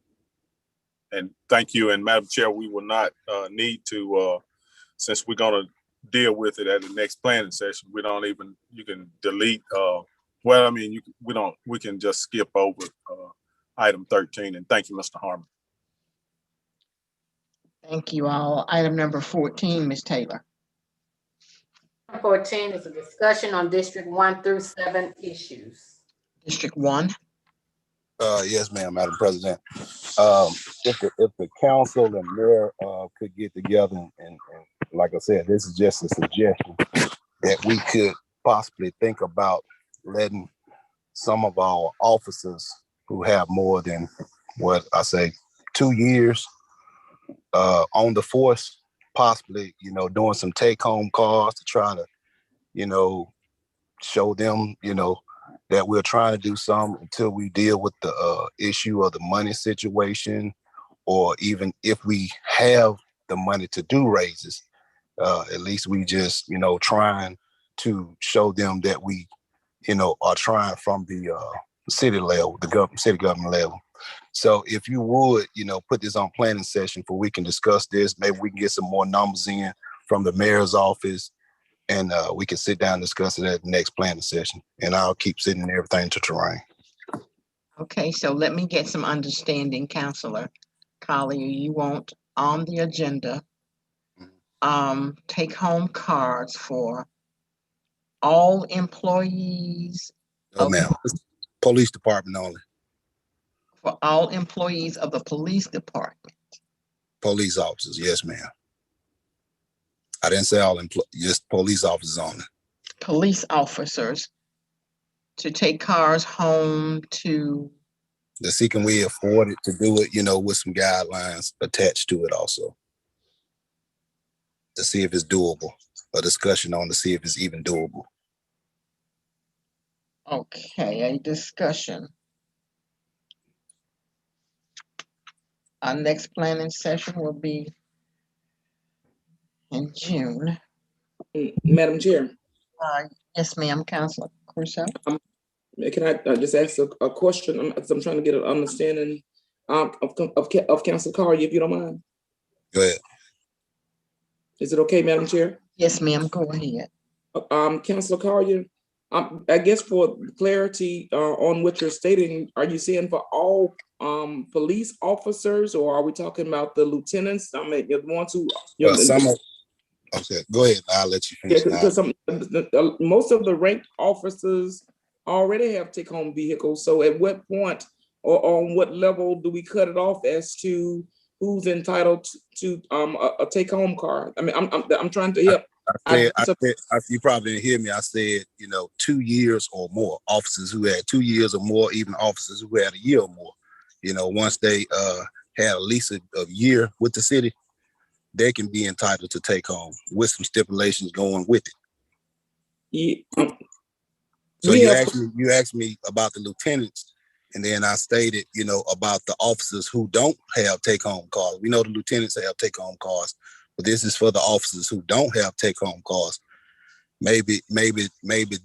Speaker 6: And thank you. And Madam Chair, we will not need to, since we're going to deal with it at the next planning session, you can delete, we can just skip over item 13. And thank you, Mr. Harmon.
Speaker 4: Thank you all. Item number 14, Ms. Taylor.
Speaker 1: 14 is a discussion on District 1 through 7 issues.
Speaker 4: District 1.
Speaker 10: Yes, ma'am, Madam President. If the council and mayor could get together and like I said, this is just a suggestion that we could possibly think about letting some of our officers who have more than 2 years on the force, possibly, doing some take-home cars to try to, show them, that we're trying to do some until we deal with the issue of the money situation, or even if we have the money to do raises, at least we just, trying to show them that we, are trying from the city level, city government level. So if you would, put this on planning session for we can discuss this, maybe we can get some more numbers in from the mayor's office, and we can sit down and discuss it at the next planning session. And I'll keep sending everything to terrain.
Speaker 4: Okay, so let me get some understanding, Councilor Collier. You want on the agenda take home cards for all employees?
Speaker 10: No, ma'am. Police department only.
Speaker 4: For all employees of the police department?
Speaker 10: Police officers, yes, ma'am. I didn't say all employees, just police officers only.
Speaker 4: Police officers to take cars home to?
Speaker 10: To see can we afford it to do it, with some guidelines attached to it also. To see if it's doable. A discussion on to see if it's even doable.
Speaker 4: Okay, a discussion. Our next planning session will be in June.
Speaker 8: Madam Chair.
Speaker 4: Yes, ma'am, Councilor Crusoe.
Speaker 8: Can I just ask a question? I'm trying to get an understanding of Councilor Collier, if you don't mind.
Speaker 10: Go ahead.
Speaker 8: Is it okay, Madam Chair?
Speaker 4: Yes, ma'am, go ahead.
Speaker 8: Councilor Collier, I guess for clarity on what you're stating, are you saying for all police officers, or are we talking about the lieutenants? I mean, the ones who.
Speaker 10: Okay, go ahead. I'll let you finish.
Speaker 8: Yeah, because most of the ranked officers already have take-home vehicles. So at what point or on what level do we cut it off as to who's entitled to a take-home car? I mean, I'm trying to help.
Speaker 10: You probably didn't hear me. I said, 2 years or more. Officers who had 2 years or more, even officers who had a year or more. Once they had at least a year with the city, they can be entitled to take home with some stipulations going with it.
Speaker 8: Yeah.
Speaker 10: So you asked me about the lieutenants, and then I stated, about the officers who don't have take-home cars. We know the lieutenants have take-home cars, but this is for the officers who don't have take-home cars. Maybe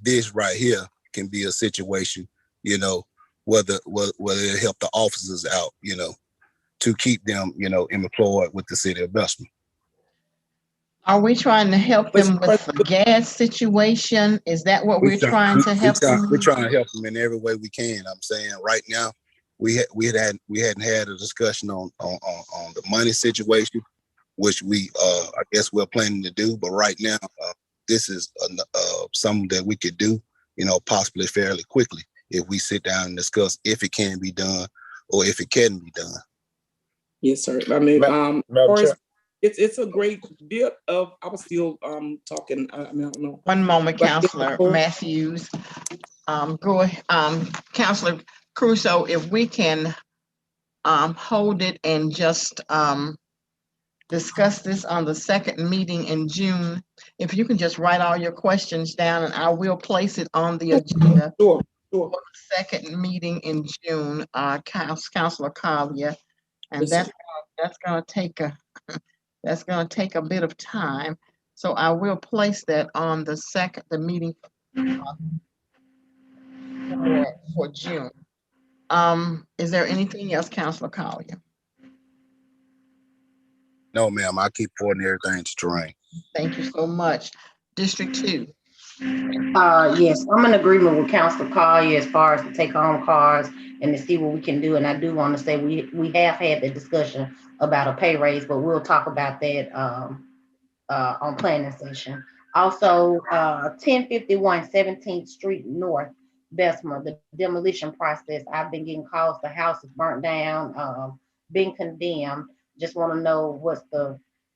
Speaker 10: this right here can be a situation, you know, whether it help the officers out, you know, to keep them, you know, employed with the city of Bessemer.
Speaker 4: Are we trying to help them with the gas situation? Is that what we're trying to help them?
Speaker 10: We're trying to help them in every way we can. I'm saying right now, we hadn't had a discussion on the money situation, which we I guess we're planning to do. But right now, this is something that we could do, you know, possibly fairly quickly if we sit down and discuss if it can be done or if it can be done.
Speaker 8: Yes, sir. I mean,
Speaker 6: Madam Chair.
Speaker 8: it's a great bit of. I was still talking. I mean, I don't know.
Speaker 4: One moment, Councilor Matthews. Go ahead, Councilor Crusoe, if we can hold it and just discuss this on the second meeting in June. If you can just write all your questions down, and I will place it on the agenda.
Speaker 8: Sure.
Speaker 4: For the second meeting in June, Councilor Collier, and
Speaker 8: Yes,
Speaker 4: that's gonna take a bit of time. So I will place that on the meeting for June. Is there anything else, Councilor Collier?
Speaker 10: No, ma'am. I keep forwarding everything to Terrain.
Speaker 4: Thank you so much. District 2.
Speaker 5: Yes, I'm in agreement with Councilor Collier as far as the take-home cars and to see what we can do. And I do want to say we have had the discussion about a pay raise, but we'll talk about that on planning session. Also, 1051 17th Street North, Bessemer, the demolition process. I've been getting calls, the house is burnt down, being condemned. Just want to know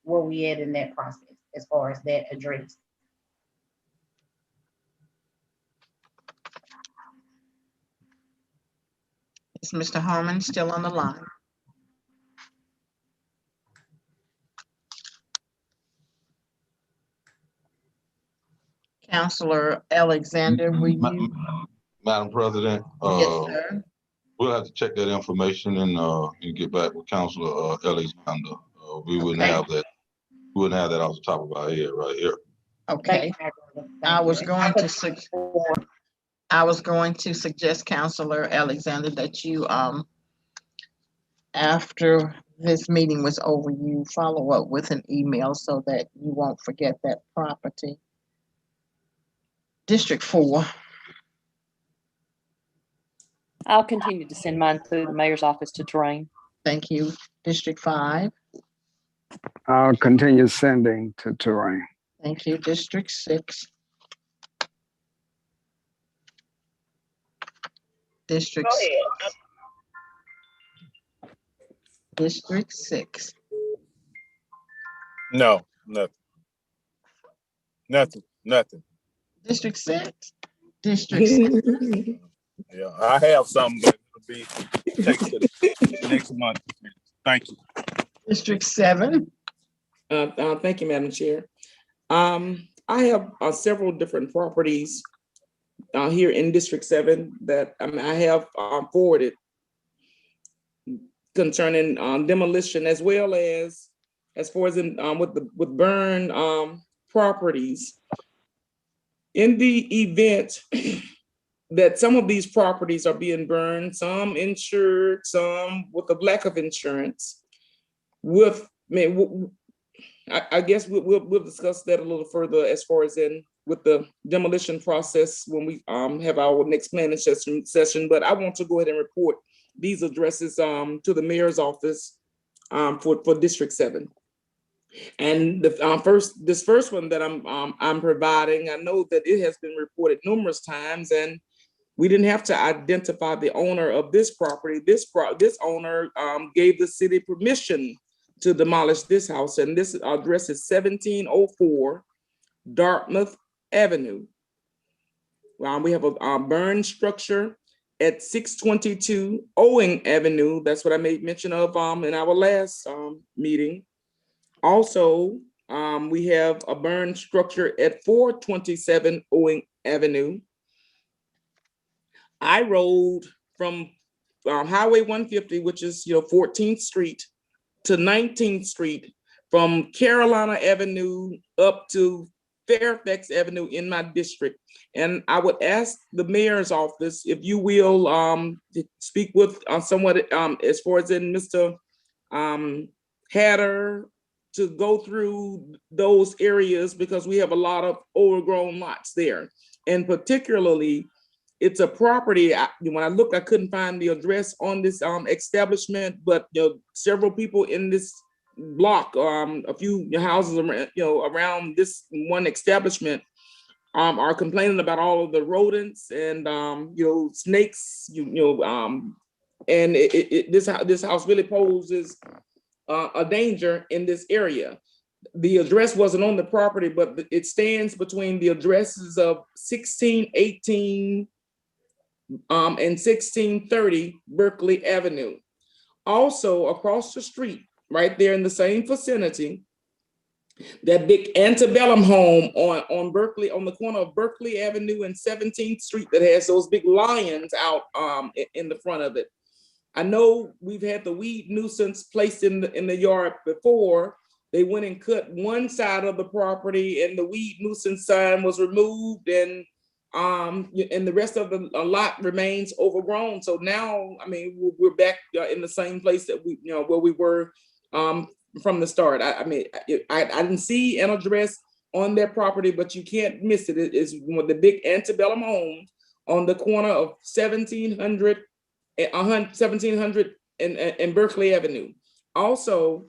Speaker 5: where we at in that process as far as that address.
Speaker 4: Is Mr. Harmon still on the line? Councilor Alexander, will you?
Speaker 13: Madam President,
Speaker 4: Yes, sir.
Speaker 13: we'll have to check that information and get back with Councilor Alexander. We wouldn't
Speaker 4: Okay.
Speaker 13: have that. We wouldn't have that off the top of our head right here.
Speaker 4: Okay. I was going to suggest, Councilor Alexander, that you after this meeting was over, you follow up with an email so that you won't forget that property. District 4.
Speaker 12: I'll continue to send mine through the mayor's office to Terrain.
Speaker 4: Thank you. District 5.
Speaker 3: I'll continue sending to Terrain.
Speaker 4: Thank you. District 6. District 6.
Speaker 6: No, nothing.
Speaker 4: District 6. District 6.
Speaker 6: Yeah, I have something, but it'll be taken to the next month. Thank you.
Speaker 4: District 7.
Speaker 8: Thank you, Madam Chair. I have several different properties here in District 7 that I have forwarded concerning demolition, as well as far as in with burn properties. In the event that some of these properties are being burned, some insured, some with a lack of insurance, I guess we'll discuss that a little further as far as with the demolition process when we have our next planning session. But I want to go ahead and report these addresses to the mayor's office for District 7. And this first one that I'm providing, I know that it has been reported numerous times, and we didn't have to identify the owner of this property. This owner gave the city permission to demolish this house, and this address is 1704 Dartmouth Avenue. We have a burned structure at 622 Owing Avenue. That's what I made mention of in our last meeting. Also, we have a burned structure at 427 Owing Avenue. I rode from Highway 150, which is 14th Street, to 19th Street, from Carolina Avenue up to Fairfax Avenue in my district. And I would ask the mayor's office if you will speak with someone as far as in Mr. Hatter, to go through those areas, because we have a lot of overgrown lots there. And particularly, it's a property, when I looked, I couldn't find the address on this establishment, but several people in this block, a few houses around, around this one establishment, are complaining about all of the rodents and snakes, and this house really poses a danger in this area. The address wasn't on the property, but it stands between the addresses of 1618 and 1630 Berkeley Avenue. Also across the street, right there in the same vicinity, that big antebellum home on Berkeley, on the corner of Berkeley Avenue and 17th Street, that has those big lions out in the front of it. I know we've had the weed nuisance placed in the yard before. They went and cut one side of the property and the weed nuisance sign was removed, and the rest of the lot remains overgrown. So now, I mean, we're back in the same place that where we were from the start. I didn't see an address on that property, but you can't miss it. It's one of the big antebellum homes on the corner of 1700 and Berkeley Avenue. Also,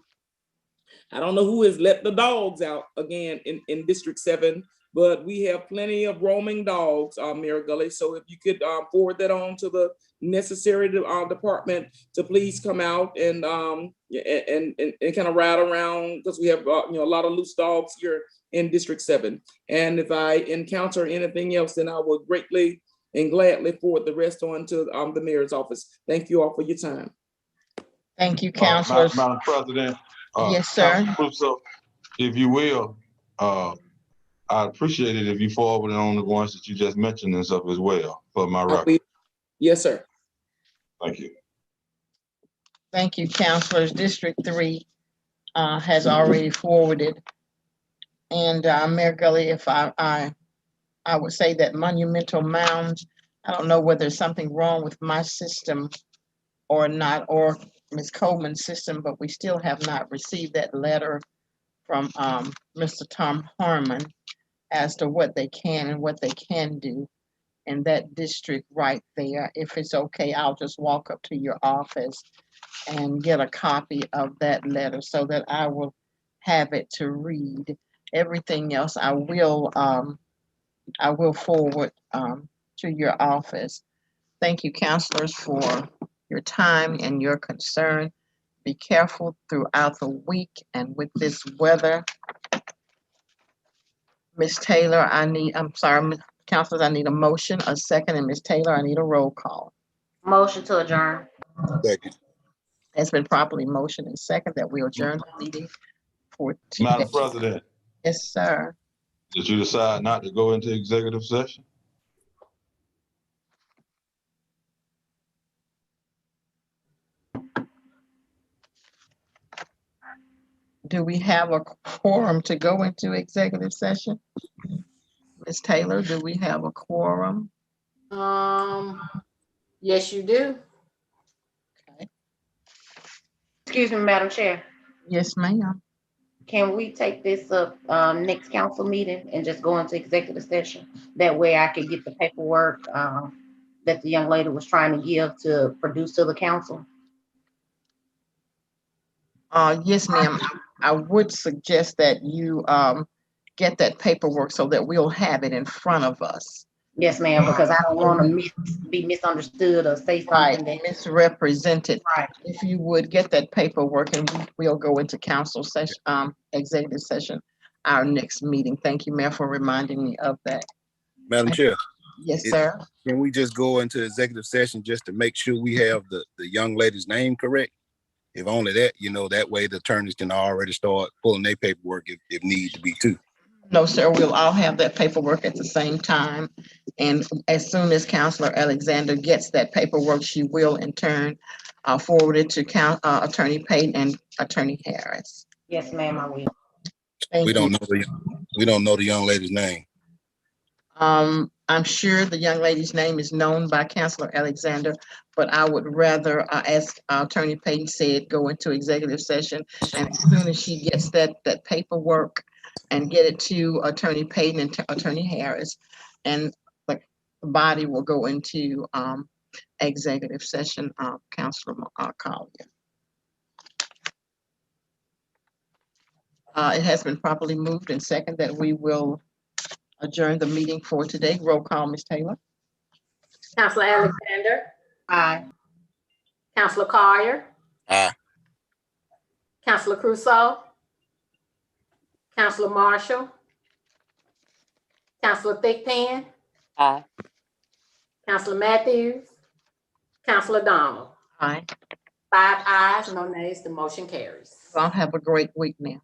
Speaker 8: I don't know who has let the dogs out again in District 7, but we have plenty of roaming dogs, Mayor Gully. So if you could forward that on to the necessary department to please come out and kind of ride around, because we have a lot of loose dogs here in District 7. And if I encounter anything else, then I will greatly and gladly forward the rest on to the mayor's office. Thank you all for your time.
Speaker 4: Thank you, councilors.
Speaker 13: Madam President.
Speaker 4: Yes, sir.
Speaker 13: So, if you will, I'd appreciate it if you forwarded on the ones that you just mentioned and stuff as well for my record.
Speaker 8: Yes, sir.
Speaker 13: Thank you.
Speaker 4: Thank you, councilors. District 3 has already forwarded. And Mayor Gully, if I would say that monumental mounds, I don't know whether there's something wrong with my system or not, or Ms. Coleman's system, but we still have not received that letter from Mr. Tom Harmon as to what they can and what they can do in that district right there. If it's okay, I'll just walk up to your office and get a copy of that letter so that I will have it to read. Everything else I will forward to your office. Thank you, councilors, for your time and your concern. Be careful throughout the week and with this weather. Ms. Taylor, councilors, I need a motion, a second, and Ms. Taylor, I need a roll call.
Speaker 5: Motion to adjourn.
Speaker 10: Second.
Speaker 4: It's been properly motioned and second that we adjourn the meeting for today.
Speaker 13: Madam President.
Speaker 4: Yes, sir.
Speaker 13: Did you decide not to go into executive session?
Speaker 4: Do we have a quorum to go into executive session? Ms. Taylor, do we have a quorum?
Speaker 1: Yes, you do.
Speaker 4: Okay.
Speaker 5: Excuse me, Madam Chair.
Speaker 4: Yes, ma'am.
Speaker 5: Can we take this up next council meeting and just go into executive session? That way I can get the paperwork that the young lady was trying to give to produce to the council.
Speaker 4: Yes, ma'am. I would suggest that you get that paperwork so that we'll have it in front of us.
Speaker 5: Yes, ma'am, because I don't want to be misunderstood or say something that
Speaker 4: misrepresented.
Speaker 5: Right.
Speaker 4: If you would get that paperwork, and we'll go into council session, executive session, our next meeting. Thank you, Mayor, for reminding me of that.
Speaker 10: Madam Chair.
Speaker 4: Yes, sir.
Speaker 10: Can we just go into executive session just to make sure we have the young lady's name correct? If only that, that way the attorneys can already start pulling their paperwork if need to be too.
Speaker 4: No, sir, we'll all have that paperwork at the same time. And as soon as Councilor Alexander gets that paperwork, she will in turn forward it to Attorney Payton and Attorney Harris.
Speaker 5: Yes, ma'am, I will.
Speaker 4: Thank
Speaker 10: we don't
Speaker 4: you.
Speaker 10: know We don't know the young lady's name.
Speaker 4: I'm sure the young lady's name is known by Councilor Alexander, but I would rather, as Attorney Payton said, go into executive session. And as soon as she gets that paperwork and get it to Attorney Payton and to Attorney Harris, and the body will go into executive session, Councilor Collier. It has been properly moved and second that we will adjourn the meeting for today. Roll call, Ms. Taylor.
Speaker 1: Counselor Alexander,
Speaker 5: Aye.
Speaker 1: Counselor Collier,
Speaker 10: Aye.
Speaker 1: Counselor Crusoe, Counselor Marshall, Counselor Thigpen,
Speaker 12: Aye.
Speaker 1: Counselor Matthews, Counselor Donald.
Speaker 4: Aye.
Speaker 1: 5 ayes, no nays, the motion carries.
Speaker 4: I'll have a great week now.